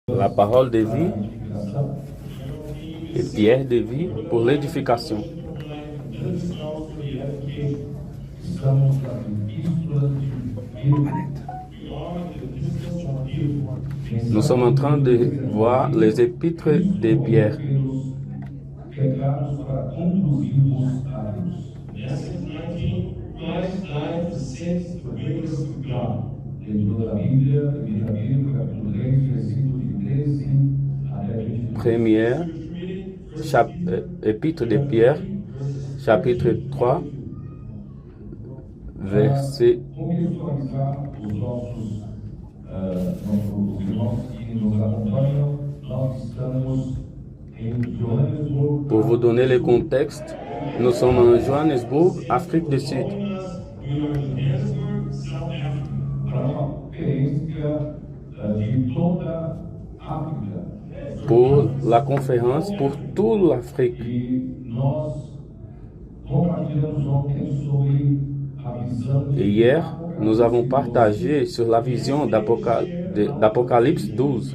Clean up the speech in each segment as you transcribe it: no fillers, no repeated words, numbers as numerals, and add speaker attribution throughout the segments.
Speaker 1: La parole de vie et pierre de vie pour l'édification. Nous sommes en train de voir les épîtres de Pierre. Première épître de Pierre, chapitre 3, verset. Pour vous donner le contexte, nous sommes en Johannesburg, Afrique du Sud. Pour la conférence pour toute l'Afrique. Et hier, nous avons partagé sur la vision d'Apocalypse 12.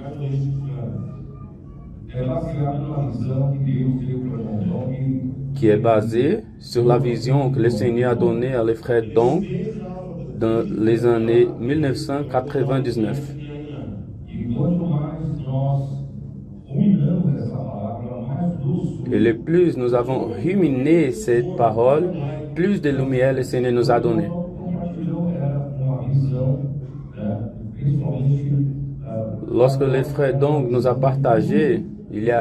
Speaker 1: Qui est basée sur la vision que le Seigneur a donnée à les frères Dong dans les années 1999. Et le plus nous avons ruminé cette parole, plus de lumière le Seigneur nous a donné. Lorsque les frères donc nous a partagé, il y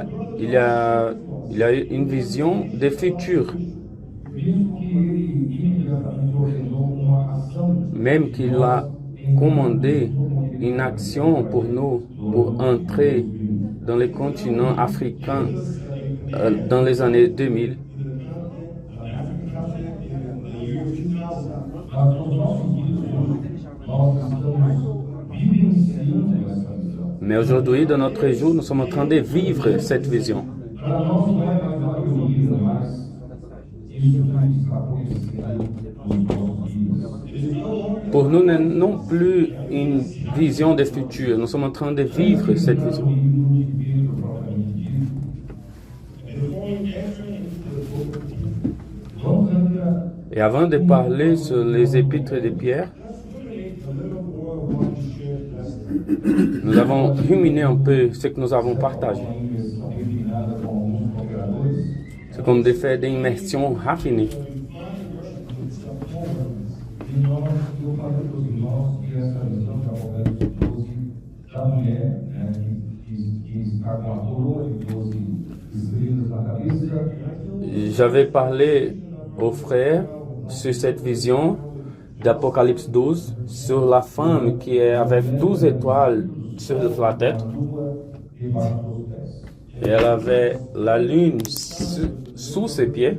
Speaker 1: a une vision de futur. Même qu'il a commandé une action pour nous, pour entrer dans les continents africains dans les années 2000. Mais aujourd'hui, dans notre jour, nous sommes en train de vivre cette vision. Pour nous, non plus une vision de futur. Nous sommes en train de vivre cette vision. Et avant de parler sur les épîtres de Pierre, nous avons ruminé un peu ce que nous avons partagé. C'est comme des faits d'immersion raffinés. J'avais parlé aux frères sur cette vision d'Apocalypse 12, sur la femme qui est avec 12 étoiles sur la tête. Et elle avait la lune sous ses pieds.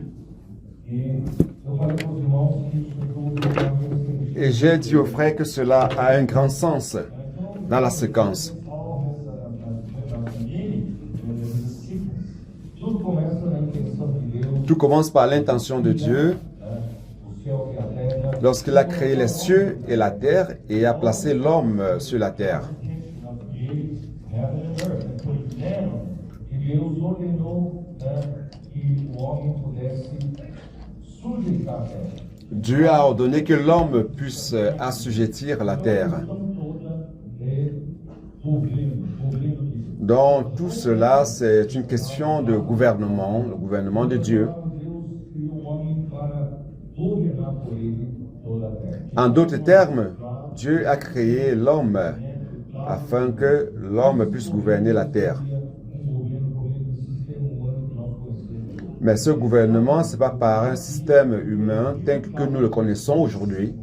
Speaker 2: Et j'ai dit aux frères que cela a un grand sens dans la séquence. Tout commence par l'intention de Dieu lorsqu'il a créé les cieux et la terre et a placé l'homme sur la terre. Dieu a ordonné que l'homme puisse assujettir la terre. Donc tout cela, c'est une question de gouvernement, le gouvernement de Dieu. En d'autres termes, Dieu a créé l'homme afin que l'homme puisse gouverner la terre. Mais ce gouvernement, ce n'est pas par un système humain tel que nous le connaissons aujourd'hui.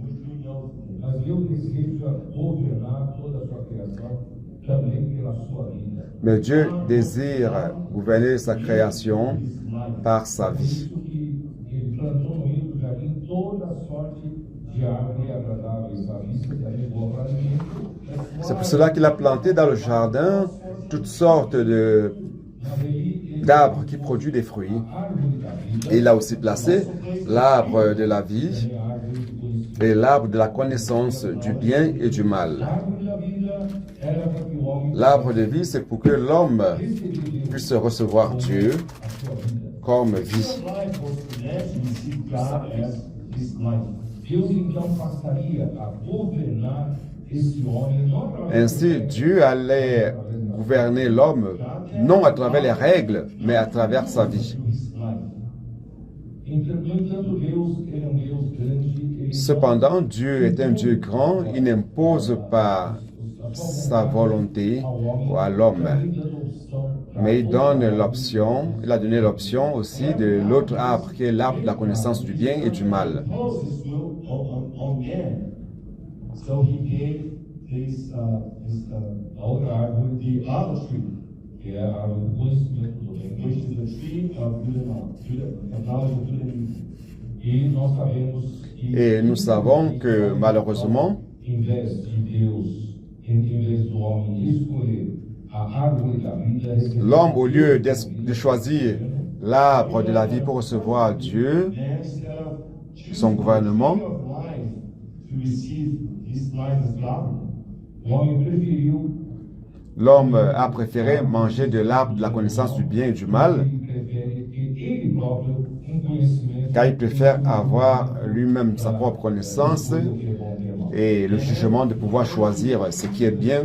Speaker 2: Mais Dieu désire gouverner sa création par sa vie.
Speaker 3: Ele plantou no meio do jardim toda sorte de árvore agradáveis à vista e também boa para alimento.
Speaker 2: C'est pour cela qu'il a planté dans le jardin toutes sortes d'arbres qui produisent des fruits. Et il a aussi placé l'arbre de la vie et l'arbre de la connaissance du bien et du mal. L'arbre de vie, c'est pour que l'homme puisse recevoir Dieu comme vie. Ainsi, Dieu allait gouverner l'homme non à travers les règles, mais à travers sa vie. Cependant, Dieu est un Dieu grand, il n'impose pas sa volonté à l'homme, mais il donne l'option, il a donné l'option aussi de l'autre arbre qui est l'arbre de la connaissance du bien et du mal. Et nous savons que malheureusement, l'homme, au lieu de choisir l'arbre de la vie pour recevoir Dieu, son gouvernement, l'homme a préféré manger de l'arbre de la connaissance du bien et du mal, car il préfère avoir lui-même sa propre connaissance et le jugement de pouvoir choisir ce qui est bien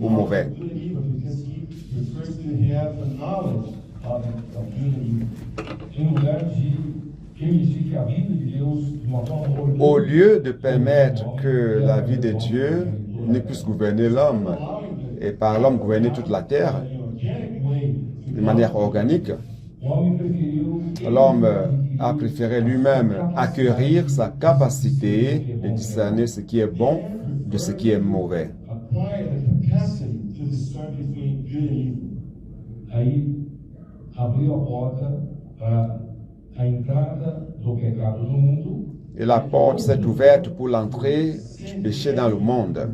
Speaker 2: ou mauvais. Au lieu de permettre que la vie de Dieu ne puisse gouverner l'homme et par l'homme gouverner toute la terre de manière organique, l'homme a préféré lui-même acquérir sa capacité de discerner ce qui est bon de ce qui est mauvais. Et la porte s'est ouverte pour l'entrée du péché dans le monde.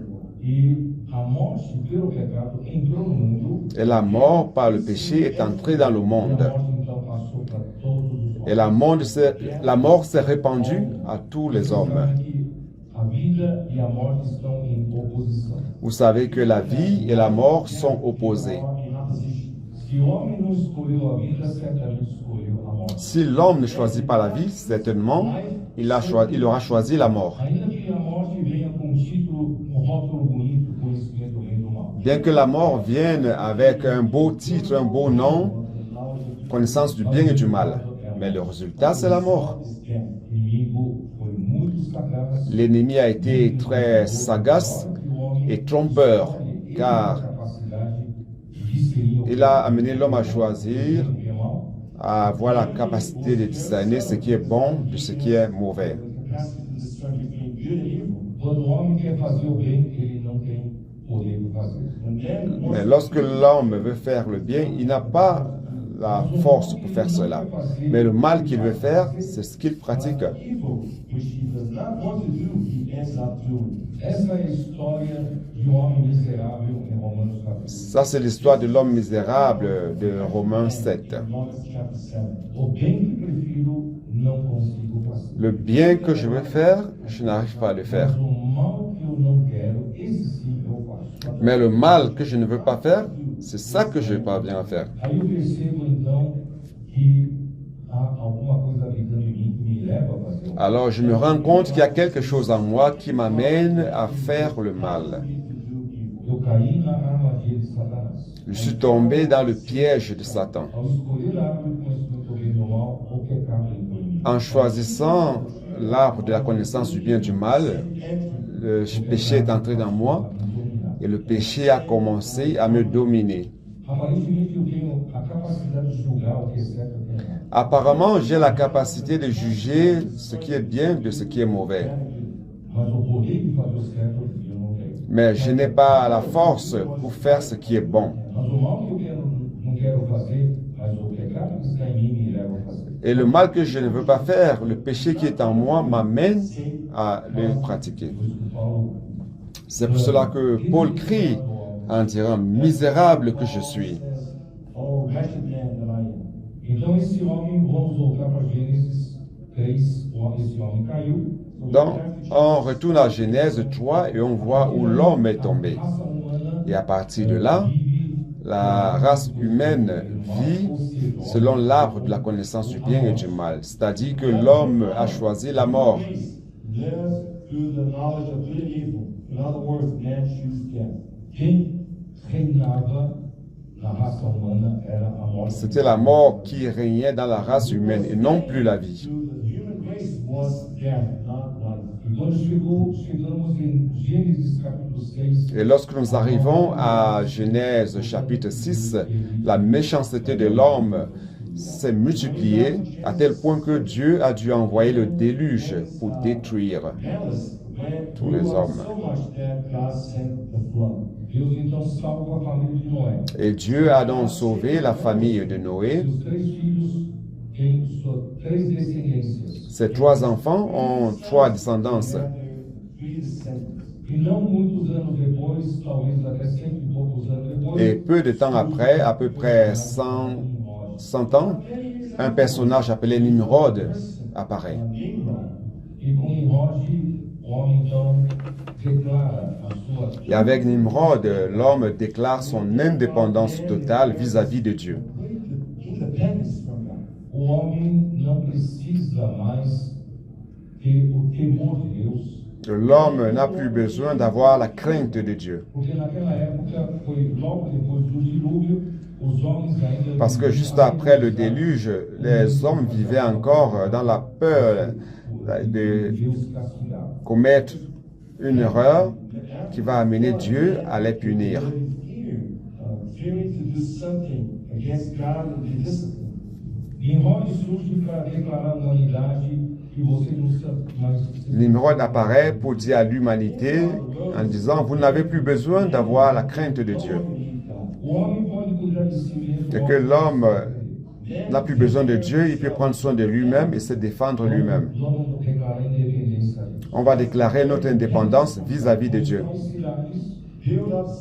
Speaker 2: Et la mort par le péché est entrée dans le monde. Et la mort s'est répandue à tous les hommes. Vous savez que la vie et la mort sont opposées. Si l'homme ne choisit pas la vie, certainement, il aura choisi la mort. Bien que la mort vienne avec un beau titre, un beau nom, connaissance du bien et du mal. Mais le résultat, c'est la mort. L'ennemi a été très sagace et trompeur, car il a amené l'homme à choisir, à avoir la capacité de discerner ce qui est bon de ce qui est mauvais. Mais lorsque l'homme veut faire le bien, il n'a pas la force pour faire cela. Mais le mal qu'il veut faire, c'est ce qu'il pratique. Ça, c'est l'histoire de l'homme misérable de Romains 7. Le bien que je veux faire, je n'arrive pas à le faire. Mais le mal que je ne veux pas faire, c'est ça que je parviens à faire. Alors je me rends compte qu'il y a quelque chose en moi qui m'amène à faire le mal. Je suis tombé dans le piège de Satan. En choisissant l'arbre de la connaissance du bien et du mal, le péché est entré dans moi et le péché a commencé à me dominer. Apparemment, j'ai la capacité de juger ce qui est bien de ce qui est mauvais. mais je n'ai pas la force pour faire ce qui est bon.
Speaker 3: Mas o mal que eu não quero fazer, mas o pecado que está em mim me leva a fazer.
Speaker 2: Et le mal que je ne veux pas faire, le péché qui est en moi m'amène à le pratiquer. C'est pour cela que Paul crie en disant « Misérable que je suis ».
Speaker 3: Oh, wretched man that I am. Então esse homem, vamos voltar para Gênesis 3, esse homem caiu.
Speaker 2: Donc, on retourne à Genèse 3 et on voit où l'homme est tombé. Et à partir de là, la race humaine vit selon l'arbre de la connaissance du bien et du mal. C'est-à-dire que l'homme a choisi la mort.
Speaker 3: Quem reinava na raça humana era a morte.
Speaker 2: C'était la mort qui régnait dans la race humaine et non plus la vie.
Speaker 3: E quando chegamos em Gênesis capítulo 6,
Speaker 2: Et lorsque nous arrivons à Genèse chapitre 6, la méchanceté de l'homme s'est multipliée à tel point que Dieu a dû envoyer le déluge pour détruire tous les hommes.
Speaker 3: Deus então salva a família de Noé.
Speaker 2: Et Dieu a donc sauvé la famille de Noé.
Speaker 3: Os três filhos têm suas três descendências.
Speaker 2: Ces trois enfants ont trois descendances.
Speaker 3: E não muitos anos depois, talvez até 100 e poucos anos depois,
Speaker 2: Et peu de temps après, à peu près 100 ans, un personnage appelé Nimrod apparaît.
Speaker 3: e com Nimrod, o homem então declara a sua
Speaker 2: Et avec Nimrod, l'homme déclare son indépendance totale vis-à-vis de Dieu.
Speaker 3: independence from God. O homem não precisa mais ter o temor de Deus,
Speaker 2: L'homme n'a plus besoin d'avoir la crainte de Dieu.
Speaker 3: porque naquela época foi logo depois do dilúvio, os homens ainda
Speaker 2: Parce que juste après le déluge, les hommes vivaient encore dans la peur de
Speaker 3: Deus castigava.
Speaker 2: commettre une erreur qui va amener Dieu à les punir.
Speaker 3: Fearing to do something against God and be disciplined. Nimrod surge para declarar à humanidade que você não sabe mais.
Speaker 2: Nimrod apparaît pour dire à l'humanité en disant, vous n'avez plus besoin d'avoir la crainte de Dieu.
Speaker 3: O homem pode cuidar de si mesmo.
Speaker 2: Et que l'homme n'a plus besoin de Dieu, il peut prendre soin de lui-même et se défendre lui-même.
Speaker 3: Vamos declarar a independência.
Speaker 2: On va déclarer notre indépendance vis-à-vis de Dieu.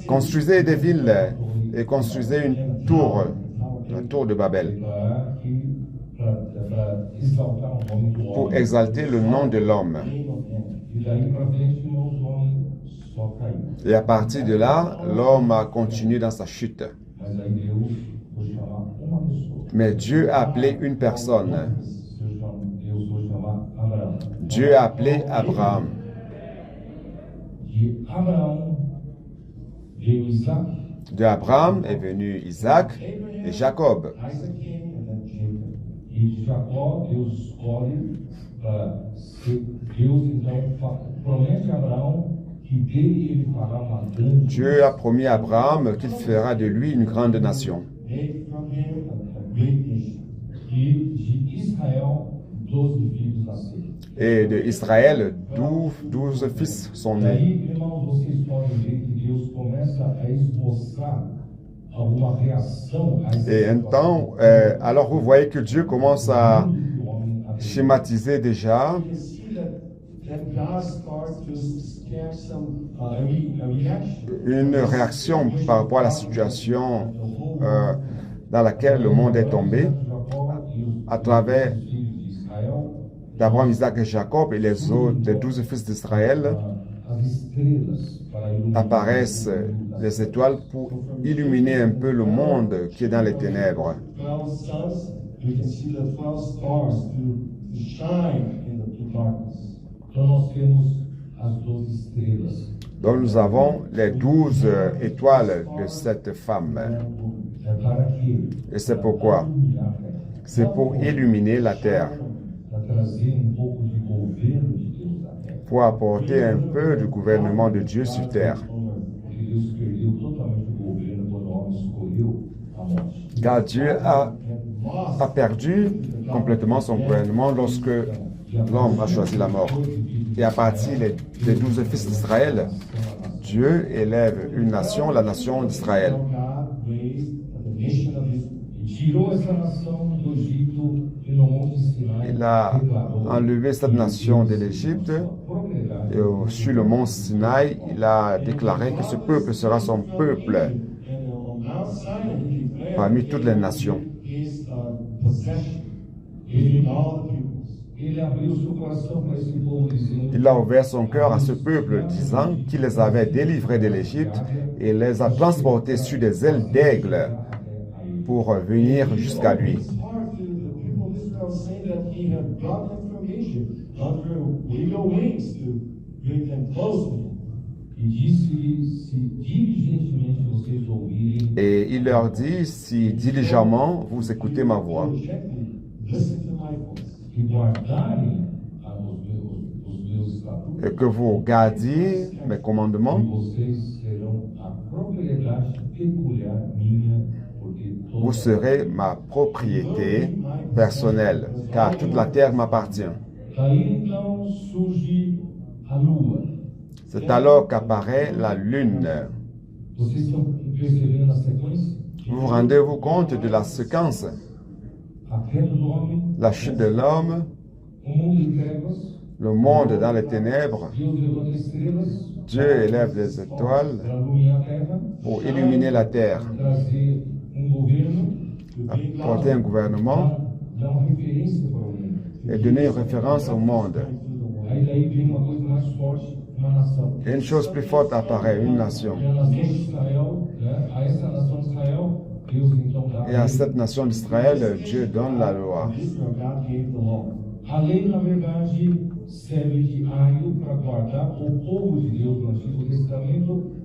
Speaker 2: Construisez des villes et construisez une tour, la tour de Babel,
Speaker 3: Para exaltar o nome do
Speaker 2: pour
Speaker 3: homem.
Speaker 2: exalter le nom de l'homme.
Speaker 3: E daí para frente, irmãos, o homem só caiu.
Speaker 2: Et à partir de là, l'homme a continué dans sa chute.
Speaker 3: Mas aí Deus foi chamar uma pessoa.
Speaker 2: Mais Dieu a appelé une personne.
Speaker 3: Deus foi chamar Abraão.
Speaker 2: Dieu a appelé Abraham.
Speaker 3: De Abraão veio Isaac.
Speaker 2: De Abraham est venu Isaac et Jacob.
Speaker 3: Isaac came and then Jacob. E de Jacó, Deus escolhe para ser. Deus então promete a Abraão que dele ele fará uma grande.
Speaker 2: Dieu a promis à Abraham qu'il fera de lui une grande nation.
Speaker 3: Made from him a great nation. E de Israel, 12 filhos nasceram.
Speaker 2: Et de Israël, 12 fils sont
Speaker 3: E
Speaker 2: nés.
Speaker 3: aí, irmãos, vocês podem ver que Deus começa a esboçar alguma reação a esse
Speaker 2: Et un temps, alors vous voyez que Dieu commence à schématiser déjà une réaction par rapport à la situation dans laquelle le monde est tombé à travers d'Abraham, Isaac et Jacob et les autres, les 12 fils d'Israël, apparaissent les étoiles pour illuminer un peu le monde qui est dans les ténèbres. Donc nous avons les 12 étoiles de cette femme. Et c'est pourquoi? C'est pour illuminer la terre, pour apporter un peu du gouvernement de Dieu sur terre. Car Dieu a perdu complètement son gouvernement lorsque l'homme a choisi la mort. Et à partir des 12 fils d'Israël, Dieu élève une nation, la nation d'Israël. Il a enlevé cette nation de l'Égypte et sur le mont Sinaï, il a déclaré que ce peuple sera son peuple parmi toutes les nations. Il a ouvert son cœur à ce peuple, disant qu'il les avait délivrés de l'Égypte et les a transportés sur des ailes d'aigle pour venir jusqu'à lui. Et il leur dit, si diligemment vous écoutez ma voix, et que vous gardiez mes commandements, vous serez ma propriété personnelle, car toute la terre m'appartient. C'est alors qu'apparaît la lune. Vous rendez-vous compte de la séquence? La chute de l'homme, le monde dans les ténèbres, Dieu élève les étoiles pour illuminer la terre, apporter un gouvernement et donner une référence au monde. Et une chose plus forte apparaît, une nation. Et à cette nation d'Israël, Dieu donne la loi.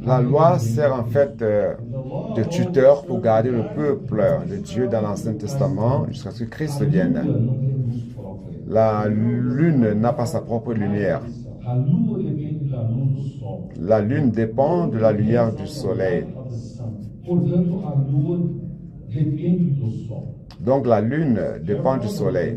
Speaker 2: La loi sert en fait de tuteur pour garder le peuple de Dieu dans l'Ancien Testament jusqu'à ce que Christ vienne. La lune n'a pas sa propre lumière. La lune dépend de la lumière du soleil. Donc la lune dépend du soleil.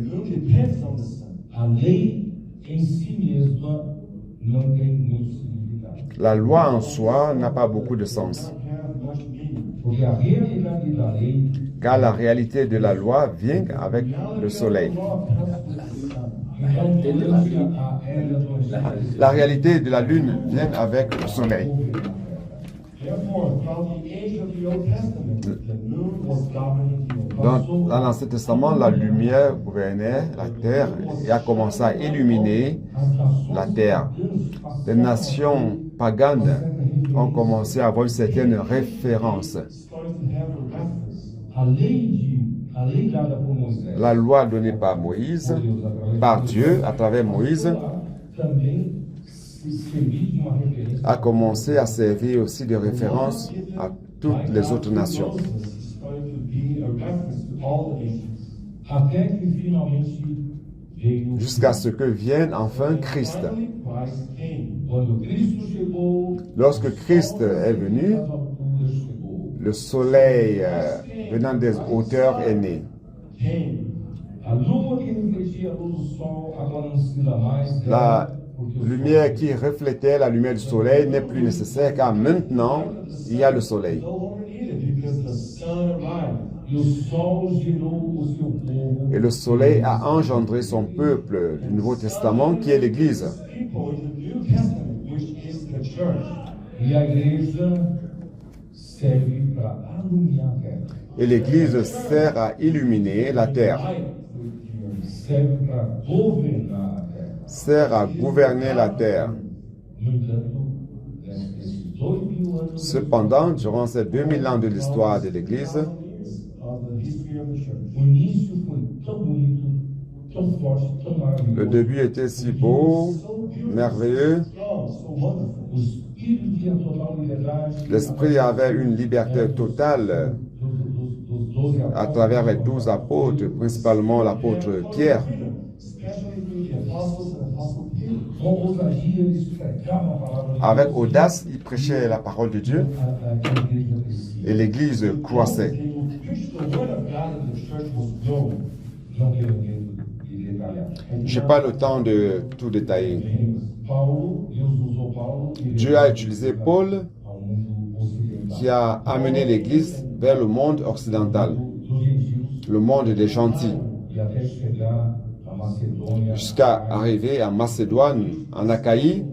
Speaker 2: La loi en soi n'a pas beaucoup de sens. Car la réalité de la loi vient avec le soleil. La réalité de la lune vient avec le soleil. Donc, dans l'Ancien Testament, la lumière gouvernait la terre et a commencé à illuminer la terre. Les nations paganes ont commencé à avoir une certaine référence. La loi donnée par Moïse, par Dieu, à travers Moïse, a commencé à servir aussi de référence à toutes les autres nations. Jusqu'à ce que vienne enfin Christ. Lorsque Christ est venu, le soleil venant des hauteurs est né. La lumière qui reflétait la lumière du soleil n'est plus nécessaire car maintenant il y a le soleil. Et le soleil a engendré son peuple du Nouveau Testament qui est l'Église. Et l'Église sert à illuminer la terre, sert à gouverner la terre. Cependant, durant ces 2000 ans de l'histoire de l'Église, le début était si beau, merveilleux. L'Esprit avait une liberté totale à travers les 12 apôtres, principalement l'apôtre Pierre. Avec audace, il prêchait la parole de Dieu et l'Église croissait. Je n'ai pas le temps de tout détailler.
Speaker 3: Paulo, Deus usou Paulo e
Speaker 2: Dieu a utilisé Paul
Speaker 3: ao mundo ocidental,
Speaker 2: qui a amené l'Église vers le monde occidental,
Speaker 3: dos gentios,
Speaker 2: le monde des gentils,
Speaker 3: e até chegar à Macedônia,
Speaker 2: jusqu'à arriver à Macédoine, en Achaïe,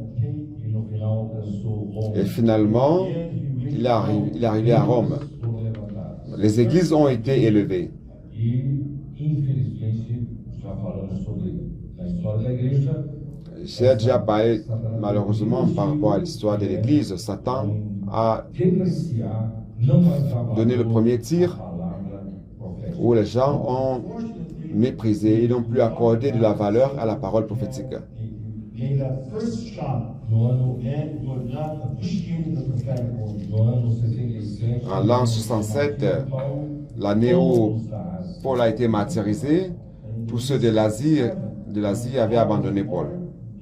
Speaker 3: e no final alcançou Roma.
Speaker 2: et finalement, il est arrivé à Rome.
Speaker 3: Foram levantadas.
Speaker 2: Les églises ont été élevées.
Speaker 3: E, infelizmente, já falamos sobre a história da igreja,
Speaker 2: J'ai déjà parlé, malheureusement, par rapport à l'histoire de l'Église. Satan a
Speaker 3: depreciar, não mais dar
Speaker 2: donné le
Speaker 3: valor
Speaker 2: premier
Speaker 3: à
Speaker 2: tir
Speaker 3: palavra profética.
Speaker 2: où les gens ont méprisé et n'ont plus accordé de la valeur à la parole prophétique.
Speaker 4: made that first shot
Speaker 3: No ano,
Speaker 4: and would not appreciate the prophetic word.
Speaker 3: no ano 67,
Speaker 2: En l'an 67,
Speaker 3: Paulo,
Speaker 2: l'année où
Speaker 3: todos da Ásia,
Speaker 2: Paul a été martyrisé, tous ceux de l'Asie avaient abandonné Paul.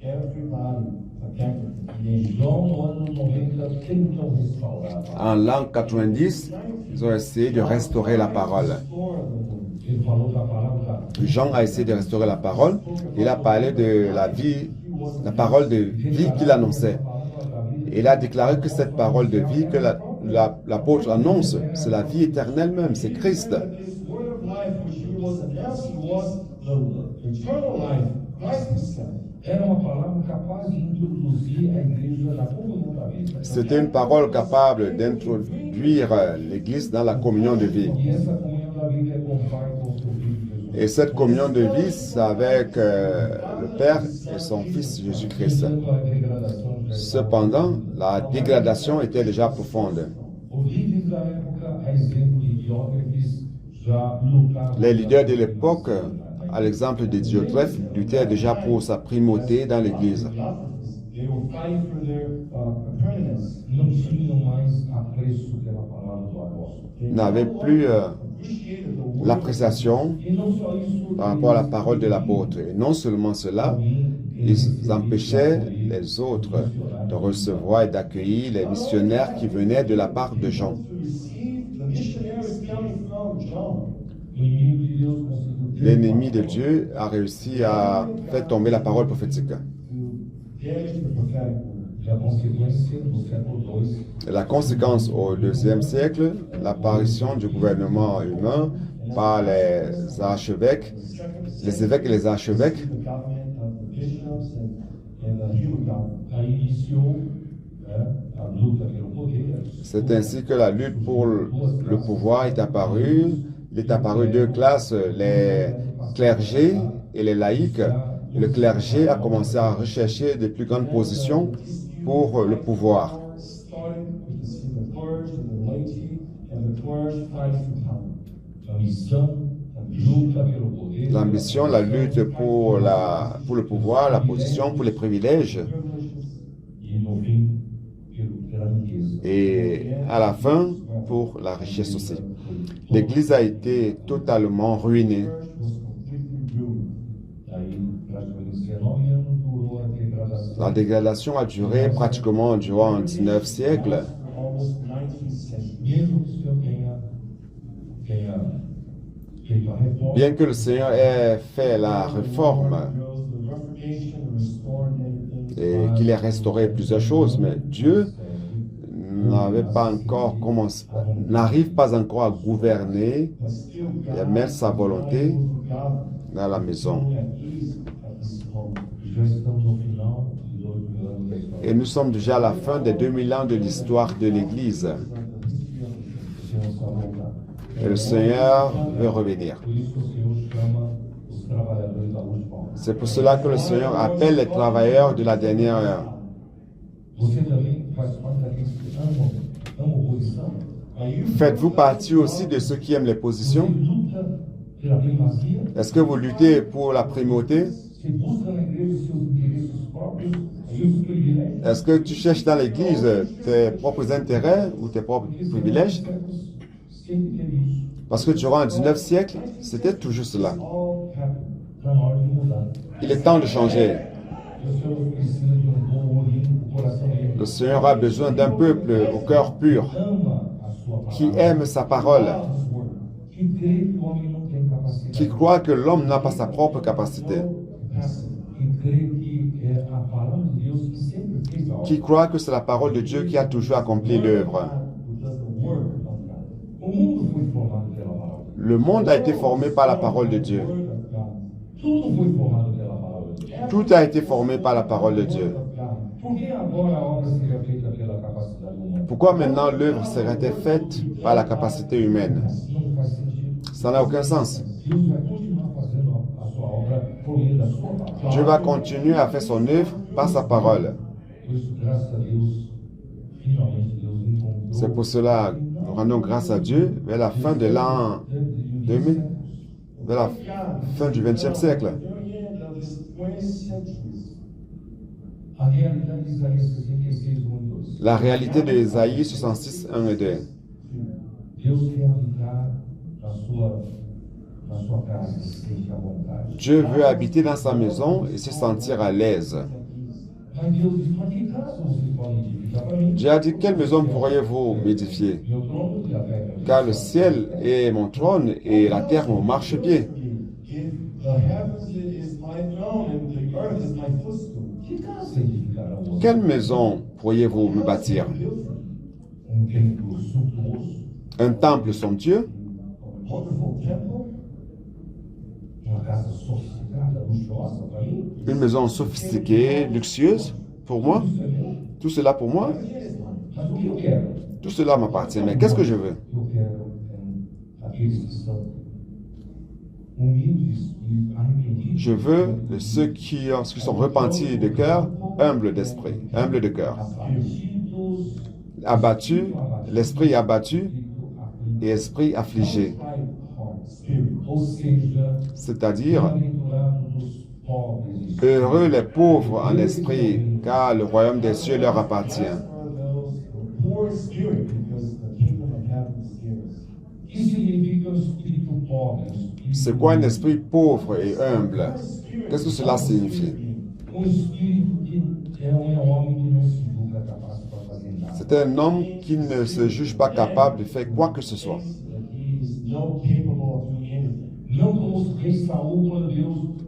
Speaker 4: Everybody attempted to engage.
Speaker 3: João, no ano 90, tentam restaurar a palavra.
Speaker 2: En l'an 90, ils ont essayé de restaurer la parole.
Speaker 4: Restore the word.
Speaker 3: Ele falou da palavra
Speaker 2: Jean a essayé de restaurer la parole. Il a parlé de la vie, la parole de vie qu'il annonçait. Il a déclaré que cette parole de vie que l'apôtre annonce, c'est la vie éternelle même, c'est Christ.
Speaker 4: This word of life which he was announcing was the eternal life, Christ himself.
Speaker 3: era uma palavra capaz de introduzir a igreja na comunhão da vida.
Speaker 2: C'était une parole capable d'introduire l'Église dans la communion de vie.
Speaker 3: E essa comunhão da vida é com o Pai e com o seu Filho Jesus.
Speaker 2: Et cette communion de vie, c'est avec le Père et son Fils Jésus-Christ.
Speaker 3: Portanto, a degradação já está.
Speaker 2: Cependant, la dégradation était déjà profonde.
Speaker 3: Os líderes da época, a exemplo de Diótrefes, já lutaram.
Speaker 2: Les leaders de l'époque, à l'exemple de Diotrephe, luttaient déjà pour sa primauté dans l'Église.
Speaker 4: They were fighting for their permanence.
Speaker 3: Não tinham mais apreço pela palavra do apóstolo.
Speaker 4: They
Speaker 2: N'avaient plus
Speaker 4: appreciated the word.
Speaker 2: l'appréciation
Speaker 3: E não só isso,
Speaker 2: par rapport à la parole de l'apôtre. Et non seulement cela, ils empêchaient les autres de recevoir et d'accueillir les missionnaires qui venaient de la part de Jean.
Speaker 4: To receive the missionaries coming from John.
Speaker 3: o inimigo de Deus conseguiu
Speaker 2: L'ennemi de Dieu a réussi à faire tomber la parole prophétique.
Speaker 4: To damage the prophetic word.
Speaker 3: E a consequência, no século II,
Speaker 2: Et la conséquence au IIe siècle, l'apparition du gouvernement humain par les archevêques, les évêques et les archevêques,
Speaker 4: The government of the bishops and the human government.
Speaker 3: aí iniciou a luta pelo poder.
Speaker 2: c'est ainsi que la lutte pour le pouvoir est apparue. Il est apparu deux classes, les clergés et les laïcs. Et le clergé a commencé à rechercher de plus grandes positions pour le pouvoir.
Speaker 4: Started with the clergy and the laity and the clergy fighting for power.
Speaker 3: A missão, a luta pelo poder.
Speaker 2: L'ambition, la lutte pour le pouvoir, la position, pour les privilèges.
Speaker 3: E no fim, pela riqueza.
Speaker 2: Et à la fin, pour la richesse aussi. L'Église a été totalement ruinée.
Speaker 4: Was completely ruined.
Speaker 3: Aí, praticamente 19 anos durou a degradação.
Speaker 2: La dégradation a duré pratiquement durant 19 siècles.
Speaker 4: For almost 19 centuries.
Speaker 3: Mesmo que o Senhor tenha feito a reforma,
Speaker 2: Bien que le Seigneur ait fait la réforme
Speaker 4: The Reformation restored everything.
Speaker 2: et qu'il ait restauré plusieurs choses, mais Dieu n'arrive pas encore à gouverner
Speaker 4: But still,
Speaker 2: et à mettre sa volonté
Speaker 4: God
Speaker 2: dans la maison.
Speaker 4: at ease at this home.
Speaker 3: já estamos no final de 2000 anos da história.
Speaker 2: Et nous sommes déjà à la fin des 2000 ans de l'histoire de l'Église.
Speaker 3: O Senhor está voltando.
Speaker 2: Et le Seigneur veut revenir.
Speaker 3: Por isso que o Senhor chama os trabalhadores da última hora.
Speaker 2: C'est pour cela que le Seigneur appelle les travailleurs de la dernière heure.
Speaker 3: Você também faz parte daqueles que amam posição?
Speaker 4: Are you
Speaker 2: Faites-vous partie aussi de ceux qui aiment les positions?
Speaker 3: Você luta pela primazia?
Speaker 2: Est-ce que vous luttez pour la primauté?
Speaker 3: Você busca na igreja seus interesses próprios, seus privilégios?
Speaker 2: Est-ce que tu cherches dans l'Église tes propres intérêts ou tes propres privilèges?
Speaker 3: Sempre teve isso.
Speaker 2: Parce que durant le 19e siècle, c'était toujours cela.
Speaker 3: All happened. Está na hora de mudar.
Speaker 2: Il est temps de changer.
Speaker 3: O Senhor precisa de povo limpo, coração limpo.
Speaker 2: Le Seigneur a besoin d'un peuple au cœur pur,
Speaker 3: Ama a sua palavra.
Speaker 2: qui aime sa parole,
Speaker 3: Qui crê que o homem não tem capacidade.
Speaker 2: qui croient que l'homme n'a pas sa propre capacité, qui croient que c'est la parole de Dieu qui a toujours accompli l'œuvre. Le monde a été formé par la parole de Dieu. Tout a été formé par la parole de Dieu. Pourquoi maintenant l'œuvre serait faite par la capacité humaine? Ça n'a aucun sens. Dieu va continuer à faire son œuvre par sa parole. C'est pour cela que nous rendons grâce à Dieu vers la fin de l'an 2000, vers la fin du XXe siècle. La réalité de Isaïe 66, 1 et 2. Dieu veut habiter dans sa maison et se sentir à l'aise. Dieu a dit, quelle maison pourriez-vous m'édifier? Car le ciel est mon trône et la terre mon marchepied. Quelle maison pourriez-vous me bâtir? Un temple somptueux? Une maison sophistiquée, luxueuse pour moi? Tout cela pour moi? Tout cela m'appartient, mais qu'est-ce que je veux? Je veux ceux qui sont repentis de cœur, humbles d'esprit, humbles de cœur. Abattus, l'esprit abattu et esprit affligé. C'est-à-dire, heureux les pauvres en esprit, car le royaume des cieux leur appartient. C'est quoi un esprit pauvre et humble? Qu'est-ce que cela signifie? C'est un homme qui ne se juge pas capable de faire quoi que ce soit.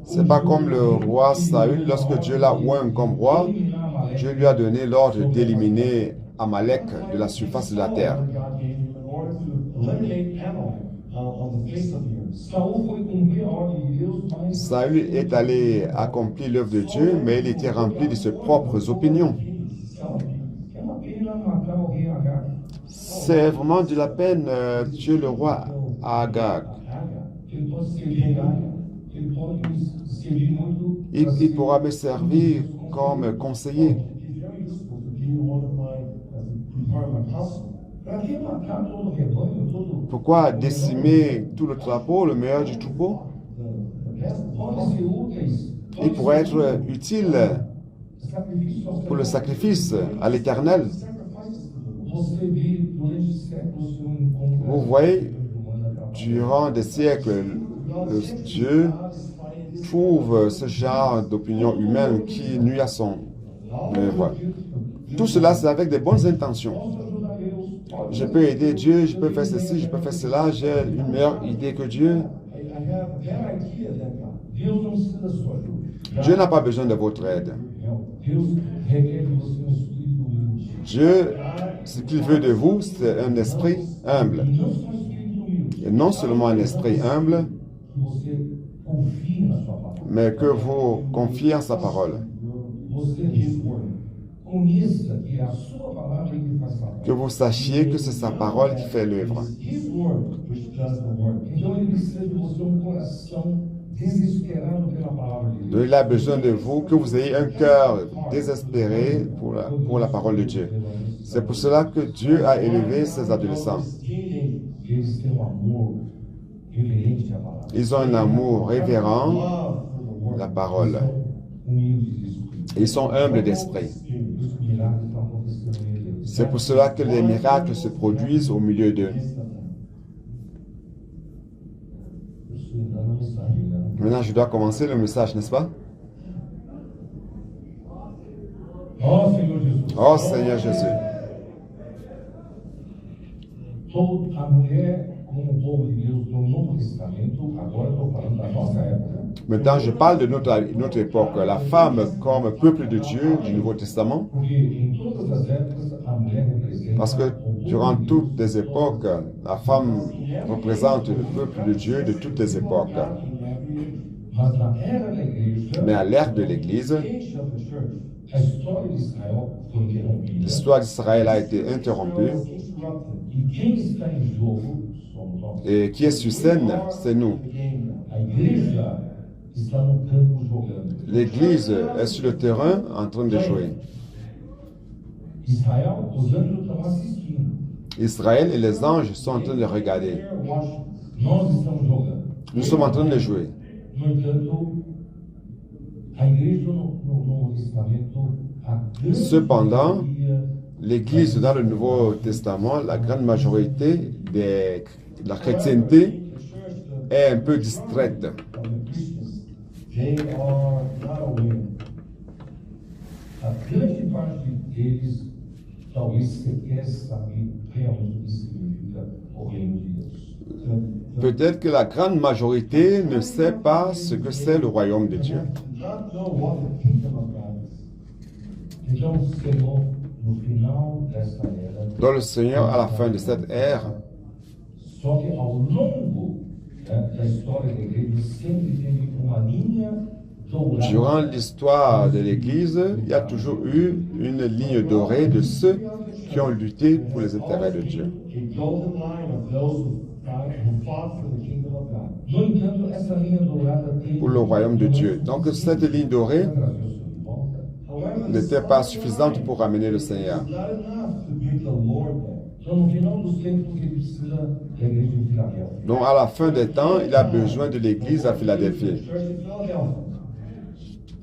Speaker 2: C'est pas comme le roi Saül, lorsque Dieu l'a oint comme roi, Dieu lui a donné l'ordre d'éliminer Amalek de la surface de la terre. Saül est allé accomplir l'œuvre de Dieu, mais il était rempli de ses propres opinions. C'est vraiment de la peine tuer le roi Agag. Il pourra me servir comme conseiller. Pourquoi décimer tout le troupeau, le meilleur du troupeau? Il pourrait être utile pour le sacrifice à l'Éternel. Vous voyez, durant des siècles, Dieu trouve ce genre d'opinion humaine qui nuit à son œuvre. Tout cela, c'est avec de bonnes intentions. Je peux aider Dieu, je peux faire ceci, je peux faire cela, j'ai une meilleure idée que Dieu. Dieu n'a pas besoin de votre aide. Dieu, ce qu'il veut de vous, c'est un esprit humble. Et non seulement un esprit humble, mais que vous confiez en sa parole. Que vous sachiez que c'est sa parole qui fait l'œuvre. Il a besoin de vous, que vous ayez un cœur désespéré pour la parole de Dieu. C'est pour cela que Dieu a élevé ses adolescents. Ils ont un amour révérend la parole. Ils sont humbles d'esprit. C'est pour cela que les miracles se produisent au milieu d'eux. Maintenant, je dois commencer le message, n'est-ce pas? Oh Seigneur Jésus.
Speaker 3: como o povo de Deus no Novo Testamento, agora estou falando da nossa época,
Speaker 2: Maintenant, je parle de notre époque. La femme comme peuple de Dieu du Nouveau Testament,
Speaker 3: porque em todas as épocas a mulher representa
Speaker 2: parce que
Speaker 3: o povo
Speaker 2: durant
Speaker 3: de Deus.
Speaker 2: toutes les époques, la femme représente le peuple de Dieu de toutes les époques.
Speaker 3: Mas na era da igreja,
Speaker 2: Mais à l'ère de l'Église,
Speaker 3: a história de Israel foi interrompida.
Speaker 2: l'histoire d'Israël a été interrompue.
Speaker 3: E quem está em jogo somos nós.
Speaker 2: Et qui est sur scène, c'est nous.
Speaker 3: A igreja está no campo jogando.
Speaker 2: L'Église est sur le terrain en train de jouer.
Speaker 3: Israel, os anjos estão assistindo.
Speaker 2: Israël et les anges sont en train de regarder.
Speaker 3: Nós estamos jogando.
Speaker 2: Nous sommes en train de jouer.
Speaker 3: No entanto, a igreja no Novo Testamento, a grande
Speaker 2: Cependant,
Speaker 3: maioria
Speaker 2: l'Église dans le Nouveau Testament, la grande majorité de la chrétienté est un peu distraite.
Speaker 4: of the Christians, they are not aware.
Speaker 3: a grande parte deles talvez sequer sabe realmente o que significa o reino de Deus.
Speaker 2: Peut-être que la grande majorité ne sait pas ce que c'est le royaume de Dieu.
Speaker 4: Not know what the kingdom of God is.
Speaker 3: Então, o Senhor, no final desta era,
Speaker 2: Dans le Seigneur, à la fin de cette ère,
Speaker 3: só que ao longo da história da igreja sempre teve uma linha dourada.
Speaker 2: durant l'histoire de l'Église, il y a toujours eu une ligne dorée de ceux qui ont lutté pour les intérêts de Dieu.
Speaker 4: A golden line of those who fought for the kingdom of God.
Speaker 3: No entanto, essa linha dourada tem
Speaker 2: Pour le royaume de Dieu. Donc cette ligne dorée
Speaker 3: trazer o Senhor de volta.
Speaker 4: However,
Speaker 2: n'était pas suffisante pour ramener le Seigneur.
Speaker 4: it's not enough to bring the Lord there.
Speaker 3: Então, no final dos tempos, ele precisa da igreja de Filadélfia.
Speaker 2: Donc à la fin des temps, il a besoin de l'Église à Philadelphie.
Speaker 4: Church in Philadelphia.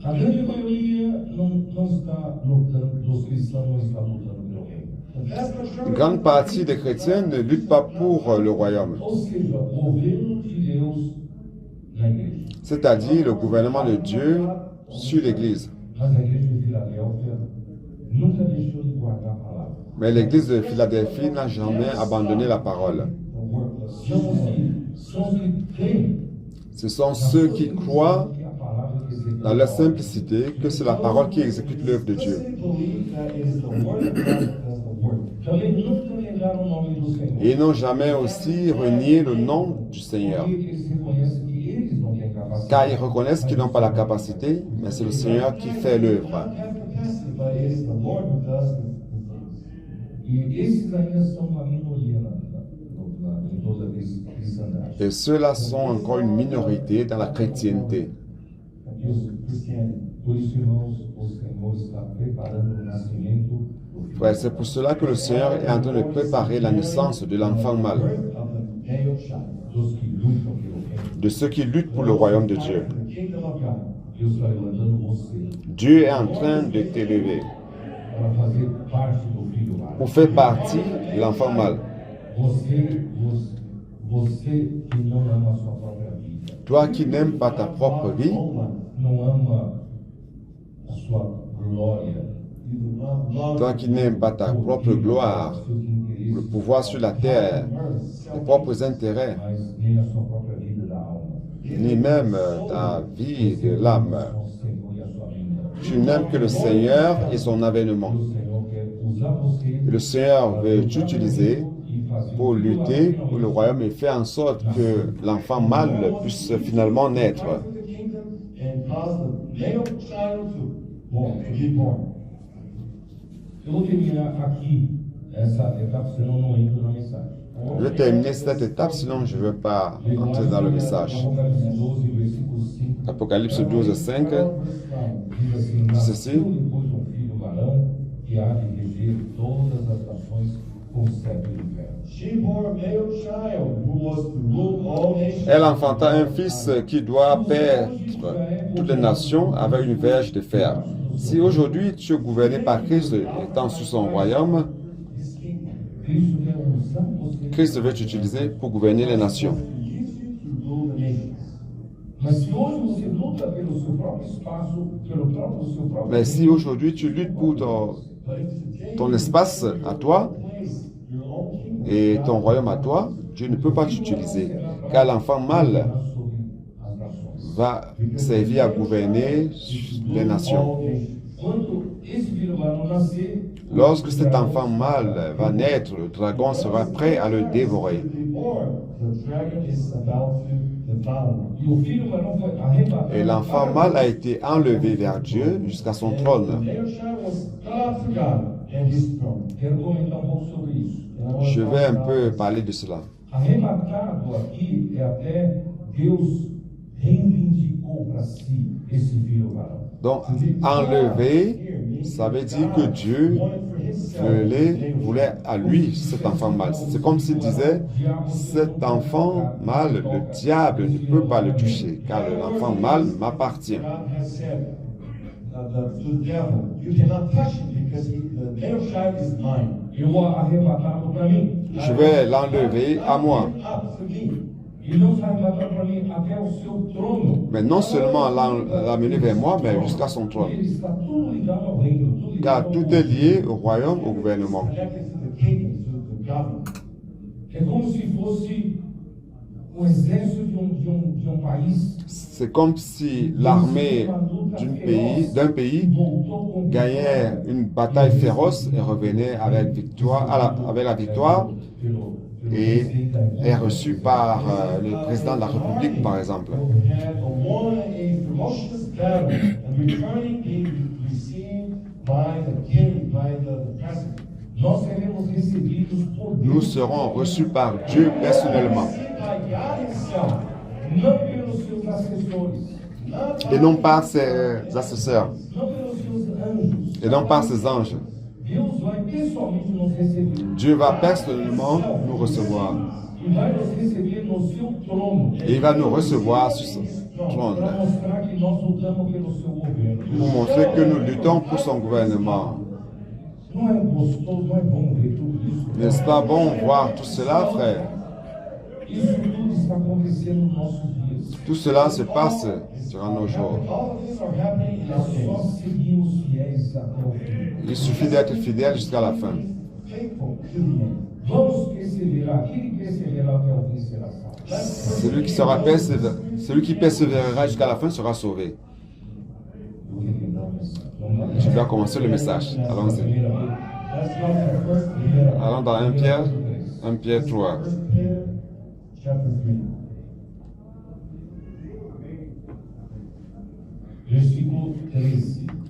Speaker 3: A grande maioria não está lutando, dos cristãos não está lutando pelo reino.
Speaker 4: The vast
Speaker 2: Une
Speaker 4: majority
Speaker 2: grande partie des chrétiens ne lutte pas pour le royaume,
Speaker 3: Ou seja, o governo de Deus na igreja.
Speaker 2: c'est-à-dire le gouvernement de Dieu sur l'Église.
Speaker 3: Mas a igreja de Filadélfia nunca deixou de guardar a palavra.
Speaker 2: Mais l'Église de Philadelphie n'a jamais abandonné la parole.
Speaker 3: São os que creem
Speaker 2: Ce sont ceux qui croient
Speaker 3: que a palavra que executa.
Speaker 2: dans leur simplicité que c'est la parole qui exécute l'œuvre de Dieu.
Speaker 4: They believe that it is the word of God that does the work.
Speaker 3: Também nunca negaram o nome do Senhor.
Speaker 2: Et ils n'ont jamais aussi renié le nom du Seigneur,
Speaker 3: Porque eles reconhecem que eles não têm capacidade.
Speaker 2: car ils reconnaissent qu'ils n'ont pas la capacité, mais c'est le Seigneur qui fait l'œuvre.
Speaker 4: Not have capacity, but it is the Lord who does the things.
Speaker 3: E esses ainda são uma minoria em toda a cristandade.
Speaker 2: Et ceux-là sont encore une minorité dans la chrétienté.
Speaker 3: Por isso, irmãos, o Senhor está preparando o nascimento do filho.
Speaker 2: Ouais, c'est pour cela que le Seigneur est en train de préparer la naissance de l'enfant mâle,
Speaker 4: Of the male child.
Speaker 3: Dos que lutam pelo reino.
Speaker 2: de ceux qui luttent pour le royaume de Dieu.
Speaker 4: For the kingdom of God.
Speaker 3: Deus está levantando você
Speaker 2: Dieu est en train de t'élever
Speaker 3: para fazer parte do filho amado.
Speaker 2: pour faire partie de l'enfant mâle.
Speaker 3: Você que não ama a sua própria vida,
Speaker 2: Toi qui n'aimes pas ta propre vie,
Speaker 3: não ama a sua glória,
Speaker 4: You do not love
Speaker 2: toi qui n'aimes pas ta propre gloire,
Speaker 3: seus interesses,
Speaker 2: le pouvoir sur la terre, tes propres intérêts,
Speaker 3: mas nem a sua própria vida da alma.
Speaker 2: ni même ta vie de l'âme.
Speaker 3: Só o Senhor e a sua vida.
Speaker 2: Tu n'aimes que le Seigneur et son avènement.
Speaker 3: O Senhor quer usar você
Speaker 2: Et le Seigneur veut t'utiliser
Speaker 3: e fazer
Speaker 2: pour lutter pour le royaume et faire en sorte que l'enfant mâle puisse finalement naître.
Speaker 4: for the kingdom and cause the male child to be born.
Speaker 3: Eu vou terminar aqui essa etapa, senão não entro na mensagem.
Speaker 2: Je vais terminer cette étape, sinon je ne veux pas entrer dans le message.
Speaker 3: Apocalipse 12, versículo 5.
Speaker 2: Apocalypse 12, 5.
Speaker 3: Diz assim:
Speaker 2: Diz
Speaker 3: nasceu
Speaker 2: assim.
Speaker 3: depois um filho varão que há de reger todas as nações com o cetro do inferno.
Speaker 4: She bore a male child who was to rule all nations.
Speaker 2: Elle enfanta un fils qui doit perdre toutes les nations avec une verge de fer. Si aujourd'hui tu es gouverné par Christ étant sous son royaume,
Speaker 4: His kingdom.
Speaker 3: Cristo quer usar você.
Speaker 2: Christ veut t'utiliser pour gouverner les nations.
Speaker 4: He used you to rule the nations.
Speaker 3: Mas se hoje você luta pelo seu próprio espaço, pelo seu próprio
Speaker 2: Mais si aujourd'hui tu luttes pour ton,
Speaker 4: But if today
Speaker 2: ton espace à toi
Speaker 4: place your own kingdom,
Speaker 2: et ton royaume à toi, Dieu ne peut pas t'utiliser, car l'enfant mâle va servir à gouverner les nations. Lorsque cet enfant mâle va naître, le dragon sera prêt à le dévorer. Et l'enfant mâle a été enlevé vers Dieu jusqu'à son trône. Je vais un peu parler de cela.
Speaker 3: Arrebatado aqui é até Deus reivindicou para si esse filho varão.
Speaker 2: Donc, enlever, ça veut dire que Dieu voulait à lui cet enfant mâle. C'est comme s'il disait, cet enfant mâle, le diable ne peut pas le toucher, car l'enfant mâle m'appartient. Je vais l'enlever à moi. Mais non seulement l'amener vers moi, mais jusqu'à son trône. Car tout est lié au royaume, au gouvernement. C'est comme si l'armée d'un pays gagnait une bataille féroce et revenait avec la victoire et est reçu par le président de la République, par exemple. Nous serons reçus par Dieu personnellement. Et non par ses assesseurs. Et non par ses anges. Dieu va personnellement nous recevoir. Et il va nous recevoir sur son trône. Pour montrer que nous luttons pour son gouvernement. N'est-ce pas bon voir tout cela, frère? Tout cela se passe durant nos jours. Il suffit d'être fidèle jusqu'à la fin. Celui qui persévérera jusqu'à la fin sera sauvé. Je dois commencer le message. Allons-y. Allons dans 1 Pierre 3.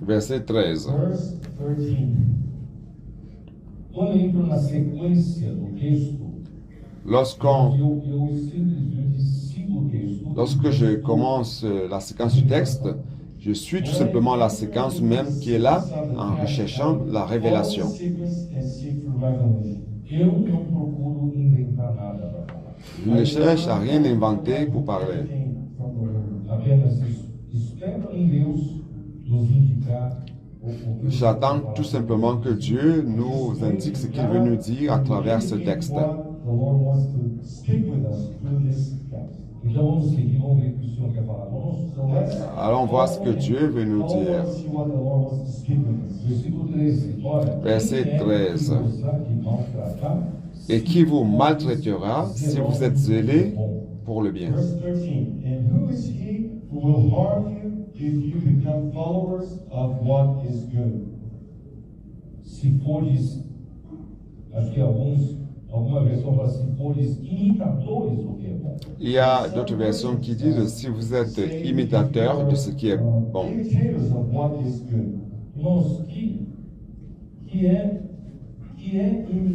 Speaker 2: Verset 13.
Speaker 3: Quando eu entro na sequência do texto,
Speaker 2: lorsque je commence la séquence du texte, je suis tout simplement la séquence même qui est là en recherchant la révélation. Je ne cherche à rien inventer pour parler. J'attends tout simplement que Dieu nous indique ce qu'il veut nous dire à travers ce texte. Allons voir ce que Dieu veut nous dire. Verset 13. Et qui vous maltraitera si vous êtes zélés pour le bien.
Speaker 4: If you become followers of what is good.
Speaker 3: Se fordes, acho que alguma versão fala, se fordes imitadores do que é bom.
Speaker 2: Il y a d'autres versions qui disent si vous êtes imitateurs de ce qui est bon.
Speaker 4: Imitators of what is good.
Speaker 3: Irmãos, que é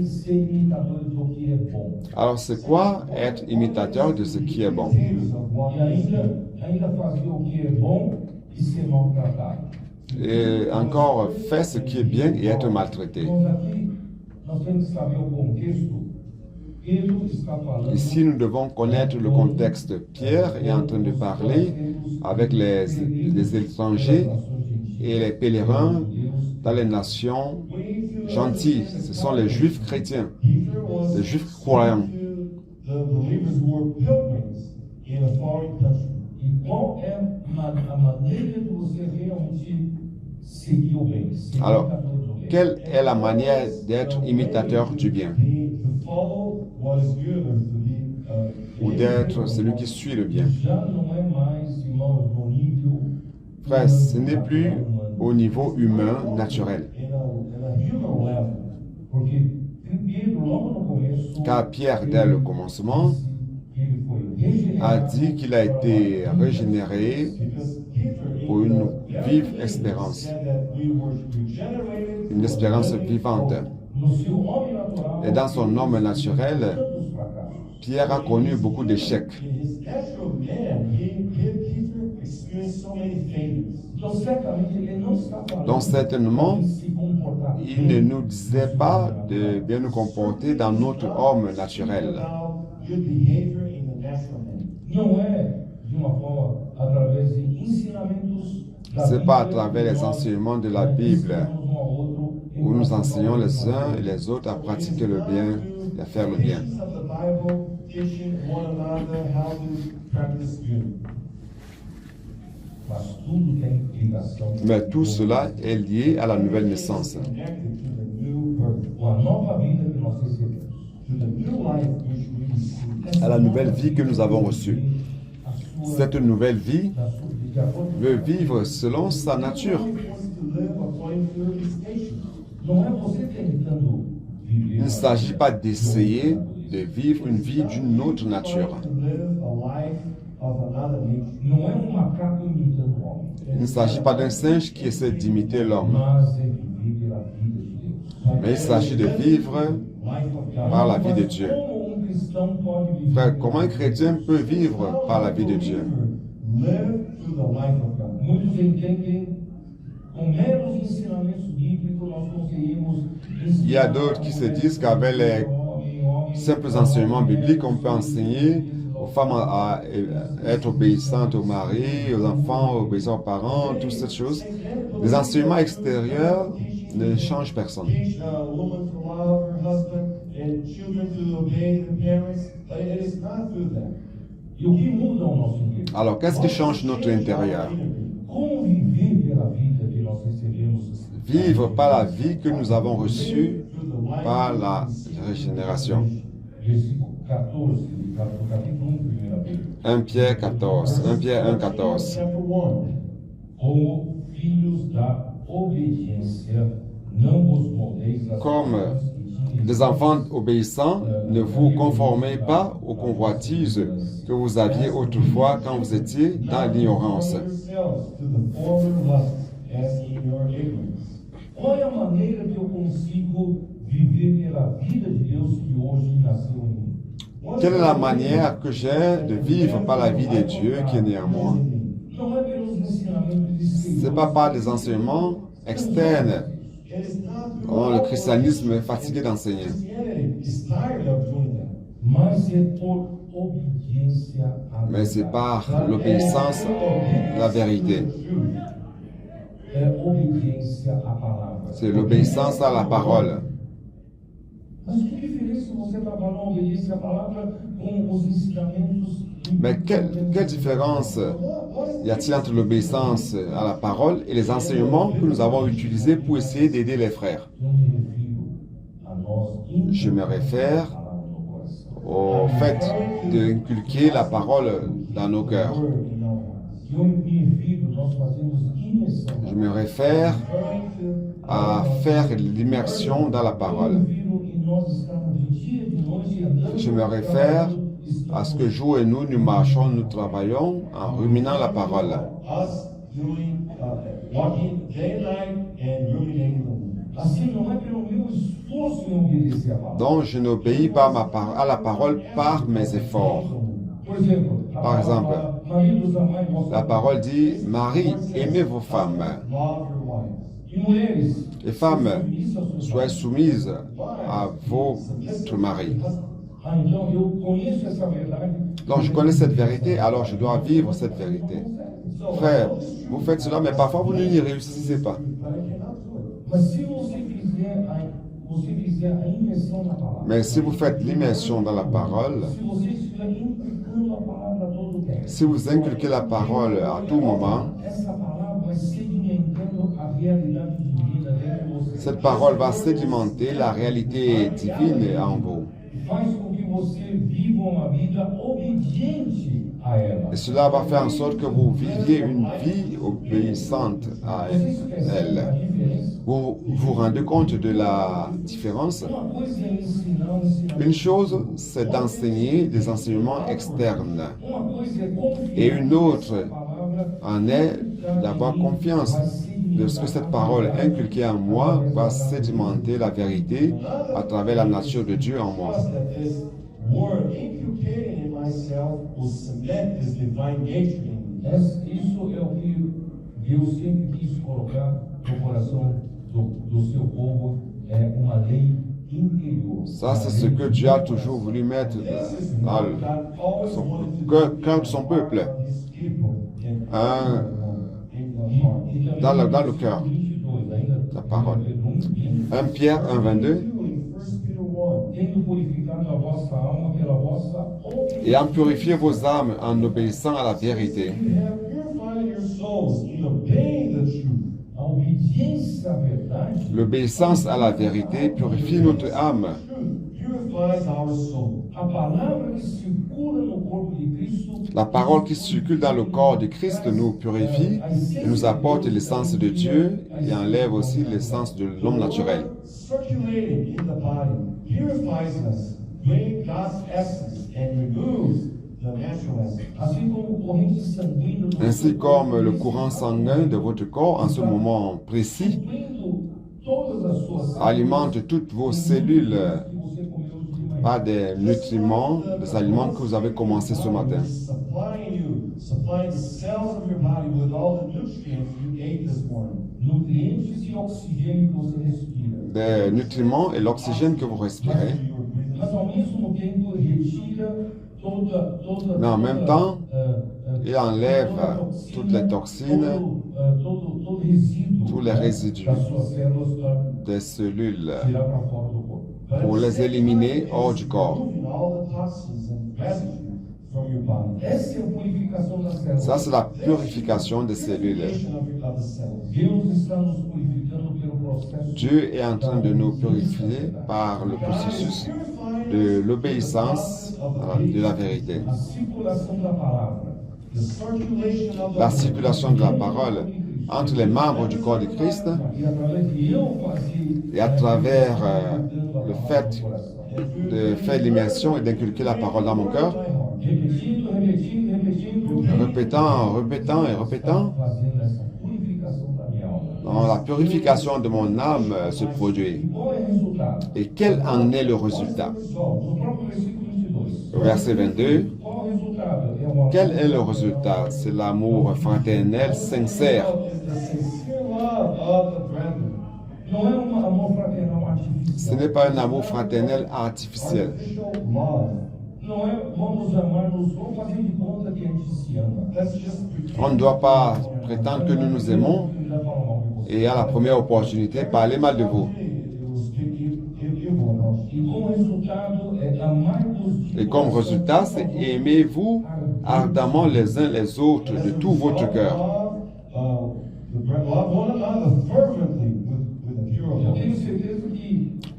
Speaker 3: ser imitadores do que é bom.
Speaker 2: Alors c'est quoi être imitateur de ce qui est bon?
Speaker 3: E ainda fazer o que é bom e ser maltratado.
Speaker 2: Et encore faire ce qui est bien et être maltraité.
Speaker 3: Nós temos que saber o contexto. Pedro está falando.
Speaker 2: Ici, nous devons connaître le contexte. Pierre est en train de parler avec les étrangers et les pèlerins dans les nations gentilles. Ce sont les juifs chrétiens, les juifs croyants. Alors, quelle est la manière d'être imitateur du bien?
Speaker 4: what is good or to be
Speaker 2: ou d'être celui qui suit le bien.
Speaker 3: Já não é mais, irmãos, no nível
Speaker 2: Frère, ce n'est plus au niveau humain naturel.
Speaker 3: in a human level. Porque Pedro, logo no começo,
Speaker 2: Car Pierre, dès le commencement,
Speaker 3: que ele foi regenerado,
Speaker 2: a dit qu'il a été régénéré
Speaker 4: because Peter
Speaker 2: pour une vive espérance,
Speaker 4: said that we were regenerated
Speaker 2: une espérance vivante.
Speaker 3: no seu homem natural,
Speaker 2: Et dans son homme naturel,
Speaker 3: tantos fracassos.
Speaker 2: Pierre a connu beaucoup d'échecs.
Speaker 4: in his natural man. Peter experienced so many failures.
Speaker 3: Então, certamente, ele não está falando
Speaker 2: Donc certainement,
Speaker 3: de se comportar
Speaker 2: il ne nous disait pas de bien nous comporter dans notre homme naturel.
Speaker 4: About good behavior in the natural man.
Speaker 3: Não é de uma forma através de ensinamentos da
Speaker 2: Ce n'est pas à
Speaker 3: Bíblia
Speaker 2: travers les
Speaker 3: que nós
Speaker 2: enseignements de la Bible
Speaker 3: ensinamos um ao outro em
Speaker 2: où nous
Speaker 3: relação
Speaker 2: enseignons
Speaker 3: ao
Speaker 2: les
Speaker 3: bem.
Speaker 2: uns et les autres à pratiquer le bien et à faire le bien.
Speaker 4: Teachings of the Bible, teaching one another how to practice good.
Speaker 3: Mas tudo tem ligação
Speaker 2: Mais tout cela est lié à la nouvelle naissance,
Speaker 4: Connected to the new birth,
Speaker 3: com a nova vida que nós recebemos.
Speaker 4: to the new life which we receive.
Speaker 2: à la nouvelle vie que nous avons reçue.
Speaker 3: A sua,
Speaker 2: Cette nouvelle vie
Speaker 3: de acordo
Speaker 2: veut vivre selon sa nature.
Speaker 4: He wants to live according to his station.
Speaker 3: não é você tentando viver.
Speaker 2: Il ne s'agit pas d'essayer de vivre une vie d'une autre
Speaker 4: He
Speaker 2: nature.
Speaker 4: wants to live a life of another nature.
Speaker 3: Não é um macaco imitando o homem,
Speaker 2: Il ne s'agit pas d'un singe qui essaie d'imiter l'homme,
Speaker 3: mas é viver pela vida de Deus.
Speaker 2: mais il s'agit de vivre
Speaker 4: Life of God.
Speaker 2: par la vie de Dieu.
Speaker 3: Como cristão pode viver?
Speaker 2: Frère, comment un chrétien peut vivre par la vie de Dieu?
Speaker 4: Live through the life of God.
Speaker 3: Muitos entendem com meros ensinamentos bíblicos nós conseguimos
Speaker 2: Il y a d'autres qui se disent qu'avec les simples enseignements bibliques, on peut enseigner aux femmes à être obéissantes au mari, aux enfants obéissants aux parents, toutes ces choses. Les enseignements extérieurs ne changent personne.
Speaker 4: Teach a woman to love her husband and children to obey their parents, but it is not through that.
Speaker 3: E o que muda o nosso interior?
Speaker 2: Alors, qu'est-ce qui change notre intérieur?
Speaker 3: Como viver pela vida que nós recebemos?
Speaker 2: Vivre par la vie que nous avons reçue par la régénération.
Speaker 3: Versículo 14, do capítulo 1, 1 Pedro.
Speaker 2: 1 Pierre 14, 1 Pierre 1, 14.
Speaker 4: Chapter 1.
Speaker 3: Como filhos da obediência, não vos moldeis às
Speaker 2: Comme
Speaker 3: coisas que tinhais
Speaker 2: Des enfants obéissants, ne vous conformez pas aux convoitises que vous aviez autrefois quand vous étiez dans l'ignorance.
Speaker 4: Yourselves to the former lusts as in your ignorance.
Speaker 3: Qual é a maneira que eu consigo viver pela vida de Deus que hoje nasceu em mim?
Speaker 2: Quelle est la manière que j'ai de vivre par la vie de Dieu qui est née en moi?
Speaker 3: Não é pelos ensinamentos
Speaker 2: Ce n'est pas par des enseignements externes
Speaker 4: It is not through
Speaker 2: dont le christianisme est fatigué d'enseigner,
Speaker 4: Christianity is tired of doing that.
Speaker 3: mas é por obediência à
Speaker 2: mais c'est
Speaker 3: verdade.
Speaker 2: par l'obéissance à la vérité.
Speaker 3: É obediência à palavra.
Speaker 2: C'est l'obéissance à la parole.
Speaker 3: Mas que diferença você trabalhar a obediência à palavra com os ensinamentos?
Speaker 2: Mais quelle différence y a-t-il entre l'obéissance à la parole et les enseignements que nous avons utilisés pour essayer d'aider les frères?
Speaker 3: Eu me refiro a nós
Speaker 2: Je me réfère
Speaker 3: a palavra no coração.
Speaker 2: au fait d'inculquer la parole dans nos cœurs.
Speaker 4: Word in our hearts.
Speaker 3: Eu me refiro, nós fazemos imersão.
Speaker 2: Je me réfère
Speaker 4: Referring to
Speaker 2: à faire l'immersion dans la
Speaker 3: Eu
Speaker 2: parole.
Speaker 3: me refiro e nós estamos de dia e de noite andando.
Speaker 2: Je me réfère à ce que jour et nous marchons, nous travaillons en ruminant la parole.
Speaker 4: us doing, walking day and night and ruminating the word.
Speaker 3: Assim não é pelo meu esforço em obedecer a palavra.
Speaker 2: Donc je n'obéis pas à la parole par mes efforts.
Speaker 3: Por exemplo,
Speaker 2: Par exemple,
Speaker 3: maridos amai vossos
Speaker 2: La parole dit, Marie, aimez vos femmes.
Speaker 4: Love your wives.
Speaker 3: e mulheres.
Speaker 2: Les femmes,
Speaker 3: submissas aos seus
Speaker 2: soyez soumises à votre mari.
Speaker 3: Ah, então eu conheço essa verdade.
Speaker 2: Donc je connais cette vérité, alors je dois vivre cette vérité. Frère, vous faites cela, mais parfois vous n'y réussissez pas.
Speaker 3: Mas se você fizer a imersão na palavra,
Speaker 2: Mais si vous faites l'immersion dans la parole,
Speaker 3: se você estiver inculcando a palavra a todo tempo,
Speaker 2: si vous inculquez la parole à tout moment,
Speaker 3: essa palavra vai sedimentando a realidade divina dentro de você.
Speaker 2: cette parole va sédimenter la réalité divine en vous.
Speaker 3: Faz com que você viva uma vida obediente a ela.
Speaker 2: Et cela va faire en sorte que vous viviez une vie obéissante à
Speaker 3: Vocês percebem a
Speaker 2: elle.
Speaker 3: diferença?
Speaker 2: Vous vous rendez compte de la différence?
Speaker 3: Uma coisa é ensinar um ensinamento.
Speaker 2: Une chose, c'est d'enseigner des enseignements externes.
Speaker 3: Uma coisa é confiar
Speaker 2: Et une autre
Speaker 3: nessa palavra
Speaker 2: en est d'avoir confiance de ce que cette parole inculquée en moi va sédimenter la vérité à travers la nature de Dieu en moi.
Speaker 4: Trust that this word inculcated in myself will cement this divine nature in me.
Speaker 3: Isso é o que Deus sempre quis colocar no coração do seu povo, é uma lei interior.
Speaker 2: Ça, c'est ce que Dieu a toujours voulu mettre dans le cœur de son peuple, dans le cœur, la parole. 1 Pierre 1, 22.
Speaker 3: Tendo purificado a vossa alma pela vossa obediência.
Speaker 2: Et en purifier vos âmes en obéissant à la vérité.
Speaker 4: You have purified your souls in obeying the truth.
Speaker 3: A obediência à verdade
Speaker 2: L'obéissance à la vérité purifie notre âme.
Speaker 4: Truth purifies our soul.
Speaker 3: a palavra que circula no corpo de Cristo
Speaker 2: La parole qui circule dans le corps de Christ nous purifie et nous apporte l'essence de Dieu et enlève aussi l'essence de l'homme naturel.
Speaker 4: Circulating in the body purifies us, brings God's essence and removes the natural essence.
Speaker 3: assim como corrente sanguínea do
Speaker 2: Ainsi comme le courant sanguin de votre corps en ce moment précis
Speaker 3: suprindo todas as suas
Speaker 2: alimente toutes vos cellules
Speaker 3: que você comeu de manhã.
Speaker 2: par des nutriments, des aliments que vous avez commencé ce matin.
Speaker 4: Supplying the cells of your body with all the nutrients you ate this morning.
Speaker 3: Nutrientes e oxigênio que você respira.
Speaker 2: Des nutriments et l'oxygène que vous respirez.
Speaker 3: Mas ao mesmo tempo retira toda
Speaker 2: Mais en même temps, il enlève
Speaker 3: toda
Speaker 2: toutes les toxines,
Speaker 3: todo resíduo
Speaker 2: tous les résidus
Speaker 3: das suas células para
Speaker 2: des cellules
Speaker 3: tirar para fora do corpo.
Speaker 2: pour les éliminer hors du corps.
Speaker 4: Removing all the toxins and residue from your body.
Speaker 3: Essa é a purificação das células.
Speaker 2: Ça, c'est la purification des cellules.
Speaker 4: Purification of the cells.
Speaker 3: Deus está nos purificando pelo processo
Speaker 2: Dieu est en train de nous purifier par le processus de l'obéissance de la vérité.
Speaker 3: a circulação da palavra.
Speaker 4: The circulation of the
Speaker 2: La circulation de la parole entre les membres du corps de Christ
Speaker 3: E através de eu fazer
Speaker 2: et à travers le fait de faire l'immersion et d'inculquer la parole dans mon cœur,
Speaker 3: repetindo,
Speaker 2: répétant et répétant,
Speaker 3: fazendo essa purificação da minha alma.
Speaker 2: dans la purification de mon âme se produit.
Speaker 3: Qual é o resultado?
Speaker 2: Et quel en est le résultat?
Speaker 3: Pessoal, no próprio versículo 22.
Speaker 2: Verset 22.
Speaker 3: Qual é o resultado? É uma
Speaker 2: Quel est le résultat? C'est l'amour fraternel sincère.
Speaker 4: is the sincere love of the brethren.
Speaker 3: não é um amor fraternal
Speaker 2: Ce
Speaker 3: artificial.
Speaker 2: n'est pas un amour fraternel artificiel.
Speaker 4: Artificial love.
Speaker 3: Não é vamos amar-nos, vamos fazer de conta que a gente se ama.
Speaker 4: That's just
Speaker 2: On ne doit pas prétendre que nous nous aimons et à la première opportunité parler mal de vous.
Speaker 3: E como resultado é amar-vos de
Speaker 2: Et comme
Speaker 3: coração.
Speaker 2: résultat, c'est aimez-vous ardemment les uns les autres de tout votre cœur.
Speaker 4: Love one another fervently with a pure
Speaker 3: Eu
Speaker 4: heart.
Speaker 3: tenho certeza que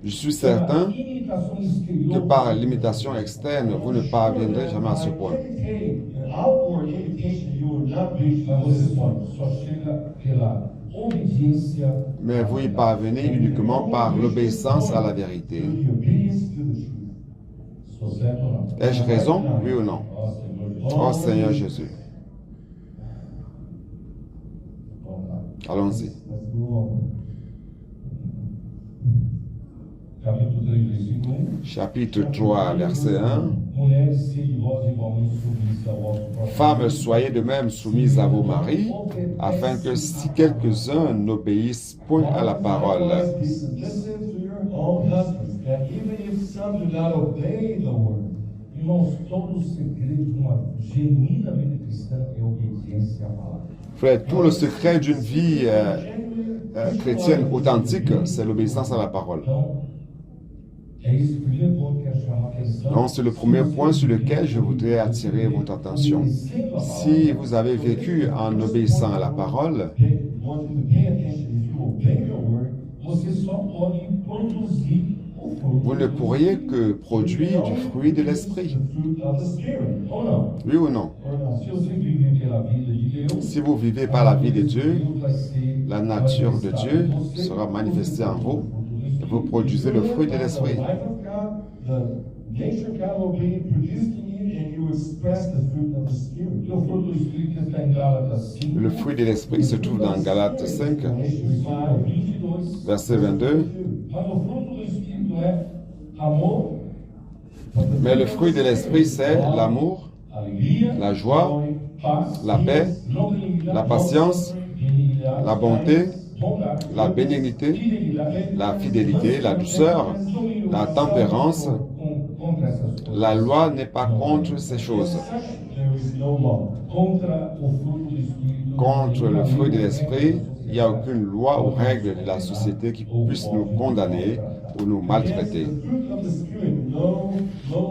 Speaker 2: Je suis certain
Speaker 3: a imitação
Speaker 2: que
Speaker 3: exterior
Speaker 2: par l'imitation externe, vous ne parviendrez jamais à ce point.
Speaker 4: An outward imitation, you will not reach
Speaker 3: mas
Speaker 4: this
Speaker 3: você
Speaker 4: point.
Speaker 3: só chega pela obediência
Speaker 2: Mais vous y parvenez uniquement par l'obéissance à la vérité.
Speaker 4: The obedience to the truth.
Speaker 3: Estou certo ou não?
Speaker 2: Ai-je raison? Oui ou non?
Speaker 3: Ó Senhor Jesus.
Speaker 2: Oh Seigneur Jésus.
Speaker 3: Vamos lá.
Speaker 2: Allons-y.
Speaker 4: Let's move on.
Speaker 3: Capítulo 3, versículo 1.
Speaker 2: Chapitre 3, verset 1.
Speaker 3: Mulheres, sede vós igualmente submissas ao vosso próprio
Speaker 2: Femmes, soyez de même soumises à vos maris, afin que si quelques-uns n'obéissent point à la parole,
Speaker 4: Likewise, be submissive to your own husbands, that even if some do not obey the word,
Speaker 3: Irmãos, todo o segredo de uma genuína vida cristã é obediência à palavra.
Speaker 2: frère, tout le secret d'une vie chrétienne authentique, c'est l'obéissance à la parole.
Speaker 3: Então, é esse o primeiro ponto que eu quero chamar a atenção.
Speaker 2: Donc, c'est le premier point sur lequel je voudrais attirer votre attention. Si vous avez vécu en obéissant à la parole,
Speaker 4: want you to pay attention. If you obey the word,
Speaker 3: Você só pode produzir
Speaker 2: vous ne pourriez que produire du fruit de l'esprit. Oui ou non?
Speaker 3: Se você viver pela vida de Deus,
Speaker 2: Si vous vivez par la vie de Dieu,
Speaker 3: Deus vai ser
Speaker 2: la nature de Dieu sera manifestée en vous et vous produisez le fruit de l'esprit.
Speaker 4: The life of God, the nature of God will be produced in you, and you express the fruit of the Spirit.
Speaker 3: que o fruto do Espírito está em Gálatas 5,
Speaker 2: Le fruit de l'esprit se trouve dans Galates 5,
Speaker 3: versículo 22.
Speaker 2: verset 22.
Speaker 3: Mas o fruto do Espírito é amor,
Speaker 2: Mais le fruit de l'esprit, c'est l'amour,
Speaker 3: alegria,
Speaker 2: la joie,
Speaker 3: paz,
Speaker 2: la paix,
Speaker 3: longanimidade,
Speaker 2: la patience,
Speaker 3: benignidade,
Speaker 2: la bonté,
Speaker 3: bondade,
Speaker 2: la bénignité,
Speaker 3: fidelidade,
Speaker 2: la fidélité, la douceur, la tempérance.
Speaker 3: contra essas coisas.
Speaker 2: La loi n'est pas contre ces choses.
Speaker 4: There is no law.
Speaker 3: Contra o fruto do Espírito.
Speaker 2: Contre le fruit de l'esprit, il n'y a aucune loi ou règle de la société qui puisse nous condamner ou nous maltraiter.
Speaker 4: Against the fruit of the Spirit, no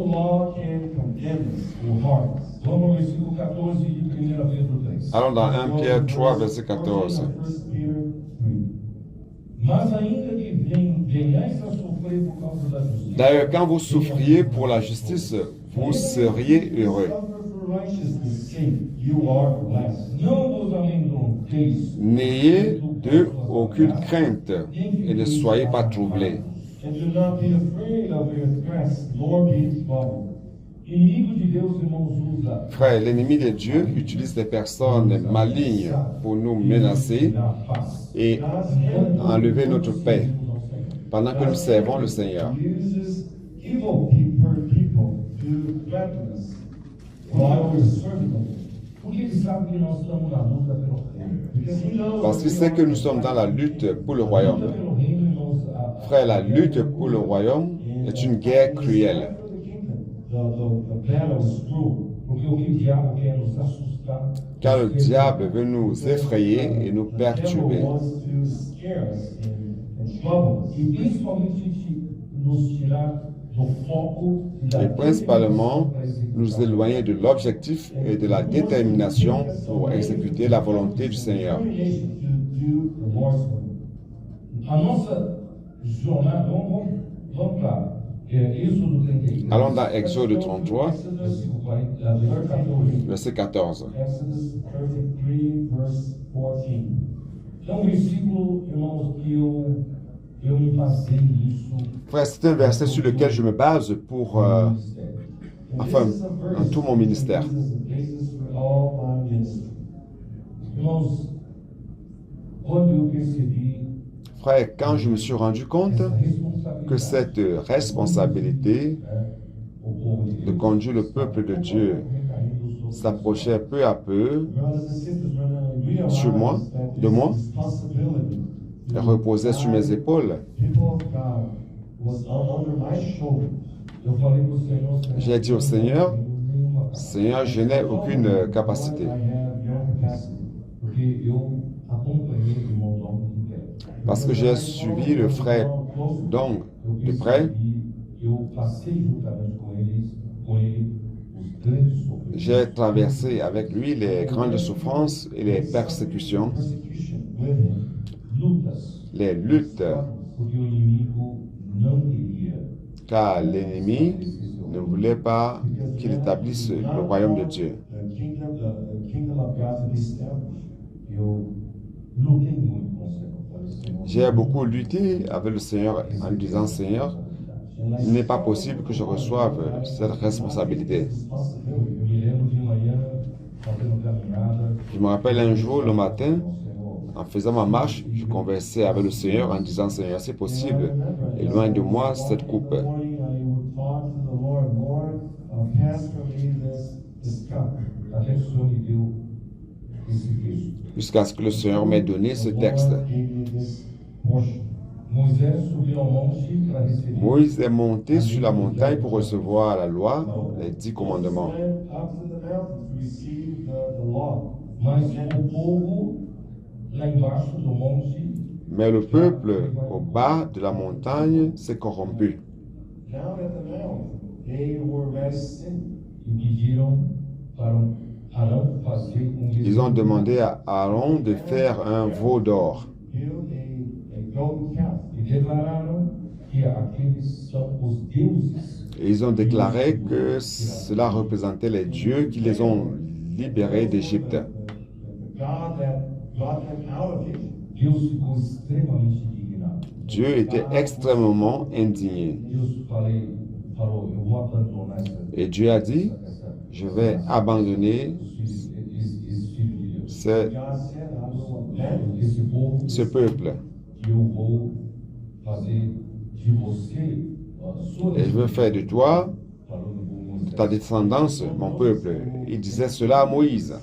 Speaker 4: law can condemn us.
Speaker 3: O heart. Vamos ao versículo 14 de 1 Pedro 3.
Speaker 2: Allons dans 1 Pierre 3, verset 14.
Speaker 4: 1 Peter 3.
Speaker 3: Mas ainda que venhais a sofrer por causa da justiça,
Speaker 2: D'ailleurs, quand vous souffriez pour la justice, vous seriez heureux.
Speaker 4: Suffer for righteousness' sake, you are blessed.
Speaker 3: não vos amedronteis,
Speaker 2: N'ayez d'eux aucune crainte et ne soyez pas troublés.
Speaker 4: And do not be afraid of your threats, nor be troubled.
Speaker 3: inimigo de Deus, irmãos, usa
Speaker 2: Frère, l'ennemi de Dieu utilise des personnes malignes pour nous menacer
Speaker 3: a paz.
Speaker 2: et enlever notre paix pendant que nous servons le Seigneur.
Speaker 4: He uses evil people to threaten us while we're serving them.
Speaker 3: Porque ele sabe que nós estamos na luta pelo reino.
Speaker 4: Because he knows
Speaker 2: Parce qu'il sait que nous sommes dans la lutte pour le
Speaker 3: A luta
Speaker 2: royaume.
Speaker 3: pelo reino, irmãos,
Speaker 2: Frère, la lutte pour le royaume est une guerre cruelle.
Speaker 4: for the kingdom, the battle is cruel.
Speaker 3: porque o que o diabo quer nos assustar.
Speaker 2: Car le diable veut nous effrayer et nous
Speaker 4: The devil
Speaker 2: perturber.
Speaker 4: wants to scare us and trouble us.
Speaker 3: E principalmente nos tirar do foco e da
Speaker 2: Et principalement nous éloigner de l'objectif et de la détermination pour exécuter la volonté du Seigneur.
Speaker 4: Determination to do the Lord's will.
Speaker 3: A nossa jornada, vamos para Êxodo 31.
Speaker 2: Allons dans Exode 33,
Speaker 3: Versículo 14.
Speaker 2: verset 14.
Speaker 4: Exodus 33, verse 14.
Speaker 3: É um versículo, irmãos, que eu me baseei nisso.
Speaker 2: Frère, c'est un verset sur lequel je me base pour,
Speaker 4: And
Speaker 2: enfin,
Speaker 4: this is a verse
Speaker 2: dans tout mon ministère.
Speaker 4: that is the basis for all my ministry.
Speaker 3: Irmãos, quando eu percebi
Speaker 2: Frère, quand je me suis rendu compte
Speaker 3: essa responsabilidade,
Speaker 2: que cette responsabilité
Speaker 3: o povo de
Speaker 2: de
Speaker 3: Deus
Speaker 2: conduire le peuple de Dieu
Speaker 3: recaindo sobre
Speaker 2: s'approchait peu à peu
Speaker 4: Brothers and sisters, when I realized
Speaker 2: Sur moi,
Speaker 4: that
Speaker 2: de
Speaker 4: this
Speaker 2: moi,
Speaker 4: responsibility
Speaker 2: et reposait sur mes épaules,
Speaker 4: people of God was under my shoulder.
Speaker 3: eu falei para o Senhor,
Speaker 2: j'ai dit au Seigneur,
Speaker 3: nenhuma,
Speaker 2: Seigneur, je n'ai aucune capacité.
Speaker 4: I have your capacity.
Speaker 3: porque eu acompanhei o irmão Dom de perto.
Speaker 2: Parce que j'ai suivi le frère Dong
Speaker 3: Eu
Speaker 2: de près,
Speaker 3: percebi, eu passei juntamente com ele os grandes sofrimentos.
Speaker 2: j'ai traversé avec lui les grandes souffrances et les persécutions,
Speaker 4: Persecution with him.
Speaker 3: Lutas,
Speaker 2: les luttes,
Speaker 3: porque o inimigo não queria.
Speaker 2: car l'ennemi ne voulait pas qu'il établisse le royaume de Dieu.
Speaker 4: The kingdom of God to be established.
Speaker 3: Eu lutei muito com o Senhor. Falei, Senhor,
Speaker 2: J'ai beaucoup lutté avec le Seigneur en lui disant, Seigneur, il n'est pas possible que je reçoive cette responsabilité.
Speaker 3: eu me lembro de manhã fazendo caminhada.
Speaker 2: Je me rappelle un jour, le matin,
Speaker 3: com o Senhor.
Speaker 2: en faisant ma marche, je conversais avec le Seigneur en disant, Seigneur, c'est possible, éloigne de moi cette coupe.
Speaker 4: In the morning, I would talk to the Lord, Lord, pass from me this cup.
Speaker 3: Até que o Senhor me deu esse texto.
Speaker 2: Jusqu'à ce que le Seigneur m'ait donné ce texte.
Speaker 4: Lord gave me this portion.
Speaker 3: Moisés subiu ao monte para receber.
Speaker 2: Moïse est monté sur la montagne pour recevoir la loi, les 10 commandements.
Speaker 4: Went up to the mountain to receive the law.
Speaker 3: Mas o povo lá embaixo do monte
Speaker 2: Mais le peuple au bas de la montagne s'est corrompu.
Speaker 4: Down at the mountain, they were very sin.
Speaker 3: e pediram para Arão fazer
Speaker 2: Ils ont demandé à Aaron de faire un veau d'or.
Speaker 4: Build a golden calf.
Speaker 3: e declararam que aqueles são os deuses.
Speaker 2: Et ils ont déclaré que cela représentait les dieux qui les ont libérés d'Égypte.
Speaker 4: God that brought them out of Egypt.
Speaker 3: Deus ficou extremamente indignado.
Speaker 2: Dieu était extrêmement indigné.
Speaker 3: Deus falou, eu vou abandonar
Speaker 2: Et Dieu a dit, je vais abandonner
Speaker 3: esse filho de Deus,
Speaker 2: ce,
Speaker 4: God said, I will abandon
Speaker 3: esse povo
Speaker 2: ce peuple.
Speaker 3: que eu vou fazer de você a sua
Speaker 2: Et je veux faire de toi,
Speaker 3: falou no bom
Speaker 2: de ta descendance, mon peuple. Il disait cela à Moïse.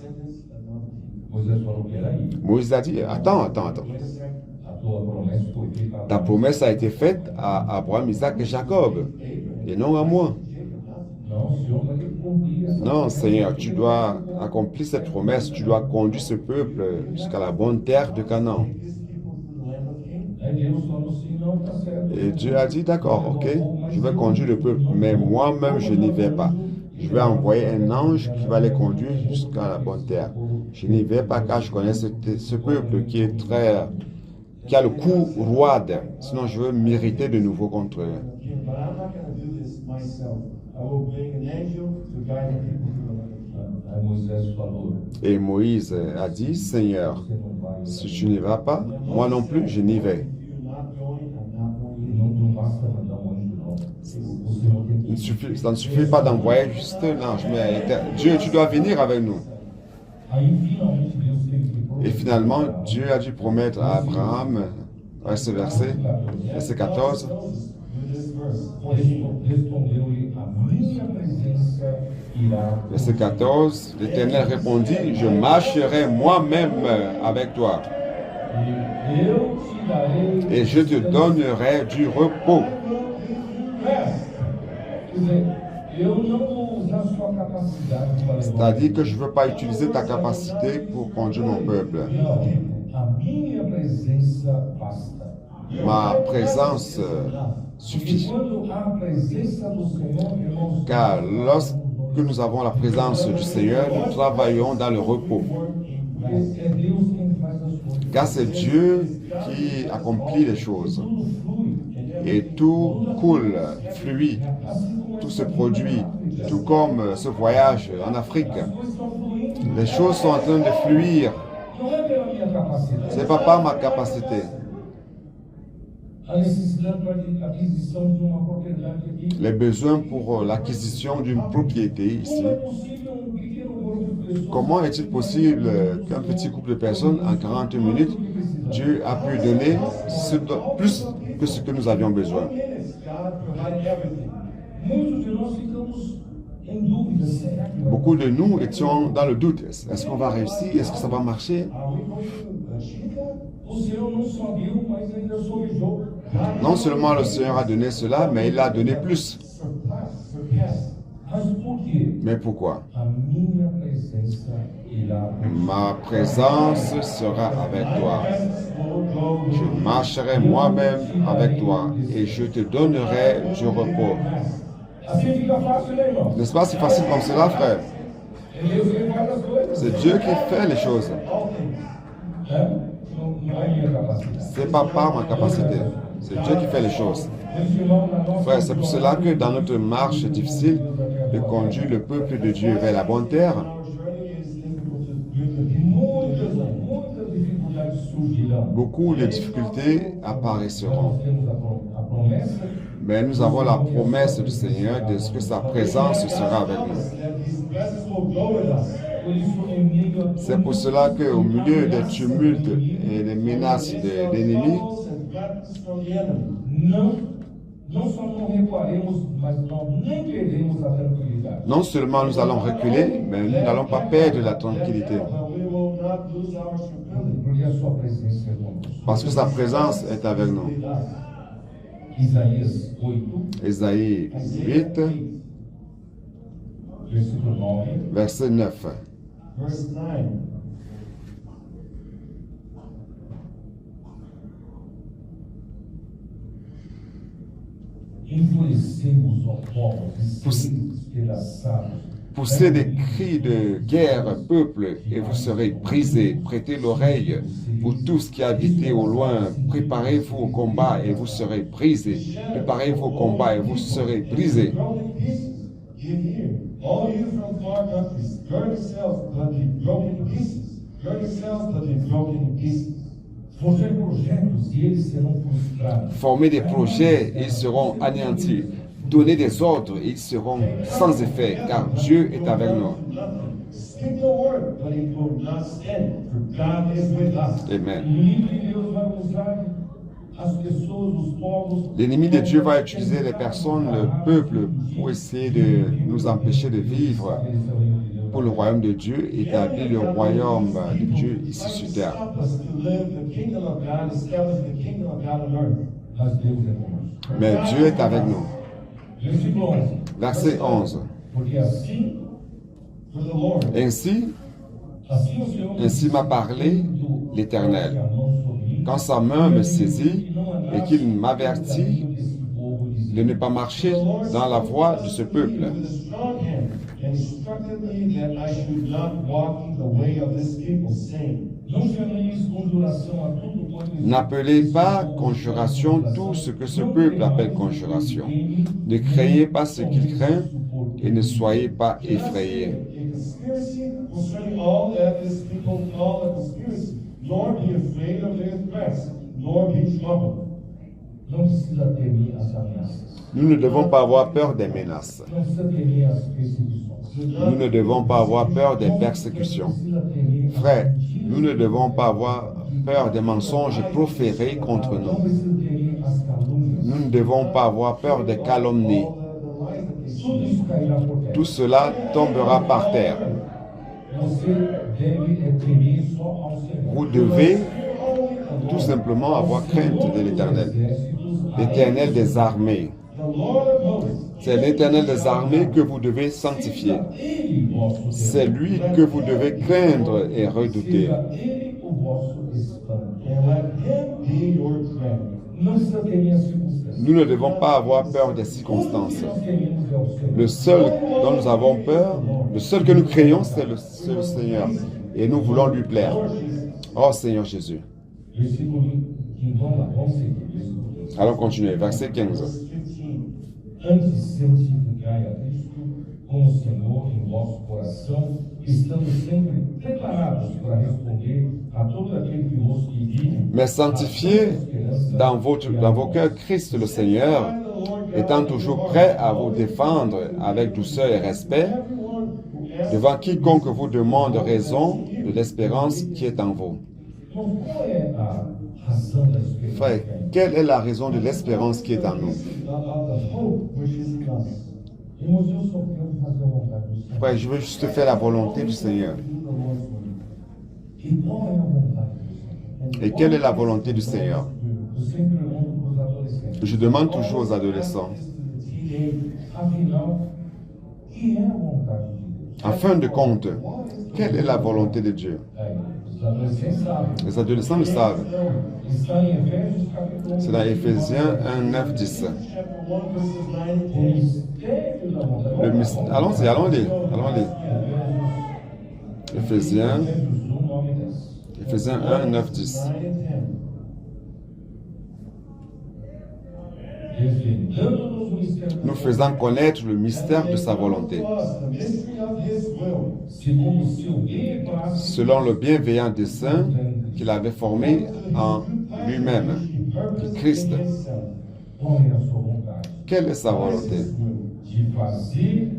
Speaker 3: Moisés falou, peraí,
Speaker 2: Moïse a dit, attends.
Speaker 3: a tua promessa foi feita a
Speaker 2: Ta promesse a été faite à Abraham, Isaac et Jacob, et non à moi.
Speaker 3: Não, o Senhor vai ter que cumprir essa
Speaker 2: Non, Seigneur, tu dois accomplir cette promesse, tu dois conduire ce peuple jusqu'à la bonne terre de Canaan.
Speaker 3: Deus falou assim, não, tá certo.
Speaker 2: Et Dieu a dit, d'accord, ok, je vais conduire le peuple, mais moi-même, je n'y vais pas. Je vais envoyer un ange qui va les conduire jusqu'à la bonne terre. Je n'y vais pas car je connais ce peuple qui a le cou roide. Sinon, je veux m'irriter de nouveau contre eux.
Speaker 4: But I'm not going to do this myself. I will bring an angel to guide the people to the land of Canaan.
Speaker 3: Aí Moisés falou,
Speaker 2: Et Moïse a dit, Seigneur,
Speaker 3: você não vai,
Speaker 2: si tu n'y vas pas, moi non plus, je n'y vais.
Speaker 4: If you're not going, I'm not going
Speaker 3: não basta mandar um anjo, não. O Senhor tem que
Speaker 2: Ça ne suffit pas d'envoyer juste un ange, mais Dieu, tu dois venir avec nous.
Speaker 3: Aí finalmente Deus teve que
Speaker 2: Et finalement, Dieu a dû promettre à Abraham, à ce verset 14,
Speaker 4: with this verse.
Speaker 3: Respondeu-lhe, a minha presença irá.
Speaker 2: verset 14, l'Éternel répondit, je marcherai moi-même avec toi
Speaker 3: E eu te darei.
Speaker 2: et je te donnerai du repos.
Speaker 3: Quer dizer, eu não vou usar sua capacidade para levar.
Speaker 2: C'est-à-dire que je ne veux pas utiliser ta capacité pour conduire mon peuple.
Speaker 3: Não, a minha presença basta.
Speaker 2: Ma présence
Speaker 3: E
Speaker 2: suffit.
Speaker 3: quando há a presença do Senhor, irmãos,
Speaker 2: Car lorsque nous avons la présence du Seigneur, nous travaillons dans le repos.
Speaker 3: é Deus quem faz as coisas.
Speaker 2: Car c'est Dieu qui accomplit les choses.
Speaker 3: Tudo flui.
Speaker 2: Et tout coule, fluide, tout se produit, tout comme ce voyage en Afrique.
Speaker 3: As coisas estão fluindo.
Speaker 2: Les choses sont en train de fluir.
Speaker 3: Não é pela minha capacidade.
Speaker 2: Ce n'est pas par ma capacité.
Speaker 3: A necessidade para aquisição de uma propriedade aqui.
Speaker 2: Les besoins pour l'acquisition d'une propriété ici.
Speaker 3: Como é possível pequeno grupo de pessoas
Speaker 2: Comment est-il possible qu'un petit groupe de personnes, en 40 minutes, Dieu a pu donner plus que ce que nous avions besoin?
Speaker 4: Minutes, God provided everything.
Speaker 3: Muitos de nós ficamos em dúvida, será que vai?
Speaker 2: Beaucoup de nous étions dans le doute. Est-ce qu'on va réussir? Est-ce que ça va marcher?
Speaker 4: Are we going to achieve that?
Speaker 3: O Senhor não só deu, mas ainda sojou.
Speaker 2: Non seulement le Seigneur a donné cela, mais il a donné plus.
Speaker 4: Surpass.
Speaker 3: Mas por quê?
Speaker 2: Mais pourquoi?
Speaker 3: A minha presença irá.
Speaker 2: Ma présence sera avec toi. Je marcherai moi-même avec toi et je te donnerai du repos.
Speaker 3: Assim fica fácil, né, irmão?
Speaker 2: N'est-ce pas si facile comme cela, frère?
Speaker 3: É Deus quem faz as coisas.
Speaker 2: C'est Dieu qui fait les choses.
Speaker 3: Né? Não é minha capacidade.
Speaker 2: C'est pas par ma capacité. C'est Dieu qui fait les choses.
Speaker 3: Por isso, irmão, na nossa
Speaker 2: Frère, c'est pour cela que dans notre marche difficile de conduire le peuple de Dieu vers la bonne terre,
Speaker 4: Our journey is difficult to do.
Speaker 3: muitas dificuldades surgirão.
Speaker 2: beaucoup de difficultés apparaîtront.
Speaker 3: Nós temos a promessa
Speaker 2: Mais nous avons la promesse du Seigneur de ce que sa présence sera avec nous.
Speaker 4: That His presence will go with us.
Speaker 3: por isso em meio a
Speaker 2: C'est pour cela qu'au milieu des tumultes et des menaces de l'ennemi,
Speaker 4: Troubles and threats from the enemy.
Speaker 3: não só não recuaremos, mas nós nem perdemos a tranquilidade.
Speaker 2: non seulement nous allons reculer, mais nous n'allons pas perdre la tranquillité.
Speaker 4: But we will not lose our tranquility.
Speaker 3: Porque a sua presença é conosco.
Speaker 2: Parce que sa présence est avec nous.
Speaker 3: Isaías 8,
Speaker 2: Ésaïe 8,
Speaker 3: versículo 9.
Speaker 2: verset 9.
Speaker 4: Verse 9.
Speaker 3: Enfurecemos, ó povos, e seremos despedaçados,
Speaker 2: Poussez des cris de guerre, peuple, et vous serez brisés. Prêtez l'oreille, vous tous qui habitez au loin. Préparez-vous au combat et vous serez brisés. Préparez-vous au combat et vous serez brisés.
Speaker 4: Broken pieces, give ear. All you from far countries, gird yourselves to be broken in pieces. Gird yourselves to be broken in pieces.
Speaker 3: Forjar projetos e eles serão frustrados.
Speaker 2: Formez des projets et ils seront anéantis. Donnez des ordres et ils seront sans effet, car Dieu est avec nous.
Speaker 4: Speak the word, but it will not stand, for God is with us.
Speaker 3: O
Speaker 2: Amen.
Speaker 3: inimigo de Deus vai usar as pessoas, os povos.
Speaker 2: L'ennemi de Dieu va utiliser les personnes, le peuple, pour essayer de nous empêcher de vivre pour le royaume de Dieu, établir le royaume de Dieu ici sur terre.
Speaker 4: Stop us to live the kingdom of God, establish the kingdom of God on earth.
Speaker 3: Mas Deus é conosco.
Speaker 2: Mais Dieu est avec nous.
Speaker 3: Versículo 11.
Speaker 2: Verset 11.
Speaker 3: Porque assim,
Speaker 4: For the Lord,
Speaker 2: Ainsi,
Speaker 3: assim o Senhor
Speaker 2: ainsi m'a parlé l'Éternel. Quand sa main me saisit et qu'il m'avertit de ne pas marcher dans la voie de ce peuple.
Speaker 4: with a strong hand, and instructed me that I should not walk in the way of this people, saying,
Speaker 3: Não chameis conjuração a tudo quanto existe.
Speaker 2: N'appelez pas conjuration tout ce que ce peuple appelle conjuration. Ne craignez pas ce qu'il craint et ne soyez pas effrayés.
Speaker 4: a conspiracy concerning all that this people call a conspiracy, nor be afraid of their threats, nor be troubled.
Speaker 3: Não precisa temer as ameaças.
Speaker 2: Nous ne devons pas avoir peur des menaces.
Speaker 3: Não precisa temer as perseguições.
Speaker 2: Nous ne devons pas avoir peur des persécutions.
Speaker 3: Não precisa temer as
Speaker 2: Frère,
Speaker 3: mentiras.
Speaker 2: nous ne devons pas avoir peur des mensonges proférés contre
Speaker 3: Não
Speaker 2: nous.
Speaker 3: precisa temer as calúnias.
Speaker 2: Nous ne devons pas avoir peur des calomnies.
Speaker 4: All the lies that they
Speaker 3: Tudo isso cairá por terra.
Speaker 2: Tout cela tombera par terre.
Speaker 3: Você deve temer só ao Senhor.
Speaker 2: Vous devez tout simplement avoir crainte de l'Éternel. L'Éternel des armées.
Speaker 4: The Lord of hosts,
Speaker 2: C'est l'Éternel des armées que vous devez sanctifier.
Speaker 3: Ele vosso
Speaker 2: C'est lui que vous devez craindre et redouter.
Speaker 3: seja ele o vosso espanto.
Speaker 4: and let him be your friend.
Speaker 3: Não precisa temer as circunstâncias.
Speaker 2: Nous ne devons pas avoir peur des circonstances.
Speaker 3: Nós tememos é o Senhor.
Speaker 2: Le seul dont nous avons peur, le seul que nous craignons, c'est le Seigneur. Et nous voulons lui plaire. Oh Seigneur Jésus.
Speaker 3: Versículo 15, vamos lá, vamos seguir. Versículo 15.
Speaker 2: Allons continuer. Verset 15.
Speaker 4: 15.
Speaker 3: Antes santificai a Cristo como Senhor em vosso coração, estando sempre preparados para responder a todo aquele que vos pedir.
Speaker 2: Mais sanctifiez dans vos cœurs Christ le Seigneur, étant toujours prêt à vous défendre avec douceur et respect, devant quiconque vous demande raison de l'espérance qui est en vous.
Speaker 3: Então, qual é a razão da esperança?
Speaker 2: Frère, quelle est la raison de l'espérance qui est en nous?
Speaker 4: The hope which is in us.
Speaker 3: Irmãos, eu só quero fazer a vontade do Senhor.
Speaker 2: Frère, je veux juste faire la volonté du Seigneur.
Speaker 4: Do the Lord's will.
Speaker 3: E qual é a vontade do Senhor?
Speaker 2: Et quelle est la volonté du Seigneur?
Speaker 3: Eu sempre pergunto para os adolescentes.
Speaker 2: Je demande toujours aux adolescents.
Speaker 3: Afinal, que é a vontade de Deus?
Speaker 2: En fin de compte, quelle est la volonté de Dieu?
Speaker 3: Aí, os adolescentes sabem.
Speaker 2: Les adolescents le savent.
Speaker 3: Está em Efésios capítulo 1.
Speaker 2: C'est dans Éphésiens 1, 9, 10.
Speaker 4: Chapter 1, verses 9 and
Speaker 3: O
Speaker 4: 10.
Speaker 3: mistério da vontade.
Speaker 2: Allons-y, allons-y. Éphésiens,
Speaker 3: Efésios 1, 9 e 10.
Speaker 2: Éphésiens 1, 9, 10.
Speaker 4: 9 and 10.
Speaker 3: Revelando-nos o mistério
Speaker 2: Nous faisant connaître le mystère de sa volonté,
Speaker 4: The mystery of his will,
Speaker 3: segundo o seu beneplácito,
Speaker 2: selon le bienveillant dessein qu'il avait formé en lui-même,
Speaker 4: he purposed
Speaker 2: Christ.
Speaker 4: in himself.
Speaker 3: qual é a sua vontade?
Speaker 2: Quelle est sa volonté?
Speaker 3: De fazer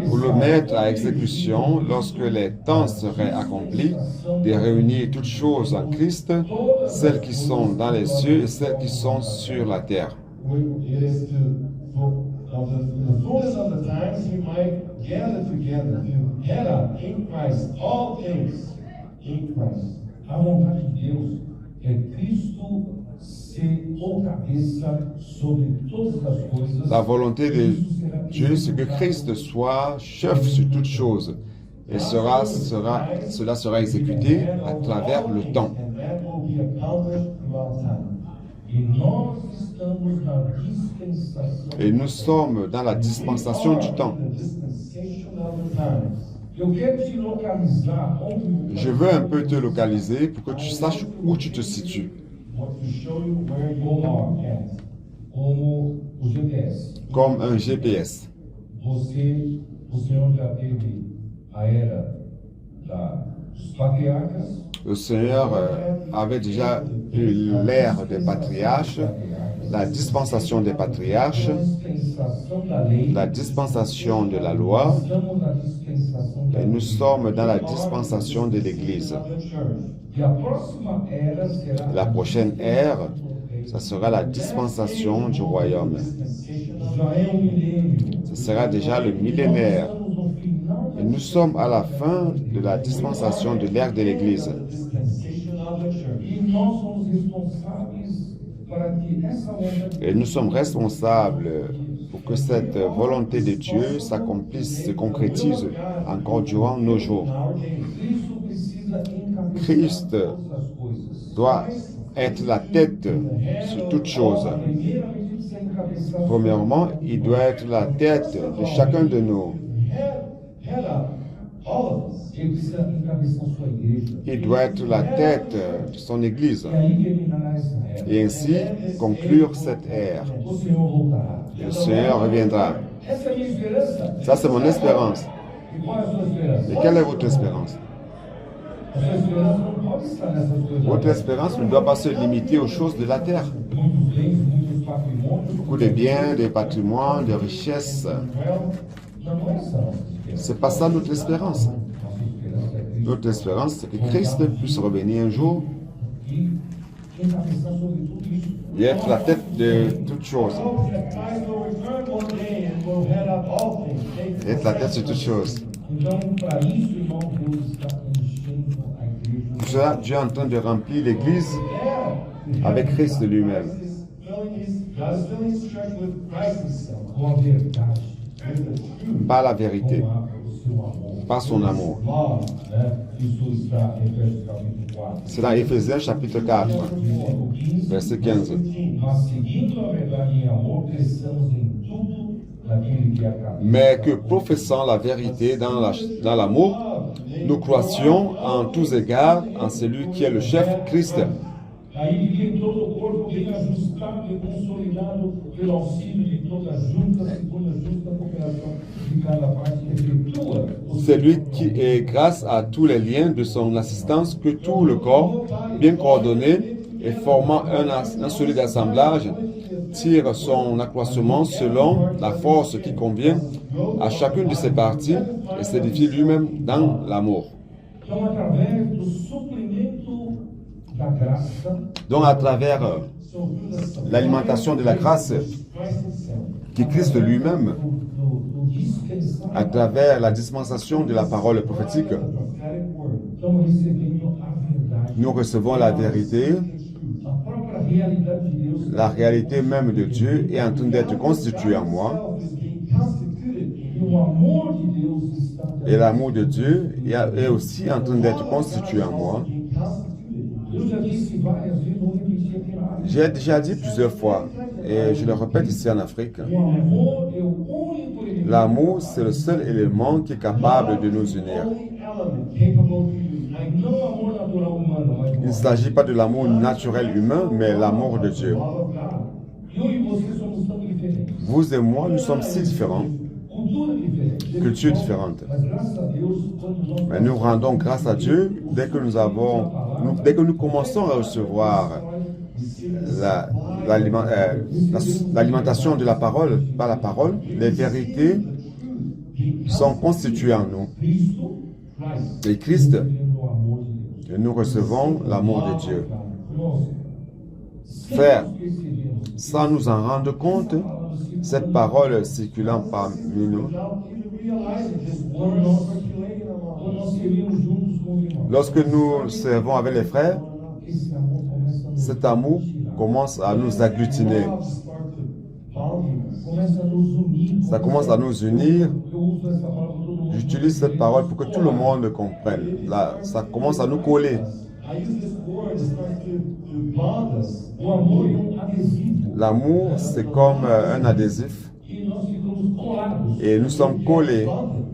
Speaker 2: Pour le mettre à exécution lorsque les temps seraient accomplis, de réunir toutes choses en Christ, celles qui sont dans les cieux et celles qui sont sur la terre.
Speaker 4: It is of the fullness of the times he might gather together together in Christ all things in Christ.
Speaker 3: A vontade de Deus é Cristo ser o cabeça sobre todas as coisas.
Speaker 2: La volonté de Dieu, c'est que Christ soit chef sur toutes choses. Et cela sera exécuté à travers le temps.
Speaker 4: And that will be accomplished throughout time.
Speaker 2: Et nous sommes dans la dispensation du temps. Je veux un peu te localiser pour que tu saches où tu te situes. Comme un GPS. Le Seigneur avait déjà eu l'ère des patriarches, la dispensation des patriarches, la dispensation de la loi, et nous sommes dans la dispensation de l'Église. La prochaine ère, ça sera la dispensation du royaume. Ce sera déjà le millénaire. Et nous sommes à la fin de la dispensation de l'ère de l'Église. Et nous sommes responsables pour que cette volonté de Dieu s'accomplisse, se concrétise encore durant nos jours. Christ doit être la tête sur toutes choses. Premièrement, il doit être la tête de chacun de nous. Il doit être la tête de son Église. Et ainsi conclure cette ère. Et le Seigneur reviendra. Ça, c'est mon espérance. Et quelle est votre espérance? Votre espérance ne doit pas se limiter aux choses de la terre. Beaucoup de biens, de patrimoines, de richesses. C'est pas ça notre espérance. Notre espérance, c'est que Christ puisse revenir un jour et être la tête de toutes choses. Être la tête sur toutes choses. Pour cela, Dieu est en train de remplir l'Église avec Christ lui-même. Par la vérité, par son amour. C'est dans Éphésiens chapitre 4, verset 15. Mais que professant la vérité dans l'amour, nous croissions en tous égards en celui qui est le chef, Christ. C'est lui qui est grâce à tous les liens de son assistance que tout le corps, bien coordonné et formant un solide assemblage, tire son accroissement selon la force qui convient à chacune de ses parties et s'édifie lui-même dans l'amour. Donc à travers l'alimentation de la grâce qui Christ lui-même, à travers la dispensation de la parole prophétique, nous recevons la vérité, la réalité même de Dieu est en train d'être constituée en moi. Et l'amour de Dieu est aussi en train d'être constitué en moi. J'ai déjà dit plusieurs fois, et je le répète ici en Afrique, l'amour, c'est le seul élément qui est capable de nous unir. Il ne s'agit pas de l'amour naturel humain, mais l'amour de Dieu. Vous et moi, nous sommes si différents, cultures différentes. Mais nous rendons grâce à Dieu dès que nous commençons à recevoir l'alimentation de la parole par la parole, les vérités sont constituées en nous. Et Christ, et nous recevons l'amour de Dieu. Frère, sans nous en rendre compte, cette parole circulant parmi nous, lorsque nous servons avec les frères, cet amour commence à nous agglutiner. Ça commence à nous unir. J'utilise cette parole pour que tout le monde comprenne. Là, ça commence à nous coller.
Speaker 4: I use this word, it's going to bond us.
Speaker 3: O amor é adesivo.
Speaker 2: L'amour, c'est comme un adhésif
Speaker 3: E nós ficamos colados.
Speaker 2: et nous sommes collés,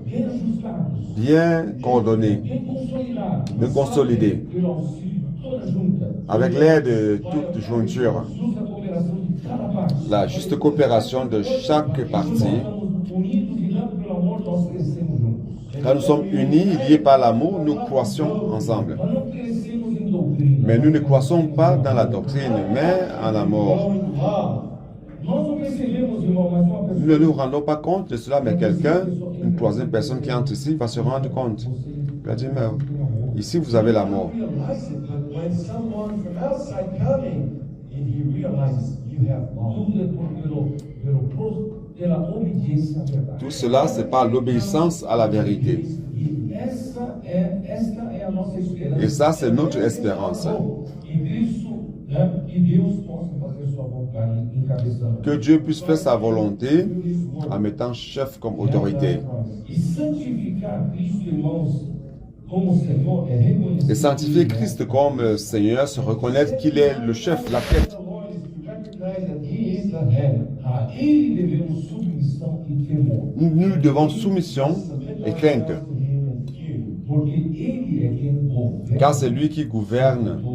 Speaker 3: Bem ajustados.
Speaker 2: bien coordonnés,
Speaker 3: Bem consolidados.
Speaker 2: bien consolidés,
Speaker 3: Pelo auxílio de toda junta.
Speaker 2: avec l'aide de toute jointure,
Speaker 3: Justa cooperação de cada parte.
Speaker 2: la juste coopération de chaque partie.
Speaker 3: Estamos unidos e dando pelo amor, nós crescemos juntos.
Speaker 2: Quand nous sommes unis, liés par l'amour, nous croissons ensemble.
Speaker 3: Nós não crescemos em doutrina.
Speaker 2: Mais nous ne croissons pas dans la doctrine, mais en amour.
Speaker 3: Nós não percebemos, irmão, mas uma
Speaker 2: Nous
Speaker 3: pessoa.
Speaker 2: ne nous rendons pas compte de cela, mais quelqu'un, une troisième personne qui entre ici, va se rendre compte. Il va dire, mais ici, vous avez l'amour.
Speaker 4: Realize it, but when someone from outside coming, and he realizes you have love.
Speaker 3: Tudo é pela obediência à verdade.
Speaker 2: Tout cela, c'est par l'obéissance à la vérité.
Speaker 3: E esta é a nossa esperança.
Speaker 2: Et ça, c'est notre espérance.
Speaker 3: E Cristo, né, que Deus possa fazer sua vontade encabeçando.
Speaker 2: Que Dieu puisse faire sa volonté en mettant chef comme autorité.
Speaker 3: E santificar Cristo, irmãos, como Senhor é reconhecer.
Speaker 2: Et sanctifier Christ comme Seigneur, se reconnaître qu'il est le chef, la tête.
Speaker 4: The Lord is to recognize that he is the head.
Speaker 3: A Ele devemos submissão e temor,
Speaker 2: Nous devons soumission et crainte,
Speaker 4: To him and fear.
Speaker 3: porque Ele é quem governa
Speaker 2: car c'est lui qui gouverne
Speaker 3: todo o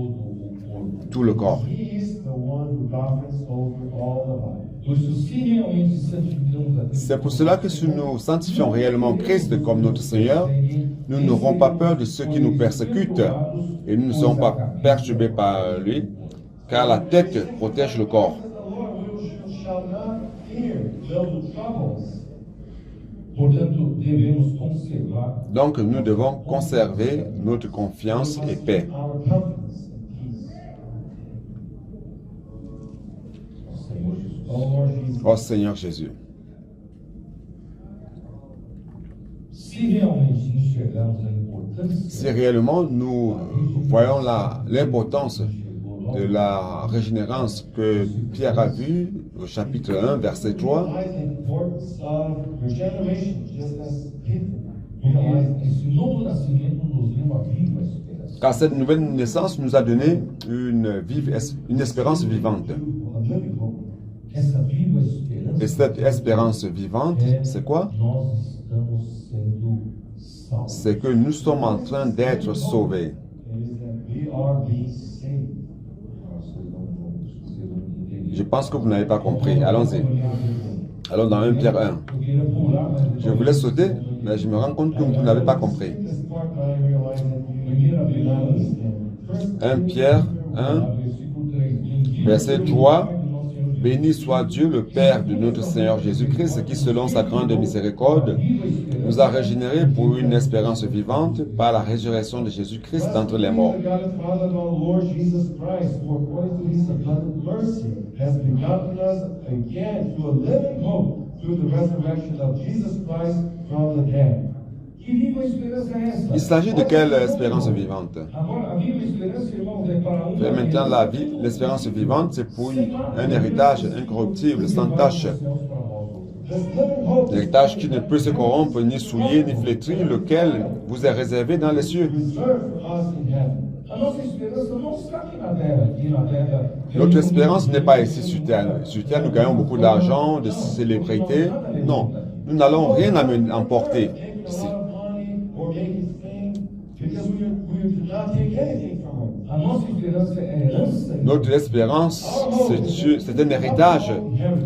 Speaker 3: corpo.
Speaker 2: tout le corps.
Speaker 4: He is the one who governs over all the body.
Speaker 3: Por isso, se realmente santificamos a Cristo,
Speaker 2: C'est pour cela que si nous sanctifions réellement Christ comme notre Seigneur, nous n'aurons pas peur de ceux qui nous persécutent et nous ne serons pas perturbés par lui, car la tête protège le corps.
Speaker 4: The Lord shall not fear those troubles.
Speaker 3: portanto, devemos conservar
Speaker 2: Donc nous devons conserver notre confiance et paix.
Speaker 4: Our confidence and peace.
Speaker 3: o Senhor Jesus.
Speaker 4: Oh Lord Jesus.
Speaker 2: Oh Seigneur Jésus,
Speaker 3: Se realmente enxergarmos a importância
Speaker 2: si réellement nous voyons l'importance de la régénérance que Pierre a vue au chapitre 1, verset 3,
Speaker 4: Realize the importance of regeneration, just as Peter realized.
Speaker 3: porque esse novo nascimento nos deu uma viva esperança.
Speaker 2: car cette nouvelle naissance nous a donné une espérance vivante.
Speaker 4: A living hope.
Speaker 3: Essa viva esperança
Speaker 2: Et cette espérance vivante, c'est quoi?
Speaker 3: nós estamos sendo salvos.
Speaker 2: C'est que nous sommes en train d'être sauvés.
Speaker 4: It is that we are being saved.
Speaker 2: Je pense que vous n'avez pas compris. Allons-y. Allons dans 1 Pierre 1.
Speaker 3: Eu queria pular, mas
Speaker 2: Je voulais sauter, mais je me rends compte que vous n'avez pas compris.
Speaker 4: This part, but I realize that you
Speaker 3: primeira
Speaker 4: do
Speaker 3: vez
Speaker 4: not
Speaker 3: eu
Speaker 4: understand.
Speaker 2: 1 Pierre 1,
Speaker 3: versículo 3.
Speaker 2: verset 3. Béni soit Dieu, le Père de notre Seigneur Jésus-Christ, qui, selon sa grande miséricorde, nous a régénérés pour une espérance vivante par la résurrection de Jésus-Christ d'entre les morts.
Speaker 4: The God and Father of our Lord Jesus Christ, who according to his abundant mercy has begotten us again to a living hope through the resurrection of Jesus Christ from the dead.
Speaker 3: Que viva esperança é essa?
Speaker 2: Il s'agit de quelle espérance vivante?
Speaker 3: Agora, a viva esperança, irmãos, é para um
Speaker 2: Et maintenant, la vie, l'espérance vivante, c'est pour un héritage incorruptible, sans tache.
Speaker 4: This living hope
Speaker 2: L'héritage qui ne peut se corrompre, ni souiller, ni flétrir, lequel vous est réservé dans les cieux.
Speaker 4: is reserved for us in heaven.
Speaker 3: A nossa esperança não está aqui na terra. Aqui na terra
Speaker 2: Notre espérance n'est pas ici sur terre. Sur terre, nous gagnons beaucoup d'argent, de célébrités. Non, nous n'allons rien emporter
Speaker 4: Take a
Speaker 2: ici.
Speaker 4: lot of money or make his thing because we do not take anything from him.
Speaker 3: A nossa esperança é herança.
Speaker 2: Notre espérance, c'est un héritage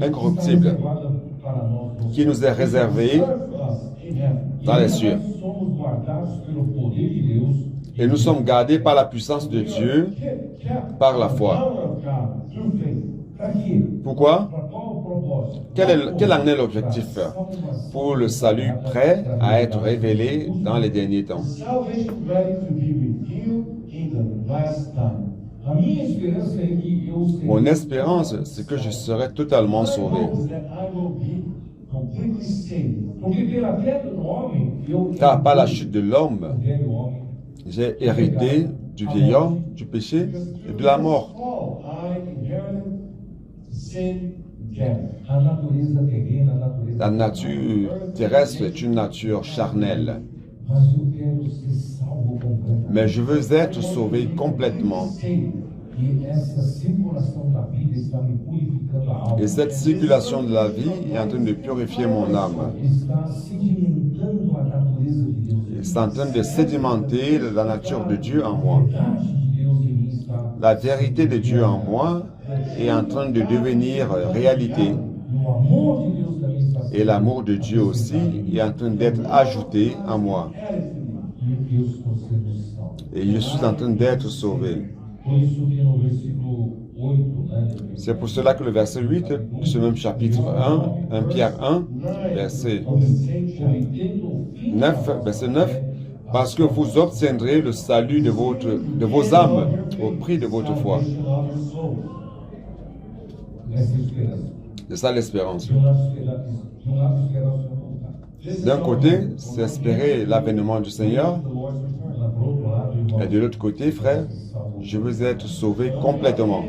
Speaker 2: incorruptible
Speaker 3: Guarda para nós.
Speaker 2: qui nous est réservé
Speaker 4: Reserved for us in heaven.
Speaker 2: dans les cieux.
Speaker 3: Nós somos guardados pelo poder de Deus.
Speaker 2: Et nous sommes gardés par la puissance de Dieu,
Speaker 4: Kept
Speaker 2: par la foi.
Speaker 4: power of God through faith.
Speaker 3: Para quê?
Speaker 2: Pourquoi?
Speaker 3: Para qual o propósito?
Speaker 2: Quel en est l'objectif? Pour le salut prêt à être révélé dans les derniers temps.
Speaker 4: Salvation ready to be revealed in the last time.
Speaker 3: A minha esperança é que eu serei.
Speaker 2: Mon espérance, c'est que je serai totalement
Speaker 4: My
Speaker 2: sauvé.
Speaker 4: hope is that I will be completely saved.
Speaker 3: Porque pela queda do homem, eu.
Speaker 2: Car par la chute de l'homme,
Speaker 3: O velho homem.
Speaker 2: j'ai hérité du vieil homme, du péché et de la mort.
Speaker 4: All I inherited sin, death.
Speaker 3: A natureza terrena, a natureza.
Speaker 2: La nature terrestre est une nature charnelle.
Speaker 3: mas eu quero ser salvo completamente.
Speaker 2: mais je veux être sauvé complètement.
Speaker 3: Sei que essa circulação da vida está me purificando a alma.
Speaker 2: Et cette circulation de la vie est en train de purifier mon âme.
Speaker 3: Está sedimentando a natureza de Deus.
Speaker 2: C'est en train de sédimenter la nature de Dieu en moi.
Speaker 3: A verdade de Deus em mim está
Speaker 2: La vérité de Dieu en moi est en train de devenir réalité.
Speaker 3: no amor de Deus também está
Speaker 2: Et l'amour de Dieu aussi est en train d'être ajouté en moi.
Speaker 3: e eu estou sendo salvo.
Speaker 2: Et je suis en train d'être sauvé.
Speaker 3: Por isso que no versículo 8, né,
Speaker 2: C'est pour cela que le verset 8 de ce même chapitre 1 Pierre 1, verset 9, parce que vous obtiendrez le salut de vos âmes au prix de votre foi.
Speaker 3: nessa esperança.
Speaker 2: C'est ça l'espérance.
Speaker 3: De um lado esperar o seu voltar.
Speaker 2: D'un côté, c'est espérer l'avènement du Seigneur,
Speaker 3: Mas por outro lado, irmão,
Speaker 2: et de l'autre côté, frère, je veux être sauvé complètement.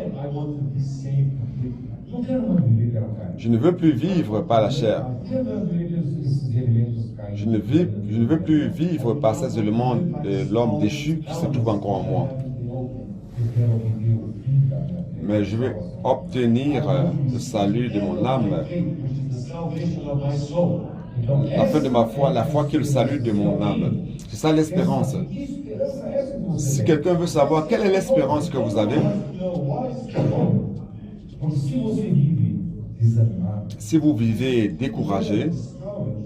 Speaker 3: não quero mais viver pela carne.
Speaker 2: Je ne veux plus vivre par la chair.
Speaker 3: Não quero mais viver esses elementos caídos.
Speaker 2: Je ne veux plus vivre par ces éléments de l'homme déchu qui se trouve encore en moi.
Speaker 3: Eu quero viver o fim da minha vida.
Speaker 2: Mais je veux obtenir le salut de mon âme,
Speaker 3: Então,
Speaker 2: la fin de ma foi, la foi qui est le salut de mon âme. C'est ça l'espérance.
Speaker 3: que esperança é essa que você
Speaker 2: Si quelqu'un veut savoir quelle est l'espérance que vous avez,
Speaker 3: Porque se você vive desanimado,
Speaker 2: si vous vivez découragé,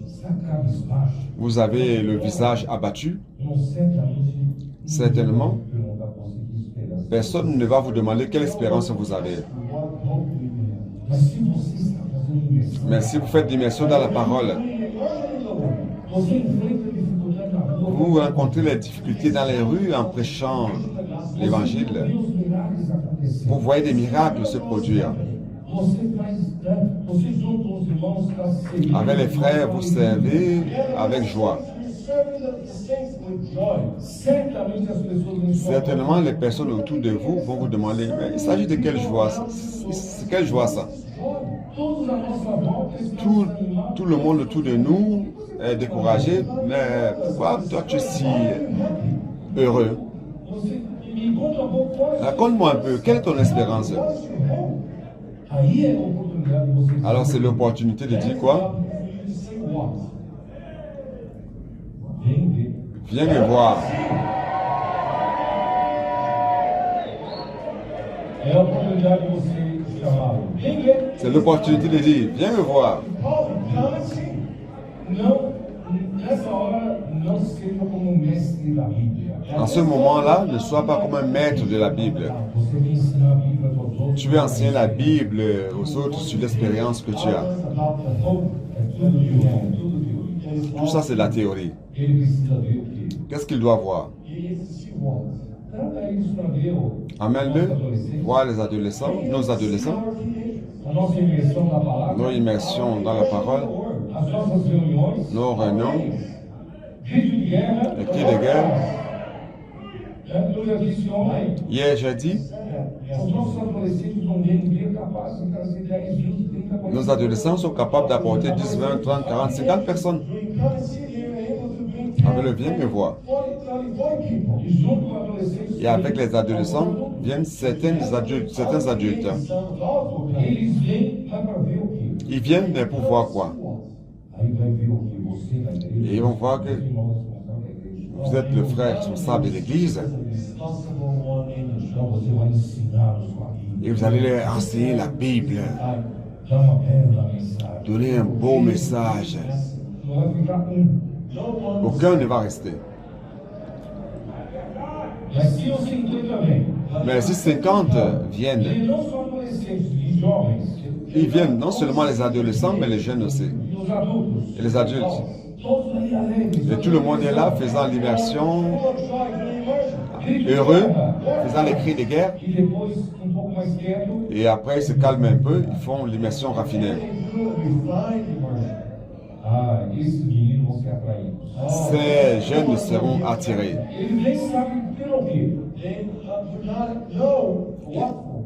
Speaker 3: está cabisbaixo,
Speaker 2: vous avez le visage abattu,
Speaker 3: não certamente
Speaker 2: certainement,
Speaker 3: perguntar para você que esperança.
Speaker 2: personne ne va vous demander quelle espérance vous avez.
Speaker 3: Mas se você está fazendo imersão,
Speaker 2: Mais si vous faites l'immersion dans la parole,
Speaker 3: você enfrenta dificuldade na rua,
Speaker 2: vous rencontrez les difficultés dans les rues en prêchant l'évangile,
Speaker 3: vê os milagres acontecerem.
Speaker 2: vous voyez des miracles se produire.
Speaker 3: Você faz, você junto os irmãos está servindo.
Speaker 2: Avec les frères, vous servez avec joie.
Speaker 3: Certamente as pessoas em sua
Speaker 2: Certainement, les personnes autour de vous vont vous demander, mais il s'agit de quelle joie? C'est quelle joie ça?
Speaker 3: todos à nossa volta estão desanimados.
Speaker 2: Tout le monde autour de nous est découragé, mais pourquoi toi tu es si heureux?
Speaker 3: Você me conta um pouco qual é a
Speaker 2: Raconte-moi un peu, quelle est ton espérance?
Speaker 3: Aí é a oportunidade de você
Speaker 2: Alors c'est l'opportunité de dire quoi?
Speaker 3: Vem ver.
Speaker 2: Viens me voir.
Speaker 3: É a oportunidade de você chamá-lo. Vem ver.
Speaker 2: C'est l'opportunité de dire, viens me voir.
Speaker 3: Não, assim, não, nessa hora, não seja como mestre da Bíblia.
Speaker 2: En ce moment-là, ne sois pas comme un maître de la Bible.
Speaker 3: Você vem ensinar a Bíblia para os outros.
Speaker 2: Tu veux enseigner la Bible aux autres sur l'expérience que tu as.
Speaker 3: É tudo teoria, é tudo teoria.
Speaker 2: Tout ça, c'est la théorie.
Speaker 3: Ele precisa ver o quê?
Speaker 2: Qu'est-ce qu'il doit voir?
Speaker 3: Traga isso para ver o
Speaker 2: Amène-le voir les adolescents, nos adolescents,
Speaker 3: a nossa imersão na palavra,
Speaker 2: nos immersions dans la parole,
Speaker 3: as nossas reuniões,
Speaker 2: nos réunions,
Speaker 3: grito de guerra.
Speaker 2: les cris de guerre.
Speaker 3: Eu já disse ontem,
Speaker 2: Hier, j'ai dit,
Speaker 3: os nossos adolescentes vão ver capazes de trazer 10, 20, 30, 40.
Speaker 2: nos adolescents sont capables d'apporter 10, 20, 30, 40, 50 personnes. Avec le viens me voir.
Speaker 3: E junto com adolescentes,
Speaker 2: Et avec les adolescents viennent certains adultes.
Speaker 3: eles vêm para ver o quê?
Speaker 2: Ils viennent mais pour voir quoi?
Speaker 3: Aí vai ver o quê? Você na igreja.
Speaker 2: Et ils vont voir que
Speaker 3: Os irmãos responsáveis da igreja.
Speaker 2: vous êtes le frère responsable de l'Église
Speaker 3: Então você vai ensiná-los com a Bíblia.
Speaker 2: et vous allez leur enseigner la Bible,
Speaker 3: Dá uma bela mensagem.
Speaker 2: donner un beau message.
Speaker 3: Não vai ficar
Speaker 2: Aucun ne va rester.
Speaker 3: Mas se os 50 vêm,
Speaker 2: Mais si 50
Speaker 3: e
Speaker 2: viennent,
Speaker 3: não só adolescentes, e jovens,
Speaker 2: ils viennent non seulement les adolescents, mais les jeunes aussi.
Speaker 3: e os adultos,
Speaker 2: Et les adultes.
Speaker 3: todos ali alegres.
Speaker 2: Et tout le monde est là faisant l'immersion, heureux, faisant les cris de guerre.
Speaker 3: E depois, pouco mais quieto,
Speaker 2: Et après, ils se calment un peu, ils font l'immersion raffinée.
Speaker 3: esses meninos vão ser atraídos.
Speaker 2: Ces jeunes seront attirés.
Speaker 3: Eles nem sabem pelo quê.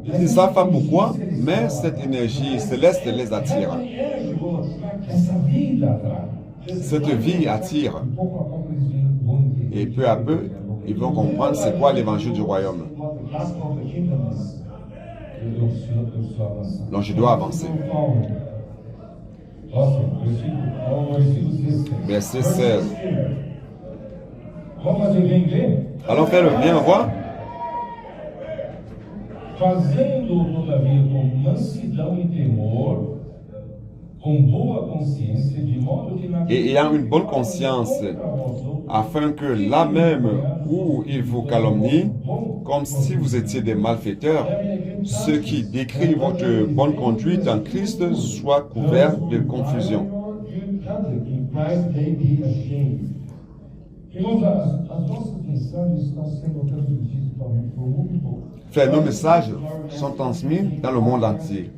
Speaker 2: Ils ne savent pas pourquoi, mais cette énergie céleste les attire.
Speaker 3: Essa vida atrai.
Speaker 2: Cette vie attire.
Speaker 3: Pouco a pouco eles vêm
Speaker 2: Et peu à peu, ils vont comprendre c'est quoi l'évangile du royaume.
Speaker 3: What the gospel of the kingdom is. Eu preciso avançar.
Speaker 2: Donc je dois avancer.
Speaker 3: Versículo 16.
Speaker 2: Verset 16.
Speaker 3: Vamos fazer bem ver?
Speaker 2: Allons faire le bien, voir.
Speaker 3: Fazendo, todavia, com mansidão e temor, com boa consciência, de modo que na
Speaker 2: Et ayant une bonne conscience, afin que là même où ils vous calomnient, comme si vous étiez des malfaiteurs, ceux qui décrivent votre bonne conduite en Christ soient couverts de confusion.
Speaker 3: Irmãos, as nossas mensagens estão sendo transmitidas totalmente para o mundo todo.
Speaker 2: Frères, nos messages sont transmis dans le monde entier.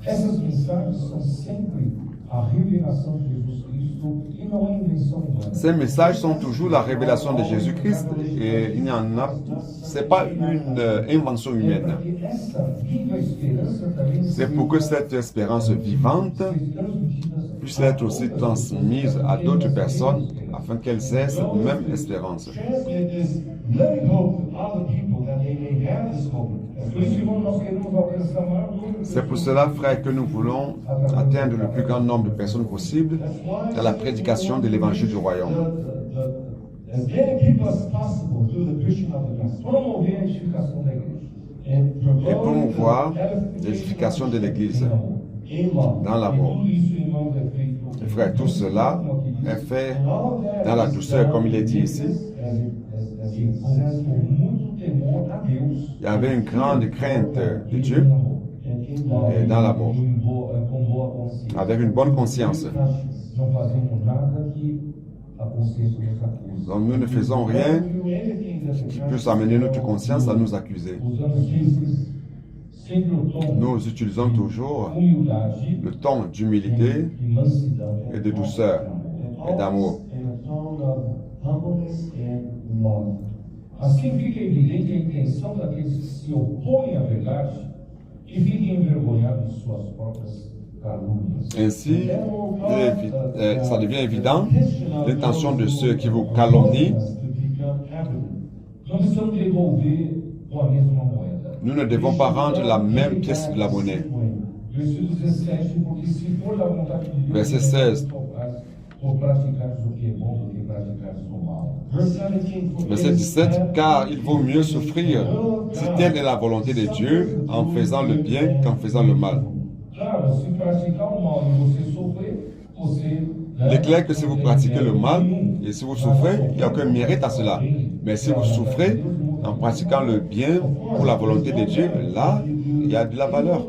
Speaker 3: Essas mensagens são sempre a revelação de Jesus Cristo e não é invenção humana.
Speaker 2: Ces messages sont toujours la révélation de Jésus-Christ et il n'y en a, c'est pas une invention humaine. C'est pour que cette espérance vivante puisse être aussi transmise à d'autres personnes afin qu'elles aient cette même espérance. C'est pour cela, frère, que nous voulons atteindre le plus grand nombre de personnes possible dans la prédication de l'évangile du royaume. Et promouvoir l'édification de l'Église dans l'amour. Et frère, tout cela est fait dans la douceur, comme il est dit ici. Il y avait une grande crainte de Dieu et dans l'amour, avec une bonne conscience. Donc nous ne faisons rien qui puisse amener notre conscience à nous accuser. Nous utilisons toujours le ton d'humilité et de douceur et d'amour.
Speaker 3: Assim fica evidente a intenção daqueles que se opõem à verdade e fiquem envergonhados de suas próprias calúnias.
Speaker 2: Ainsi, ça devient évident l'intention de ceux qui vous calomnient.
Speaker 3: Não precisamos devolver com a mesma moeda.
Speaker 2: Nous ne devons pas rendre la même pièce de la monnaie.
Speaker 3: Versículo 17, porque se for da vontade de Deus,
Speaker 2: Verset 16.
Speaker 3: por praticares o que é bom do que praticares o mal.
Speaker 2: Verset 17, car il vaut mieux souffrir si telle est la volonté de Dieu en faisant le bien qu'en faisant le mal.
Speaker 3: Claro, se praticar o mal e você sofrer, você...
Speaker 2: Il est clair que si vous pratiquez le mal et si vous souffrez, il n'y a aucun mérite à cela. Mais si vous souffrez en pratiquant le bien pour la volonté de Dieu, là, il y a de la valeur.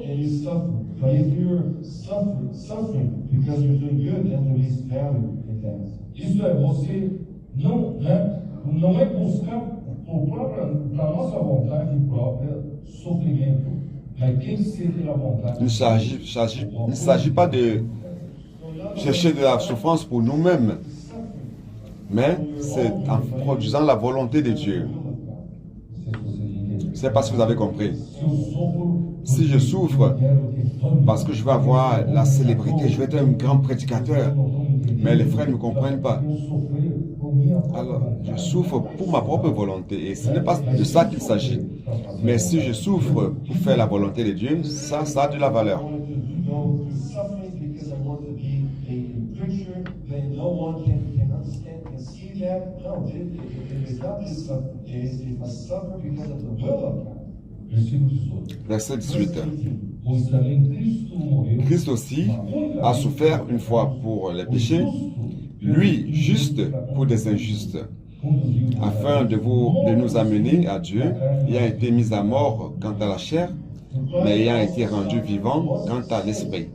Speaker 3: Isso é, você não é buscar para nossa vontade própria sofrimento, mas tem que ser pela vontade.
Speaker 2: Il ne s'agit pas de chercher de la souffrance pour nous-mêmes, mais c'est en produisant la volonté de Dieu. C'est parce que vous avez compris. Si je souffre parce que je veux avoir la célébrité, je veux être un grand prédicateur, mais les frères ne me comprennent pas. Alors, je souffre pour ma propre volonté et ce n'est pas de ça qu'il s'agit. Mais si je souffre pour faire la volonté de Dieu, ça a de la valeur. Verset 18. Christ aussi a souffert une fois pour les péchés, lui juste pour des injustes, afin de nous amener à Dieu, ayant été mis à mort quant à la chair, mais ayant été rendu vivant quant à l'esprit.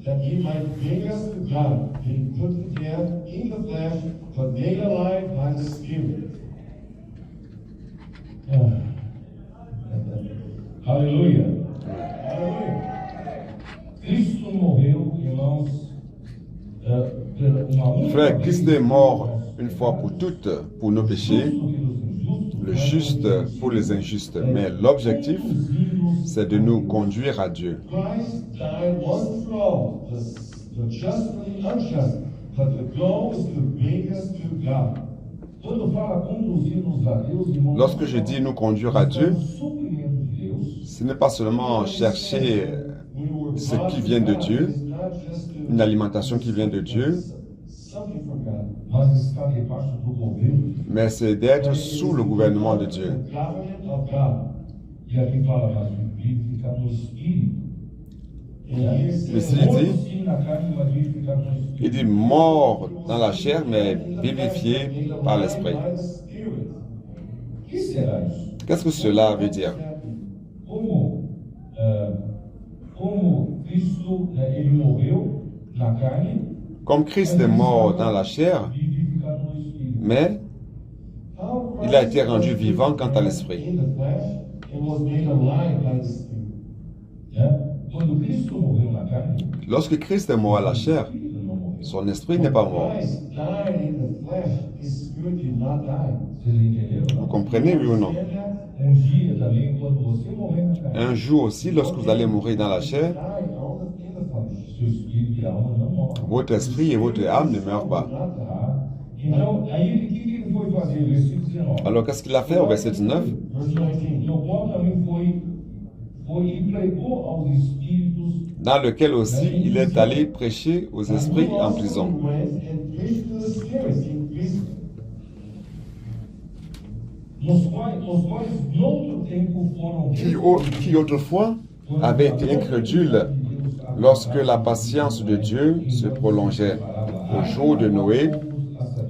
Speaker 4: That he might bring us to God, being put to death in the flesh, but made alive by the Spirit.
Speaker 3: Aleluia. Aleluia. Cristo morreu, irmãos,
Speaker 2: Frère, Christ est mort une fois pour toutes pour nos péchés, le juste pour les injustes. Mais l'objectif, c'est de nous conduire à Dieu.
Speaker 4: Christ died once for all, the just for the unjust,
Speaker 3: But the goal is to bring us to God. Quando fala conduzir-nos a Deus, irmãos,
Speaker 2: Lorsque je dis nous conduire à Dieu,
Speaker 3: o suprimento de Deus,
Speaker 2: ce n'est pas seulement chercher ce qui vient de Dieu, une alimentation qui vient de Dieu,
Speaker 3: something from God, mas está debaixo do governo.
Speaker 2: mais c'est d'être sous le gouvernement de Dieu.
Speaker 3: The government of God. E aqui fala, mas vivificar no Espírito.
Speaker 2: Ici, il
Speaker 3: Morto
Speaker 2: dit,
Speaker 3: sim na carne, mas vivificar no Espírito.
Speaker 2: il dit mort dans la chair, mais vivifié par l'esprit.
Speaker 3: O que será isso?
Speaker 2: Qu'est-ce que cela veut dire?
Speaker 3: Como Cristo, ele morreu na carne,
Speaker 2: Comme Christ est mort dans la chair,
Speaker 3: vivificado no Espírito.
Speaker 2: mais il a été rendu vivant quant à l'esprit.
Speaker 3: Quando Cristo morreu na carne,
Speaker 2: Lorsque Christ est mort à la chair,
Speaker 3: ele não morreu.
Speaker 2: son esprit n'est pas mort.
Speaker 3: Vocês entenderam?
Speaker 2: Vous comprenez, oui ou non?
Speaker 3: Dia também, quando você morrer na carne,
Speaker 2: Un jour aussi, lorsque vous allez mourir dans la chair,
Speaker 3: seu espírito e alma não morrem.
Speaker 2: votre esprit et votre âme ne meurent pas.
Speaker 3: Então, aí o que ele foi fazer? Versículo 19.
Speaker 2: Alors qu'est-ce qu'il a fait au verset 19?
Speaker 3: No qual também foi e pregou aos espíritos,
Speaker 2: Dans lequel aussi il est allé prêcher aux esprits en prison,
Speaker 3: os quais noutro tempo foram
Speaker 2: qui autrefois avaient été incrédules lorsque la patience de Dieu se prolongeait. Au jour de Noé,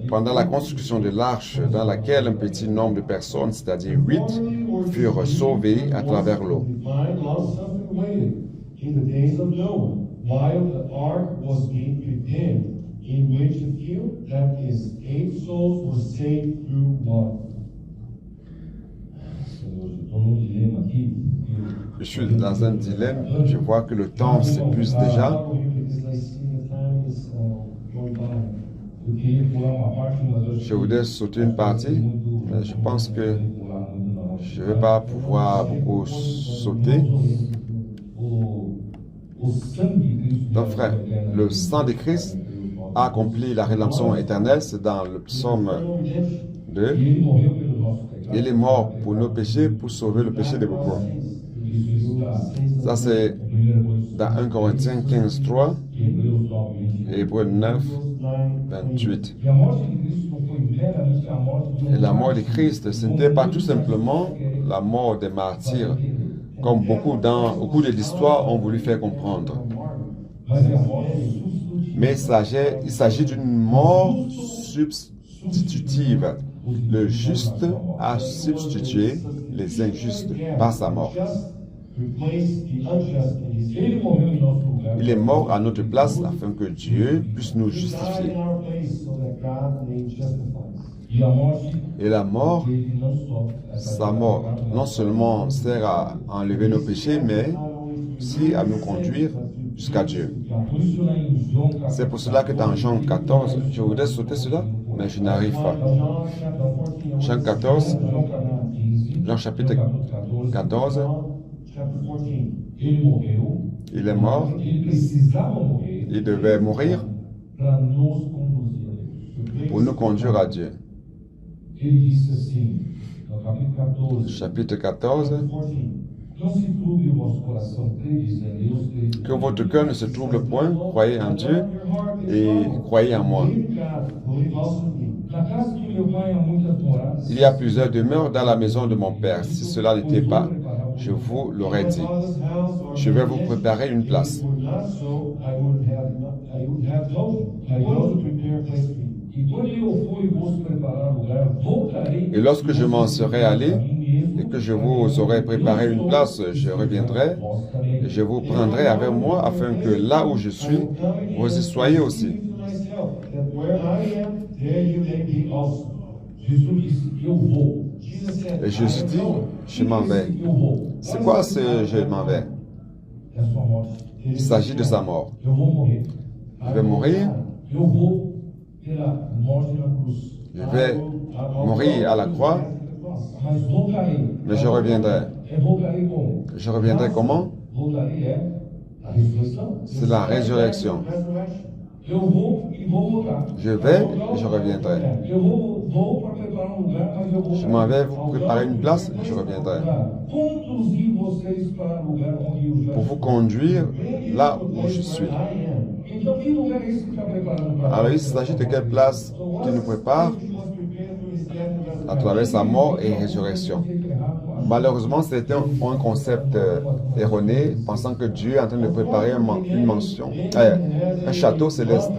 Speaker 2: pendant la construction de l'arche dans laquelle un petit nombre de personnes, c'est-à-dire 8, furent sauvées à travers l'eau.
Speaker 4: In the days of Noah, while the ark was being prepared, in which a few, that is, 8 souls, were saved through water.
Speaker 3: Senhor, eu estou num dilema aqui.
Speaker 2: Je suis dans un dilemme, je vois que le temps s'épuise déjà.
Speaker 4: Because I see the time is going by.
Speaker 3: Eu queria pular uma parte, mas eu
Speaker 2: Je voudrais sauter une partie, mais je pense que je ne vais pas pouvoir beaucoup sauter.
Speaker 3: O sangue de Cristo.
Speaker 2: Donc frère, le sang de Christ a accompli la rédemption éternelle, c'est dans le psaume 2.
Speaker 3: E ele morreu pelo nosso pecado.
Speaker 2: Il est mort pour nos péchés, pour sauver le péché de beaucoup.
Speaker 3: Isso está
Speaker 2: Ça c'est dans 1 Corinthiens 15, 3
Speaker 3: em Hebreus 9, 28.
Speaker 2: et Hébreux 9, 28.
Speaker 3: E a morte de Cristo não foi meramente a morte de
Speaker 2: Et la mort de Christ, ce n'était pas tout simplement la mort des martyrs, comme beaucoup au cours de l'histoire ont voulu faire comprendre.
Speaker 3: mas é a morte substitutiva.
Speaker 2: Mais il s'agit d'une mort substitutive. Le juste a substitué les injustes par sa mort.
Speaker 4: Replace the unjust in his
Speaker 3: Ele morreu em nosso lugar.
Speaker 2: Il est mort à notre place afin que Dieu puisse nous
Speaker 4: died
Speaker 2: justifier.
Speaker 4: in our place so that God may justify us.
Speaker 3: E a morte
Speaker 2: Et la mort,
Speaker 3: dele não só
Speaker 2: sa mort, non seulement sert à enlever nos péchés, mais aussi à nous conduire jusqu'à Dieu.
Speaker 3: Por isso lá em João
Speaker 2: C'est pour cela que dans Jean 14, je voudrais sauter cela, mais je n'arrive pas.
Speaker 4: John chapter 14.
Speaker 2: Jean 14,
Speaker 3: João capítulo 15,
Speaker 2: Jean chapitre 14,
Speaker 4: John chapter 14.
Speaker 3: ele morreu,
Speaker 2: il est mort,
Speaker 3: ele precisava morrer
Speaker 2: il devait mourir
Speaker 3: para nos conduzir a Deus.
Speaker 2: pour nous conduire à Dieu.
Speaker 3: Ele disse assim, no capítulo 14,
Speaker 2: Chapitre 14,
Speaker 4: 14.
Speaker 3: não se turbe o vosso coração, credes em Deus, credes
Speaker 2: que votre cœur ne se trouble point, croyez en Dieu et croyez en moi.
Speaker 4: Believe God, believe also in me.
Speaker 3: Na casa de meu pai há muitas moradas.
Speaker 2: Il y a plusieurs demeures dans la maison de mon Père. Si cela n'était pas, je vous l'aurais dit.
Speaker 4: Father's house or
Speaker 2: Je vais vous préparer une place.
Speaker 4: If it were not so, I would have told you. I go to prepare a place for you.
Speaker 3: E quando eu for e vos preparar lugar, voltarei.
Speaker 2: Et lorsque je m'en serai allé et que je vous aurai préparé une place, je reviendrai et je vous prendrai avec moi afin que là où je suis, vous y soyez aussi.
Speaker 4: To myself, that where I am, there you may be also.
Speaker 3: Jesus disse, eu vou.
Speaker 4: Jesus said,
Speaker 2: Et Jésus dit, je m'en vais.
Speaker 3: Eu vou.
Speaker 2: C'est quoi ce je m'en vais?
Speaker 3: É a sua morte.
Speaker 2: Il s'agit de sa mort.
Speaker 3: Eu vou morrer.
Speaker 2: Je vais mourir,
Speaker 3: Eu vou pela morte na cruz.
Speaker 2: je vais mourir à la croix,
Speaker 3: Mas voltarei.
Speaker 2: mais je reviendrai.
Speaker 3: Voltarei como?
Speaker 2: Je reviendrai comment?
Speaker 3: Voltarei é a ressurreição.
Speaker 2: C'est la résurrection.
Speaker 3: Eu vou e vou voltar.
Speaker 2: Je vais et je reviendrai.
Speaker 3: Eu vou para preparar um lugar, mas eu vou.
Speaker 2: Je m'en vais vous préparer une place et je reviendrai.
Speaker 3: Conduzir vocês para o lugar onde eu já
Speaker 2: Pour vous conduire là où je suis.
Speaker 3: Então, que lugar é esse que está preparando para
Speaker 2: Alors il s'agit de quelle place qui nous prépare à travers sa mort et résurrection. Malheureusement, c'était un concept erroné, pensant que Dieu est en train de préparer une mansion, un château céleste.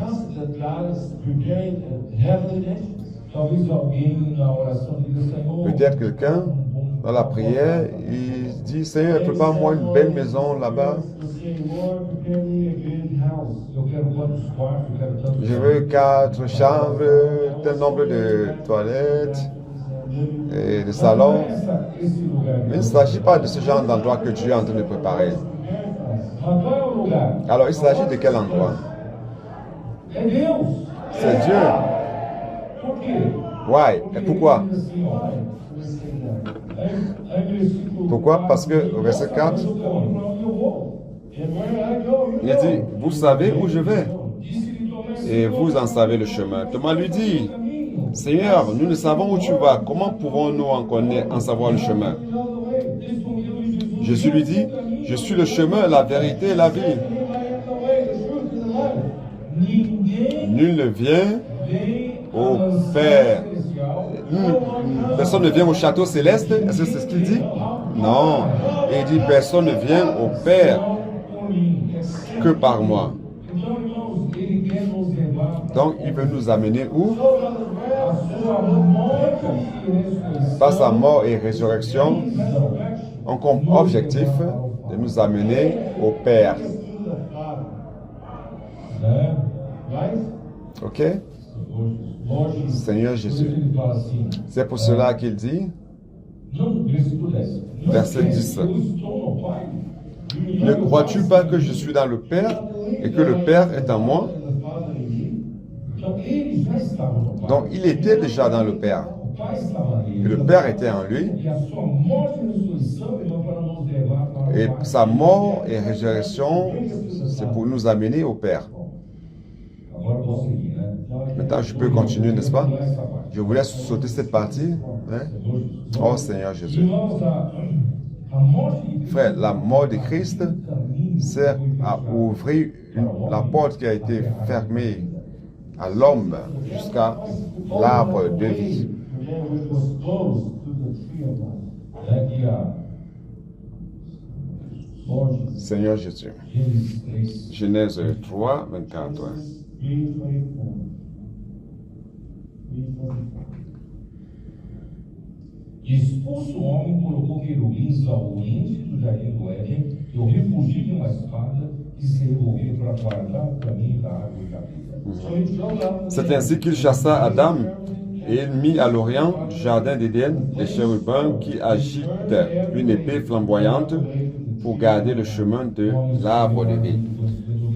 Speaker 3: Talvez alguém na oração diga, Senhor,
Speaker 2: Peut-être quelqu'un, dans la prière, il dit, Seigneur, prépare-moi une belle maison là-bas.
Speaker 3: eu quero quantos quartos, eu quero tantos.
Speaker 2: Je veux 4 chambres, tel nombre de toilettes et de salons.
Speaker 3: Esse lugar.
Speaker 2: Mais il ne s'agit pas de ce genre d'endroit que Dieu est en train de préparer.
Speaker 3: Mas qual é o lugar?
Speaker 2: Alors il s'agit de quel endroit?
Speaker 3: É Deus.
Speaker 2: C'est Dieu.
Speaker 3: Por quê?
Speaker 2: Why? Et pourquoi?
Speaker 3: Assim, ó, aí versículo
Speaker 2: Pourquoi? Parce que au verset 4,
Speaker 3: eu para onde eu vou.
Speaker 2: il dit, vous savez où je vais et vous en savez le chemin. Thomas lui dit, Seigneur, nous ne savons où tu vas. Comment pouvons-nous en savoir le chemin? Jésus lui dit, je suis le chemin, la vérité et la vie. Nul ne vient au Père. Personne ne vient au château céleste. Est-ce que c'est ce qu'il dit? Non. Et il dit, personne ne vient au Père que par moi.
Speaker 3: Então, irmãos, ele quer nos levar
Speaker 2: Donc, il veut nous amener où?
Speaker 3: a sua morte e ressurreição.
Speaker 2: Par sa mort et résurrection, ont comme objectif de nous amener au Père.
Speaker 3: Né?
Speaker 2: Ok?
Speaker 3: Hoje,
Speaker 2: Seigneur Jésus.
Speaker 3: ele fala assim,
Speaker 2: C'est pour cela qu'il dit,
Speaker 3: não, versículo 10. Não
Speaker 2: Verset
Speaker 3: esquece
Speaker 2: 10.
Speaker 3: que eu estou no Pai.
Speaker 2: ne crois-tu pas que je suis dans le Père et que le Père est en moi?
Speaker 3: Então, ele já estava no Pai.
Speaker 2: Donc, il était déjà dans le Père.
Speaker 3: O Pai estava
Speaker 2: Et
Speaker 3: nele.
Speaker 2: le Père était en lui.
Speaker 3: E a sua morte e ressurreição, irmão, para nos levar para o
Speaker 2: Et
Speaker 3: Pai.
Speaker 2: sa mort et résurrection, c'est pour nous amener au Père.
Speaker 3: Agora eu vou seguir, né?
Speaker 2: Maintenant, je peux continuer, n'est-ce pas?
Speaker 3: Pular essa parte.
Speaker 2: Je vous laisse sauter cette partie. Hein? Oh Seigneur Jésus.
Speaker 3: Irmãos, a morte de Cristo
Speaker 2: Frère, la mort de Christ sert à ouvrir la porte qui a été fermée à l'homme jusqu'à l'arbre de vie.
Speaker 4: Which was close to the tree of life.
Speaker 3: é que a Lord,
Speaker 2: Seigneur Jésus.
Speaker 3: Gênesis 3,
Speaker 2: Genèse 3, 24.
Speaker 4: 3:24. 3:24.
Speaker 3: expulso o homem, colocou querubins ao oriente do jardim do Éden e o refugiu de uma espada que se revolvia para guardar o caminho da árvore da vida.
Speaker 4: So he drove out
Speaker 2: C'est ainsi qu'il chassa Adam et il mit à l'orient du jardin d'Éden des chérubins qui agitent une épée flamboyante pour garder le chemin de l'arbre de vie.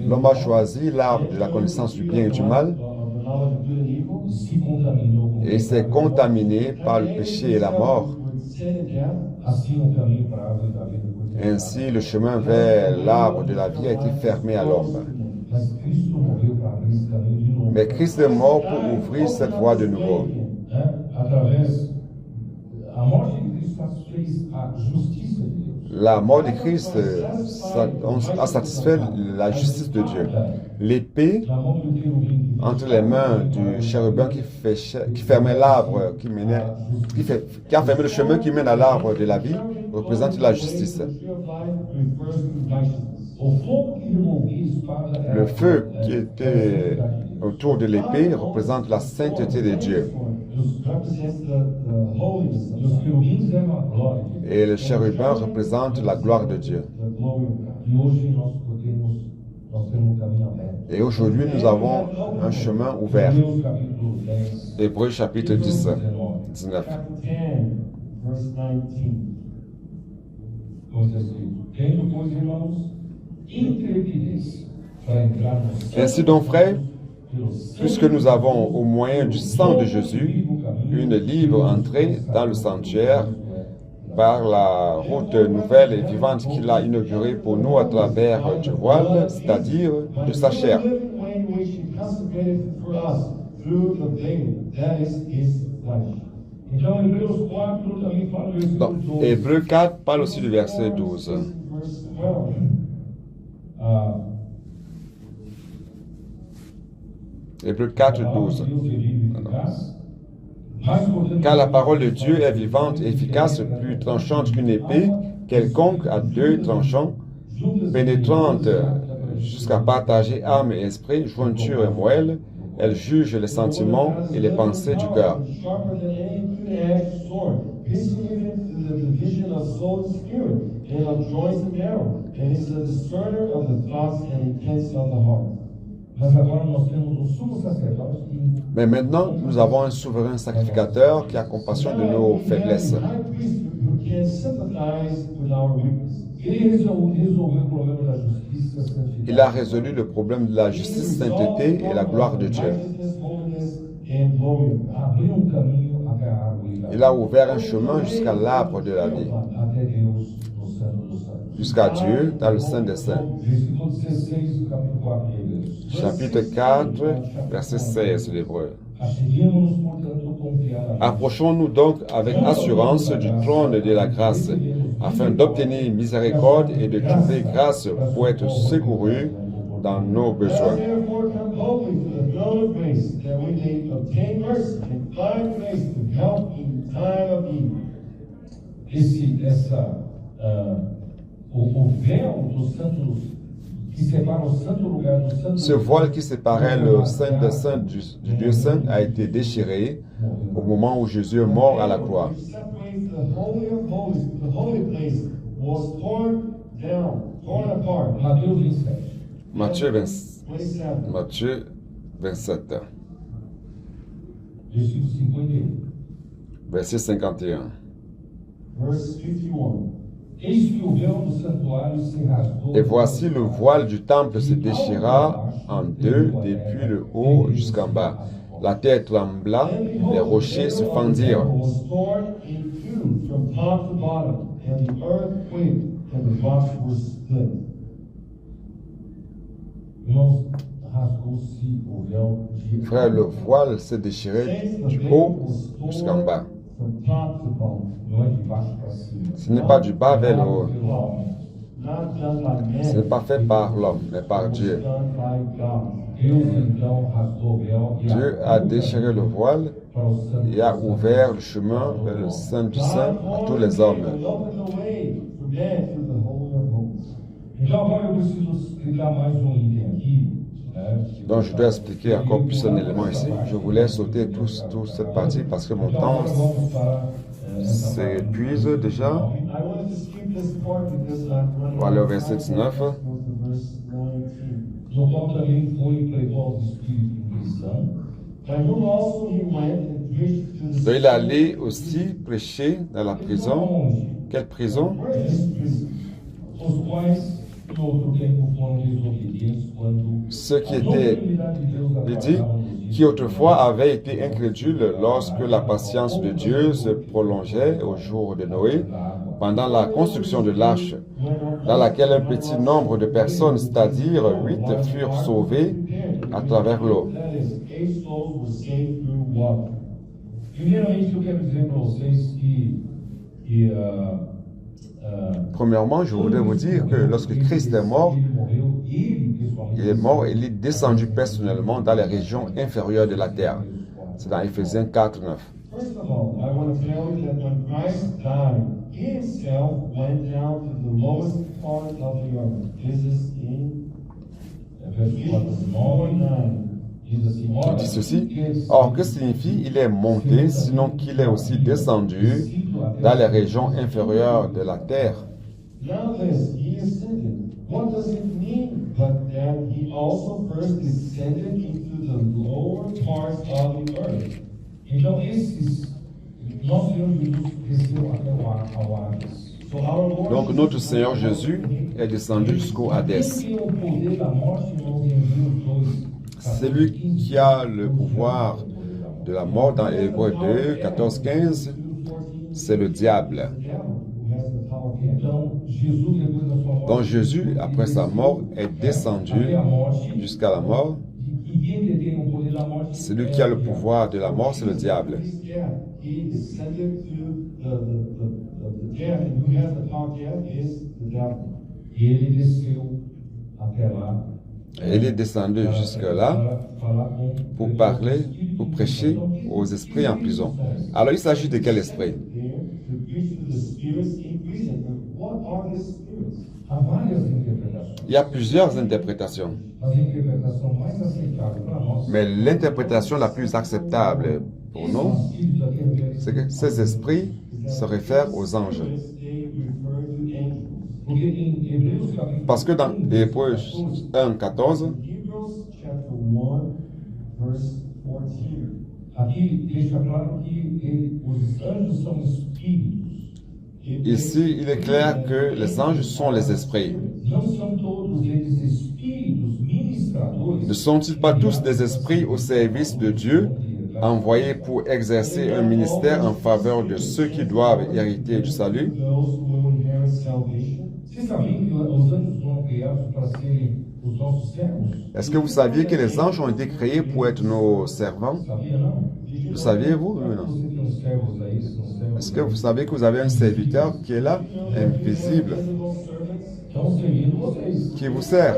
Speaker 2: L'homme a choisi l'arbre de la connaissance du bien et du mal
Speaker 4: the knowledge of good and evil.
Speaker 3: Se contaminou com
Speaker 2: et s'est contaminé par le péché et la mort.
Speaker 4: With sin and death.
Speaker 3: assim o caminho para a árvore da vida foi fechado.
Speaker 2: Ainsi, le chemin vers l'arbre de la vie a été fermé à l'homme.
Speaker 3: Mas Cristo morreu para abrir esse caminho de novo.
Speaker 2: Mais Christ est mort pour ouvrir cette voie de nouveau.
Speaker 3: Né? Através a morte de Cristo fez a justiça de Deus.
Speaker 2: La mort de Christ a satisfait la justice de Dieu. L'épée
Speaker 3: Na mão do querubim que
Speaker 2: entre les mains du chérubin qui fermait l'arbre, qui a fermé le chemin qui mène à l'arbre de la vie, représente la justice.
Speaker 4: The tree of life refers to righteousness.
Speaker 3: o fogo que revolvia a espada era
Speaker 2: Le feu qui
Speaker 3: a
Speaker 2: était
Speaker 3: santidade de Deus.
Speaker 2: autour de l'épée représente la sainteté de Dieu.
Speaker 4: Just represents the holiness of
Speaker 3: E os
Speaker 4: God,
Speaker 3: querubins eram a glória de Deus.
Speaker 2: Et le chérubin représente la gloire de Dieu.
Speaker 4: the glory of God.
Speaker 3: E hoje nós temos um caminho aberto.
Speaker 2: Et aujourd'hui, nous avons un chemin ouvert.
Speaker 3: Hebreus capítulo 10,
Speaker 2: Hébreux chapitre 10, 19.
Speaker 4: Chapter 10, verse 19.
Speaker 3: como está escrito. Tendo, pois, irmãos, intrepidez para entrar no céu.
Speaker 2: Ainsi donc, frères,
Speaker 3: pelo sangue
Speaker 2: puisque nous avons, au moyen du sang de Jésus, une libre entrée dans le sanctuaire, par la route nouvelle et vivante qu'il a inaugurée pour nous à travers du voile, c'est-à-dire de sa chair. Dans Hébreux 4 parle aussi du verset 12. Hébreux 4, 12. Car la parole de Dieu est vivante et efficace, plus tranchante qu'une épée, quelconque à deux tranchants, pénétrante jusqu'à partager âme et esprit, jointure et moelle. Elle juge les sentiments et les pensées du cœur. Mais maintenant, nous avons un souverain sacrificateur qui a compassion de nos faiblesses. Il a résolu le problème de la justice, sainteté et la gloire de Dieu. Il a ouvert un chemin jusqu'à l'arbre de la vie, jusqu'à Dieu dans le Saint des Saints. Chapitre 4, verset 16 de l'Hébreu. Approchons-nous donc avec assurance du trône de la grâce, afin d'obtenir miséricorde et de trouver grâce pour être secouru dans nos besoins. Ce voile qui séparait le Saint des Saints du Dieu Saint a été déchiré au moment où Jésus est mort à la croix. Matthieu 27. Verset 51. Et voici le voile du temple se déchira en deux depuis le haut jusqu'en bas. La terre trembla, les rochers se fendirent. Frère, le voile s'est déchiré du haut jusqu'en bas. Ce n'est pas du bas vers le haut. Ce n'est pas fait par l'homme, mais par Dieu. Dieu a déchiré le voile et a ouvert le chemin vers le Saint du Saint à tous les hommes. Donc je dois expliquer encore plus un élément ici. Je voulais sauter toute cette partie parce que mon temps s'épuise déjà. On va aller au verset 19. Donc il est allé aussi prêcher dans la prison. Quelle prison? Ceux qui étaient, il dit, qui autrefois avaient été incrédules lorsque la patience de Dieu se prolongeait au jour de Noé, pendant la construction de l'arche, dans laquelle un petit nombre de personnes, c'est-à-dire 8, furent sauvées à travers l'eau. Premièrement, je voudrais vous dire que lorsque Christ est mort, il est descendu personnellement dans les régions inférieures de la terre. C'est dans Éphésiens 4, 9. Il dit ceci. Or, que signifie il est monté, sinon qu'il est aussi descendu dans les régions inférieures de la terre? Donc, notre Seigneur Jésus est descendu jusqu'au Hadès. C'est lui qui a le pouvoir de la mort dans Hébreux 2, 14, 15. c'est le diable.
Speaker 3: Então, Jesus, depois da sua morte,
Speaker 2: Donc Jésus, après sa mort, est descendu
Speaker 3: até a morte,
Speaker 2: jusqu'à la mort.
Speaker 3: e quem detém o poder da morte
Speaker 2: Celui qui a le pouvoir de la mort, c'est le diable.
Speaker 4: He descended to the death, and who has the power of death is the devil.
Speaker 3: E ele desceu até lá
Speaker 2: Il est descendu jusque-là
Speaker 3: para falar com
Speaker 2: pour parler, pour prêcher aux esprits en prison. Alors il s'agit de quel esprit?
Speaker 4: There to preach to the spirits in prison. And what are the spirits?
Speaker 3: Há várias interpretações.
Speaker 2: Il y a plusieurs interprétations,
Speaker 3: Mas a interpretação mais aceitável para nós
Speaker 2: mais l'interprétation la plus acceptable pour nous,
Speaker 3: espíritos aqui referem
Speaker 2: c'est que ces esprits se réfèrent aux anges.
Speaker 4: They refer to angels.
Speaker 3: porque em Hebreus capítulo
Speaker 2: Parce que dans Hébreux 1, 14,
Speaker 4: Hebrews chapter 1, verse 14.
Speaker 3: aqui deixa claro que os anjos são espíritos.
Speaker 2: ici il est clair que les anges sont les esprits.
Speaker 3: Não são todos eles espíritos ministradores.
Speaker 2: Ne sont-ils pas tous des esprits au service de Dieu, envoyés pour exercer un ministère en faveur de ceux qui doivent hériter du salut?
Speaker 4: Those who will inherit salvation.
Speaker 3: Vocês sabiam que os anjos foram criados para serem os nossos servos?
Speaker 2: Est-ce que vous saviez que les anges ont été créés pour être nos servants?
Speaker 3: Sabia não?
Speaker 2: Le saviez-vous? Oui ou non?
Speaker 3: Você tem uns servos aí, são servos.
Speaker 2: Est-ce que vous savez que vous avez un serviteur qui est là, invisible,
Speaker 3: Estão servindo vocês.
Speaker 2: qui vous sert?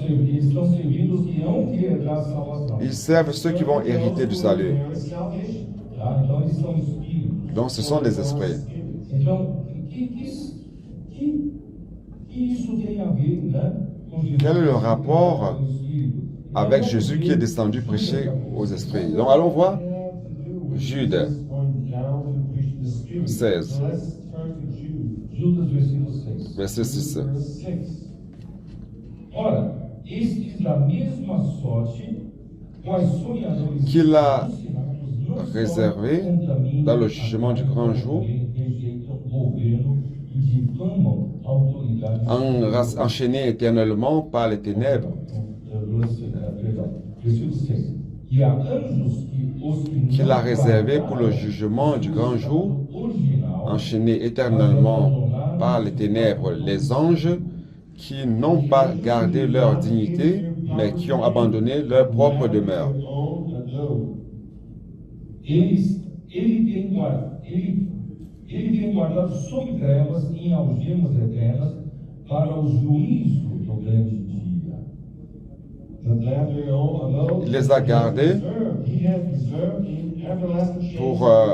Speaker 3: Eles estão servindo os que hão de herdar a salvação.
Speaker 2: Ils servent ceux qui vont hériter du salut.
Speaker 3: Tá? Então eles são espíritos.
Speaker 2: Donc ce sont des esprits.
Speaker 3: Então, que isso tem a ver, né? Com Jesus?
Speaker 2: Quel est le rapport avec Jésus qui est descendu prêcher aux esprits? Donc allons voir Jude 16,
Speaker 3: Judas, versículo 6.
Speaker 2: verset 6.
Speaker 3: Ora, estes da mesma sorte, quais sonhadores
Speaker 2: Qu'il a
Speaker 3: alucinados, não só
Speaker 2: réservé
Speaker 3: contaminam
Speaker 2: dans le jugement du grand jour,
Speaker 3: rejeitam o governo e difamam a autoridade.
Speaker 2: enchaînés éternellement par les ténèbres,
Speaker 3: Versículo 6. E há anjos que os que
Speaker 2: qu'il
Speaker 3: não
Speaker 2: a réservé
Speaker 3: guardam
Speaker 2: pour le jugement du grand jour,
Speaker 3: original,
Speaker 2: enchaînés éternellement par les ténèbres, les anges qui n'ont pas gardé leur dignité, mais qui ont abandonné leur propre demeure.
Speaker 3: Ele tem guardado sob trevas em algemas eternas para o juízo do grande dia.
Speaker 2: Il les a gardés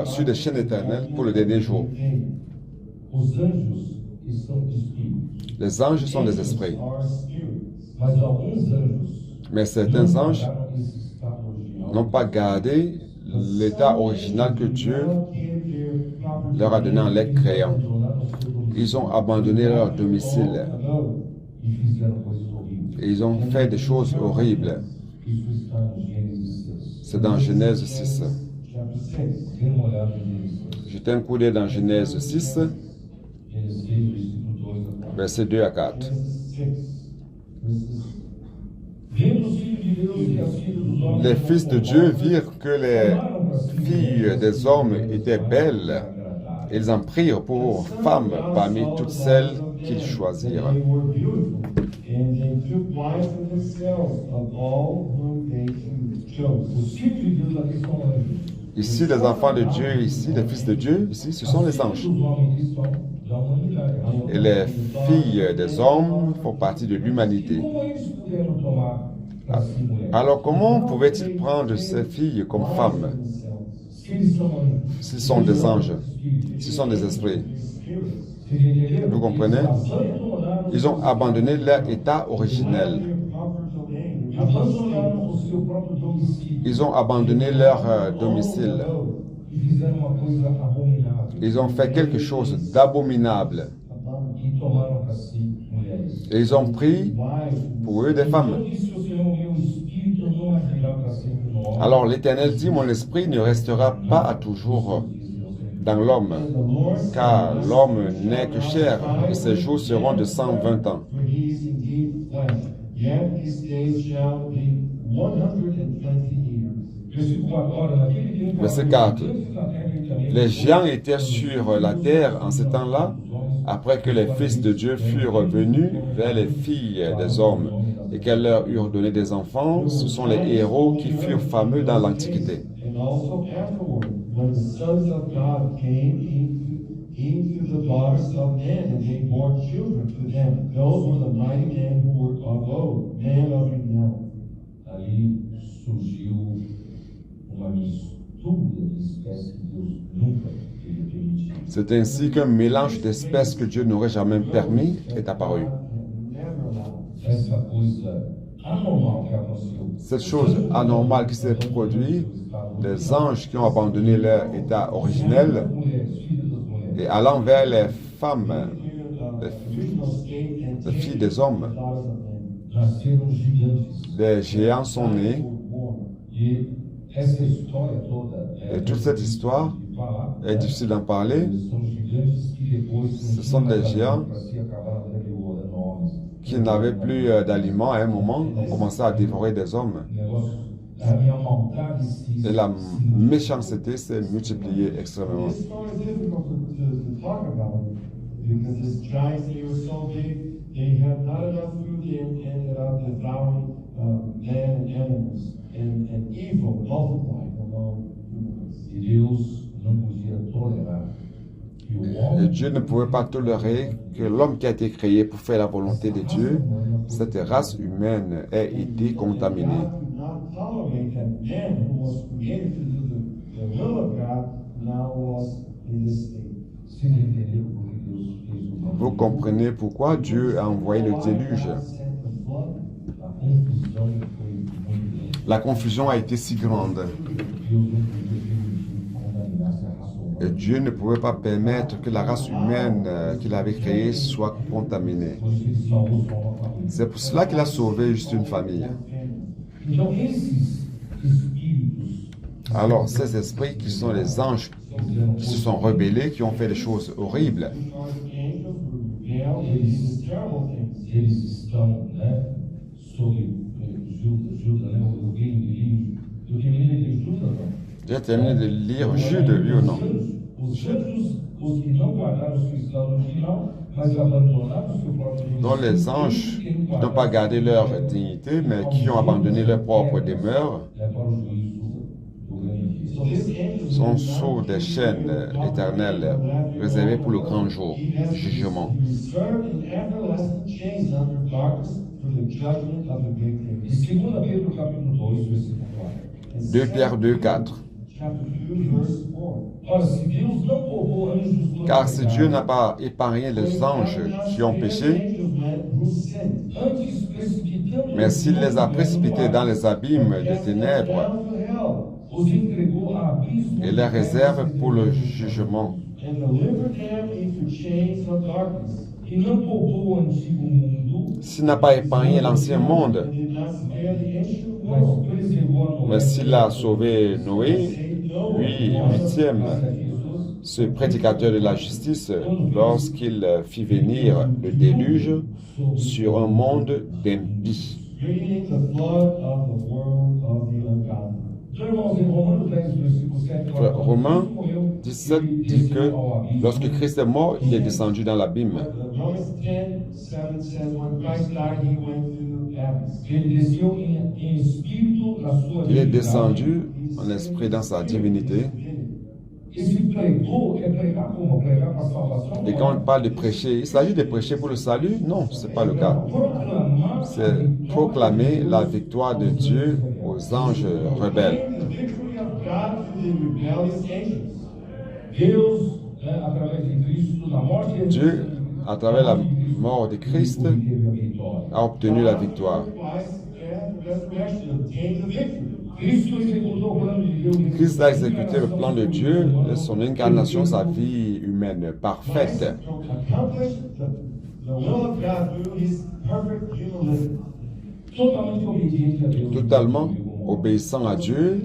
Speaker 2: sur des chaînes éternelles pour le dernier jour.
Speaker 3: Os anjos são espíritos,
Speaker 2: Les anges sont des esprits,
Speaker 3: mas alguns anjos
Speaker 2: mais certains anges
Speaker 3: guardaram esse estado original.
Speaker 2: n'ont pas gardé l'état original que Dieu leur a donné en les créant. Ils ont abandonné leur domicile
Speaker 3: E fizeram coisas horríveis.
Speaker 2: et ils ont fait des choses horribles.
Speaker 3: Isso está em Gênesis 6.
Speaker 2: C'est dans Genèse 6.
Speaker 3: Dê uma olhada em Gênesis 6.
Speaker 2: Jetez un coup d'œil dans Genèse 6,
Speaker 3: Gênesis 6, versículo 2 a 4.
Speaker 2: versets 2 à 4.
Speaker 3: Vendo os filhos de Deus que as filhas dos homens
Speaker 2: Les fils de Dieu virent que les filles des hommes étaient belles. Ils en prirent pour femmes parmi toutes celles qu'ils choisirent.
Speaker 4: They were beautiful, and they took wives for themselves of all whom they chose.
Speaker 3: Os filhos de Deus aqui são anjos.
Speaker 2: Ici, les enfants de Dieu, ici, les fils de Dieu, ici, ce sont les anges.
Speaker 3: Os homens que são da humanidade.
Speaker 2: Et les filles des hommes font partie de l'humanité.
Speaker 3: Como eles puderam tomar para si mulheres?
Speaker 2: Alors, comment pouvaient-ils prendre ces filles comme femmes
Speaker 3: Se eles são anjos.
Speaker 2: s'ils sont des anges, s'ils sont des esprits?
Speaker 3: Vocês entenderam?
Speaker 2: Vous comprenez?
Speaker 3: Abandonaram
Speaker 2: Ils ont abandonné leur état originel.
Speaker 3: Abandonaram o seu próprio domicílio.
Speaker 2: Ils ont abandonné leur domicile.
Speaker 3: E fizeram uma coisa abominável.
Speaker 2: Ils ont fait quelque chose d'abominable.
Speaker 3: E tomaram para si mulheres.
Speaker 2: Et ils ont pris pour eux des
Speaker 3: Então
Speaker 2: femmes.
Speaker 3: disse o Senhor, meu espírito não agirá para sempre no homem.
Speaker 2: Alors l'Éternel dit, mon esprit ne restera pas à toujours dans l'homme, car l'homme n'est que chair, et ses jours seront de 120 ans.
Speaker 4: For he is indeed flesh, yet his days shall be 120 years.
Speaker 3: Versículo 4. Ora, naquele tempo,
Speaker 2: Verset
Speaker 3: havia
Speaker 2: 4.
Speaker 3: gigantes na terra entre a terra e
Speaker 2: Les
Speaker 3: o
Speaker 2: géants
Speaker 3: céu.
Speaker 2: étaient sur la terre en ce temps-là, après que les fils de Dieu furent venus vers les filles des hommes et qu'elles leur eurent donné des enfants. Ce sont les héros qui furent fameux dans l'Antiquité.
Speaker 4: And also afterward, when the sons of God came to the daughters of men, and they bore children to them. Those were the mighty men who were of old, men of renown.
Speaker 3: Ali surgiu uma mistura de espécies que Deus nunca teria permitido.
Speaker 2: C'est ainsi qu'un mélange d'espèces que Dieu n'aurait jamais permis est apparu.
Speaker 3: Essa coisa anormal que aconteceu.
Speaker 2: Cette chose anormale qui s'est produite, les anges qui ont abandonné leur état originel et allant vers les femmes, les filles des hommes,
Speaker 3: Nasceram gigantes.
Speaker 2: des géants sont nés.
Speaker 3: E essa história toda
Speaker 2: Et toute cette histoire
Speaker 3: de falar,
Speaker 2: est difficile d'en parler.
Speaker 3: são gigantes que depois
Speaker 2: Ce sont des géants
Speaker 3: para se acabar enormes.
Speaker 2: qui n'avaient plus d'aliments à un moment, ont commencé à dévorer des hommes.
Speaker 3: Negócio, a minha maldade se
Speaker 2: Et la méchanceté s'est multipliée extrêmement.
Speaker 4: This story is difficult to talk about because these giants, they were so big, they had not enough food, they ended up devouring men and animals, and evil multiplied among humans.
Speaker 3: E Deus não podia tolerar que o
Speaker 2: Et
Speaker 3: homem
Speaker 2: Dieu ne pouvait pas tolérer que l'homme qui a été créé pour faire la volonté de Dieu, cette race humaine, ait été contaminée.
Speaker 4: God could not tolerate that man who was created to do the will of God now was in this state.
Speaker 3: se entender porque Deus fez o mal.
Speaker 2: Vous comprenez pourquoi Dieu a envoyé le déluge.
Speaker 4: God sent the flood.
Speaker 3: A confusão foi muito grande.
Speaker 2: La confusion a été si grande.
Speaker 3: Deus não podia permitir que contaminasse a raça humana.
Speaker 2: Et Dieu ne pouvait pas permettre que la race humaine qu'il avait créée soit contaminée.
Speaker 3: Por isso ele salvou só uma família.
Speaker 2: C'est pour cela qu'il a sauvé juste une famille.
Speaker 3: Então, esses espíritos
Speaker 2: Alors, ces esprits qui sont les anges qui se sont rebellés, qui ont fait des choses horribles,
Speaker 3: eles estão, né, sobre Judas, né, eu terminei Judas, não.
Speaker 2: j'ai terminé de lire Jude, oui ou non?
Speaker 3: Os anjos, os que não guardaram o seu estado original, mas abandonaram o seu próprio
Speaker 2: Dont les anges qui n'ont pas gardé leur dignité, mais qui ont abandonné leur propre demeure,
Speaker 3: é para o juízo do grande dia.
Speaker 2: sont sous des chaînes éternelles réservées pour le grand jour du jugement.
Speaker 3: E 2 Pedro capítulo 2, versículo 4.
Speaker 2: 2 Pierre 2, 4.
Speaker 3: Ora, se Deus não poupou anjos do
Speaker 2: Car si Dieu n'a pas épargné les anges qui ont péché,
Speaker 3: antes precipitando
Speaker 2: mais s'il les a précipités dans les abîmes des ténèbres
Speaker 3: os entregou a abismo
Speaker 2: et les réserve pour le jugement,
Speaker 3: e não poupou o antigo mundo,
Speaker 2: s'il n'a pas épargné l'ancien monde,
Speaker 3: mas preservou a Noé.
Speaker 2: mais s'il a sauvé Noé, lui, huitième, ce prédicateur de la justice, lorsqu'il fit venir le déluge sur un monde d'impies.
Speaker 3: Então, irmãos, em Romanos 10, versículo 7, fala,
Speaker 2: Romains
Speaker 3: Cristo morreu,
Speaker 2: 17
Speaker 3: ele
Speaker 2: dit que
Speaker 3: desceu ao abismo.
Speaker 2: lorsque Christ est mort, il est descendu dans l'abîme.
Speaker 4: Romans 10:7 says when Christ died, he went to Abyss.
Speaker 3: Ele desceu em espírito na sua
Speaker 2: Il est
Speaker 3: divindade.
Speaker 2: descendu en esprit dans sa divinité.
Speaker 3: E se pregou, é pregar como? Pregar para a salvação?
Speaker 2: Et quand on parle de prêcher, il s'agit de prêcher pour le salut? Non, ce n'est pas le cas.
Speaker 3: Proclamar
Speaker 2: C'est proclamer la victoire de Dieu aux anges rebelles.
Speaker 4: The victory of God to the rebellious angels.
Speaker 3: Deus, né, através de Cristo, na morte de
Speaker 2: Dieu, à travers la mort de Christ,
Speaker 3: ele teve a vitória.
Speaker 2: a obtenu la victoire.
Speaker 4: Christ and resurrection obtained the victory.
Speaker 3: Cristo executou o plano de Deus.
Speaker 2: Christ a exécuté le plan de Dieu, son incarnation, sa vie humaine parfaite.
Speaker 4: Accomplished the will of God through his perfect human living.
Speaker 3: Totalmente obediente a Deus.
Speaker 2: Totalement obéissant à Dieu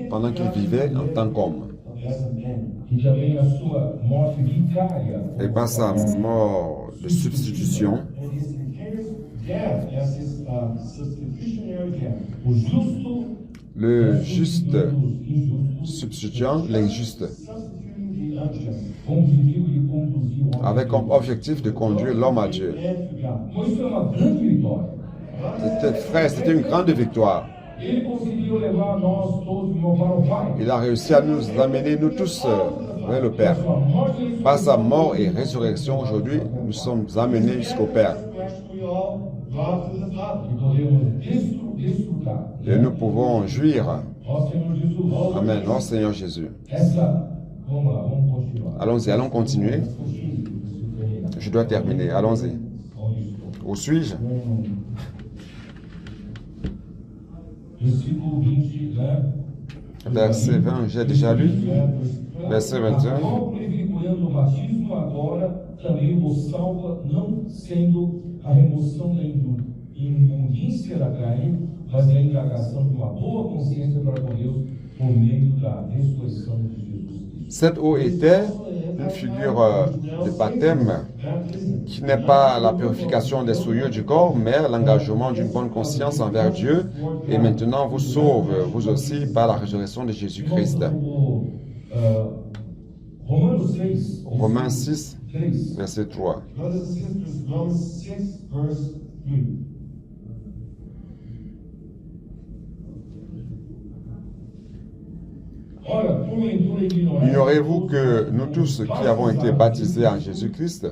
Speaker 2: pendant qu'il vivait en tant qu'homme.
Speaker 4: As a man.
Speaker 3: E também a sua morte vicária.
Speaker 2: Et par sa mort de substitution,
Speaker 4: And his death as his substitutionary death.
Speaker 3: O justo
Speaker 2: le juste substituant l'injuste,
Speaker 3: substituting the unjust, com o objetivo de conduzir o homem
Speaker 2: avec comme objectif de conduire l'homme à Dieu.
Speaker 3: Então isso é uma grande vitória.
Speaker 2: Frère, c'était une grande victoire.
Speaker 3: Ele conseguiu levar nós todos para o Pai.
Speaker 2: Il a réussi à nous amener, nous tous, vers le Père. Par sa mort et résurrection, aujourd'hui, nous sommes amenés jusqu'au Père.
Speaker 4: We all brought to the Father.
Speaker 3: E podemos desfrutar.
Speaker 2: Et nous pouvons jouir.
Speaker 3: Ó Senhor Jesus.
Speaker 2: Amen. Oh Seigneur Jésus.
Speaker 3: Vamos lá, vamos continuar.
Speaker 2: Allons-y, allons continuer. Je dois terminer. Allons-y.
Speaker 3: Onde estou?
Speaker 2: Où suis-je?
Speaker 3: Versículo 20, né?
Speaker 2: Verset 20, j'ai déjà lu. Verset 21.
Speaker 3: Qual prefigurando o batismo agora também vos salva, não sendo a remoção da imundícia da carne, mas a indagação de uma boa consciência para com Deus por meio da ressurreição de Jesus Cristo.
Speaker 2: Cette eau était une figure de baptême qui n'est pas la purification des souillures du corps, mais l'engagement d'une bonne conscience envers Dieu et maintenant vous sauve, vous aussi, par la résurrection de Jésus-Christ. Romains 6, verset 3.
Speaker 4: Brothers and sisters, Romans 6, verse 3.
Speaker 2: Ignorez-vous que nous tous qui avons été baptisés en Jésus-Christ,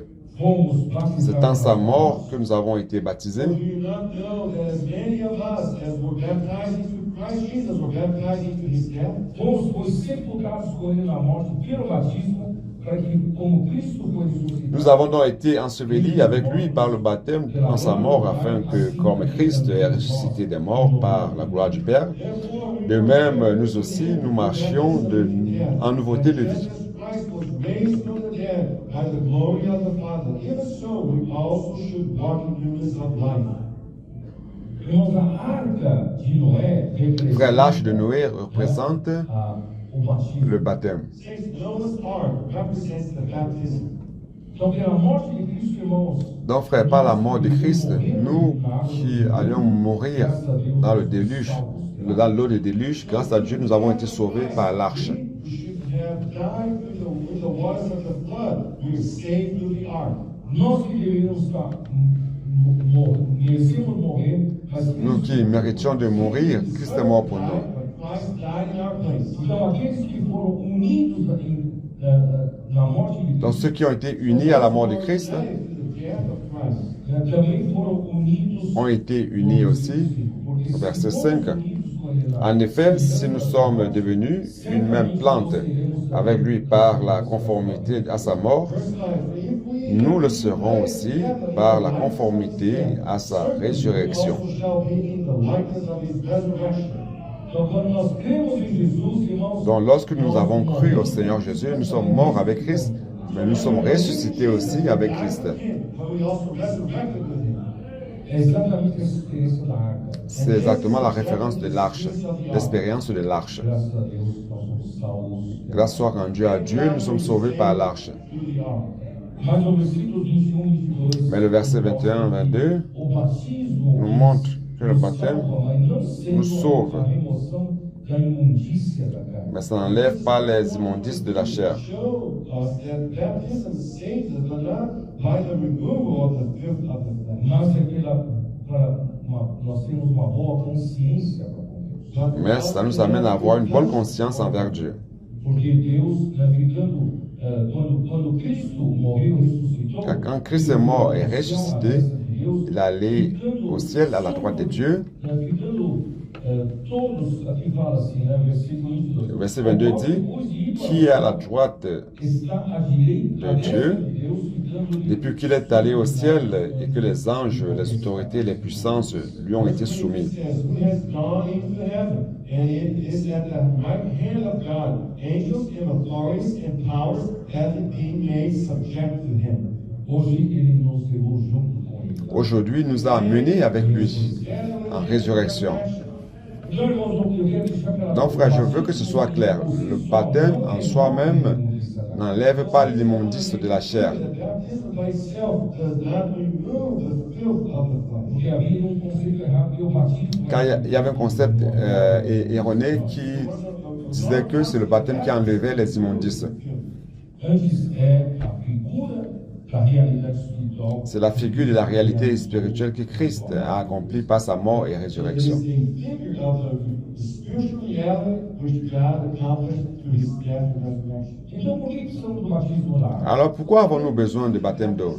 Speaker 2: c'est en sa mort que nous avons été baptisés.
Speaker 4: Do you not know that as many of us as were baptized into Christ Jesus were baptized into his death?
Speaker 3: Fomos, pois, sepultados com ele na morte pelo batismo, para que, como Cristo foi ressuscitado,
Speaker 2: Nous avons donc été ensevelis avec lui par le baptême en sa mort, afin que, comme Christ est ressuscité des morts par la gloire du Père, de même, nous aussi, nous marchions en nouveauté de vie.
Speaker 4: Christ was raised from the dead by the glory of the Father. Even so, we also should walk in newness of life.
Speaker 3: irmãos, a arca de Noé
Speaker 2: Frère,
Speaker 3: representa
Speaker 2: l'arche de Noé représente
Speaker 3: o batismo.
Speaker 2: le baptême.
Speaker 4: Saints, Noah's Ark represents the baptism.
Speaker 3: Então, pela morte de Cristo, irmãos,
Speaker 2: Donc, frère, par la mort de Christ, nous qui allions mourir dans le déluge, dans l'eau de déluge, grâce à Dieu, nous avons été sauvés par l'arche.
Speaker 4: We should have died with the waters of the flood. We were saved through the ark.
Speaker 3: nós que deveríamos estar merecemos morrer, mas
Speaker 2: Nous qui méritions de mourir, Christ est mort pour nous.
Speaker 4: But Christ died in our place.
Speaker 3: então aqueles que foram unidos na morte de Cristo,
Speaker 2: Donc, ceux qui ont été unis à la mort de Christ
Speaker 4: That is the death of Christ.
Speaker 3: também foram unidos
Speaker 2: ont été unis aussi. Verset 5. En effet, si nous sommes devenus une même plante avec lui par la conformité à sa mort, nous le serons aussi par la conformité à sa résurrection.
Speaker 4: Also shall be in the likeness of his resurrection.
Speaker 3: Então, quando nós cremos em Jesus, irmãos,
Speaker 2: Donc, lorsque nous avons cru au Seigneur Jésus, nous sommes morts avec Christ, mais nous sommes ressuscités aussi avec Christ.
Speaker 4: But we also resurrected with him.
Speaker 3: é exatamente essa experiência da arca.
Speaker 2: C'est exactement la référence de l'arche, l'expérience de l'arche.
Speaker 3: Graças a Deus, nós somos salvos
Speaker 2: Grâce soit rendue à Dieu, nous sommes sauvés par l'arche.
Speaker 4: Through the ark.
Speaker 3: Mas no versículo 21 e 22,
Speaker 2: Mais le verset 21-22
Speaker 3: o batismo
Speaker 2: nous montre que le baptême
Speaker 3: salva, mas não sendo
Speaker 2: nous sauve.
Speaker 3: a remoção da imundícia da carne.
Speaker 2: mais ça n'enlève pas les immondices de la chair.
Speaker 4: Show us that baptism saves us, but not by the removal of the filth of the flesh.
Speaker 3: Mas nós temos uma boa consciência para com Deus.
Speaker 2: Mais ça nous amène à avoir une bonne conscience envers Dieu.
Speaker 3: Porque Deus, quando Cristo morreu e ressuscitou,
Speaker 2: Car quand Christ est mort et ressuscité, il est allé au ciel à la droite de Dieu.
Speaker 3: ficando todos, aqui fala assim, né, versículo 22.
Speaker 2: Le verset 22 dit, qui est à la droite
Speaker 3: Está à direita
Speaker 2: de Dieu,
Speaker 3: de Deus, ficando
Speaker 2: depuis qu'il est allé au ciel et que les anges, les autorités, les puissances lui ont été soumis.
Speaker 4: It says, who has gone into heaven, and it is at the right hand of God. Angels and authorities and powers have been made subject to him.
Speaker 3: hoje ele nos levou junto com ele.
Speaker 2: Aujourd'hui, il nous a menés avec lui en résurrection.
Speaker 3: Então, irmãos, eu quero deixar aquela
Speaker 2: Donc, frère, je veux que ce soit clair. Le baptême en soi-même n'enlève pas l'immondice de la chair.
Speaker 4: The baptism by itself does not remove remove the filth of the flesh.
Speaker 3: Porque havia um conceito errado que o batismo
Speaker 2: Car il y avait un concept erroné qui disait que c'est le baptême qui enlevait les immondices.
Speaker 3: antes é a figura da realidade espiritual.
Speaker 2: C'est la figure de la réalité spirituelle que Christ a accomplie par sa mort et
Speaker 4: It is
Speaker 2: résurrection.
Speaker 4: a figure of the spiritual reality which God accomplished through his death and resurrection.
Speaker 3: Então, por que precisamos do batismo lá?
Speaker 2: Alors pourquoi avons-nous besoin de baptême d'eau?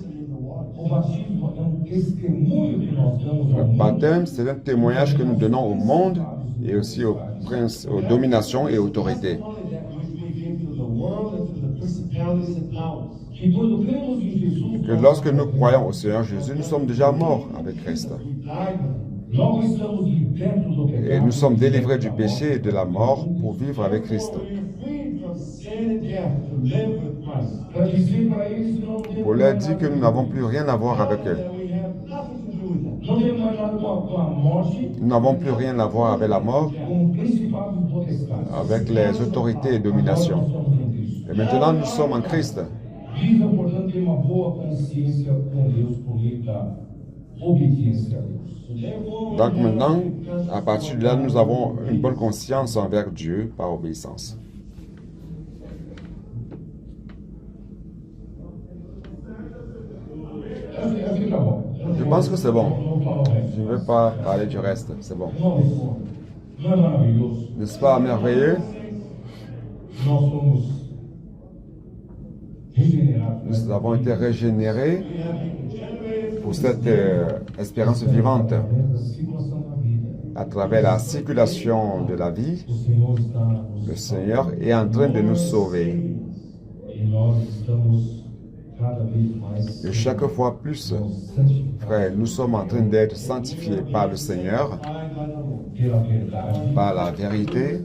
Speaker 3: O batismo é um testemunho que nós damos
Speaker 2: Le
Speaker 3: ao mundo.
Speaker 2: baptême, c'est un témoignage que nous donnons au monde et aussi aux princes, aux dominations et autorités.
Speaker 4: Not only that which we give to the world and to the principalities and powers.
Speaker 3: Que quando cremos em Jesus,
Speaker 2: Que lorsque nous croyons au Seigneur Jésus, nous sommes déjà morts avec Christ.
Speaker 4: We died with him.
Speaker 3: logo estamos libertos do pecado.
Speaker 2: Et nous sommes délivrés du péché et de la mort pour vivre avec Christ.
Speaker 4: We are freed from sin and death to live with Christ.
Speaker 3: Para dizer para eles que não temos
Speaker 2: Paul
Speaker 3: mais
Speaker 2: dit
Speaker 3: nada
Speaker 2: que nous n'avons plus rien à voir avec eux.
Speaker 4: That we have nothing to do with that.
Speaker 3: não temos mais nada com a morte,
Speaker 2: Nous n'avons plus rien à voir avec la mort,
Speaker 3: com o principado e potestade.
Speaker 2: avec les autorités et dominations.
Speaker 3: Nós somos em Cristo.
Speaker 2: Et maintenant, nous sommes en Christ.
Speaker 3: Visa, portanto, ter uma boa consciência com Deus por meio da obediência a Deus.
Speaker 2: Donc maintenant, à partir de là, nous avons une bonne conscience envers Dieu par obéissance.
Speaker 3: Acho que tá bom.
Speaker 2: Je pense que c'est bon.
Speaker 3: Vamos falar o resto.
Speaker 2: Je ne vais pas parler du reste, c'est bon.
Speaker 3: Não é maravilhoso?
Speaker 2: N'est-ce pas merveilleux?
Speaker 3: Nós somos regenerados.
Speaker 2: Nous avons été régénérés pour cette espérance vivante
Speaker 3: Através da circulação da vida.
Speaker 2: à travers la circulation de la vie.
Speaker 3: O Senhor está nos
Speaker 2: Le Seigneur est en train de nous sauver.
Speaker 3: e nós estamos cada vez mais
Speaker 2: Et chaque fois plus,
Speaker 3: santificados
Speaker 2: frère, nous sommes en train d'être sanctifiés par le Seigneur,
Speaker 3: pela verdade
Speaker 2: par la vérité.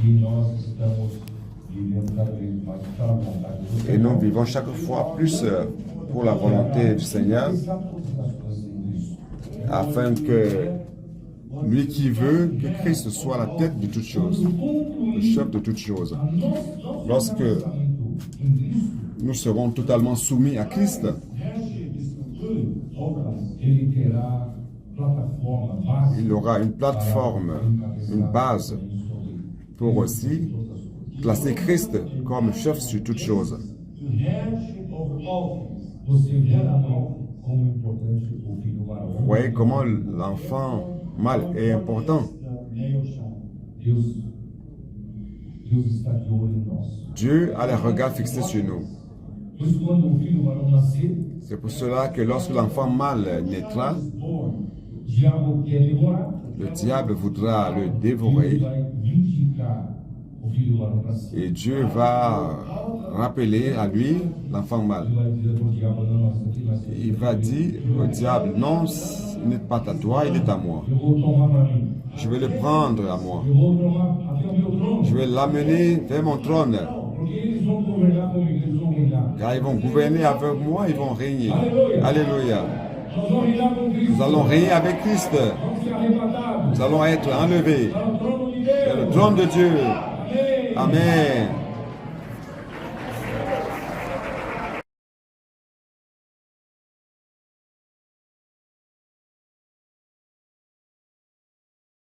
Speaker 3: e nós estamos vivendo cada vez mais para a vontade do
Speaker 2: Et
Speaker 3: Senhor.
Speaker 2: nous vivons chaque fois plus pour la volonté du Seigneur,
Speaker 3: Sabe todas as coisas em Cristo.
Speaker 2: afin que lui qui veut que Christ soit la tête de toutes choses, le chef de toutes choses. Lorsque
Speaker 3: Em Cristo,
Speaker 2: nous serons totalement soumis à Christ,
Speaker 3: ele terá plataforma, base
Speaker 2: il aura une plateforme, une base pour aussi placer Christ comme chef sur toutes choses.
Speaker 3: Você vê como importante o filho varão.
Speaker 2: Vous voyez comment l'enfant mâle est important.
Speaker 3: Deus está de olho em nós.
Speaker 2: Dieu a les regards fixés sur nous.
Speaker 3: Por isso, quando o filho varão nascer,
Speaker 2: C'est pour cela que lorsque l'enfant mâle naîtra,
Speaker 3: o diabo quer devorar.
Speaker 2: le diable voudra le
Speaker 3: Deus
Speaker 2: dévorer
Speaker 3: vai vindicar o filho varão para si.
Speaker 2: et Dieu va rappeler à lui l'enfant mâle.
Speaker 3: Ele vai dizer para o diabo, não, nós aqui vai ser.
Speaker 2: Il va dire au diable, non, il n'est pas à toi, il est à moi.
Speaker 3: Eu vou tomar para mim.
Speaker 2: Je vais le prendre à moi.
Speaker 3: Eu vou tomar até o meu trono.
Speaker 2: Je vais l'amener vers mon trône.
Speaker 3: Porque eles vão governar comigo, eles vão reinar.
Speaker 2: Car ils vont gouverner avec moi, ils vont régner. Alléluia.
Speaker 3: Nós vamos reinar com Cristo.
Speaker 2: Nous allons régner avec Christ.
Speaker 3: Vamos ser arrebatados
Speaker 2: Nous allons être enlevés
Speaker 3: para o trono de
Speaker 2: vers
Speaker 3: Deus.
Speaker 2: le trône de Dieu.
Speaker 3: Amém.
Speaker 2: Amen.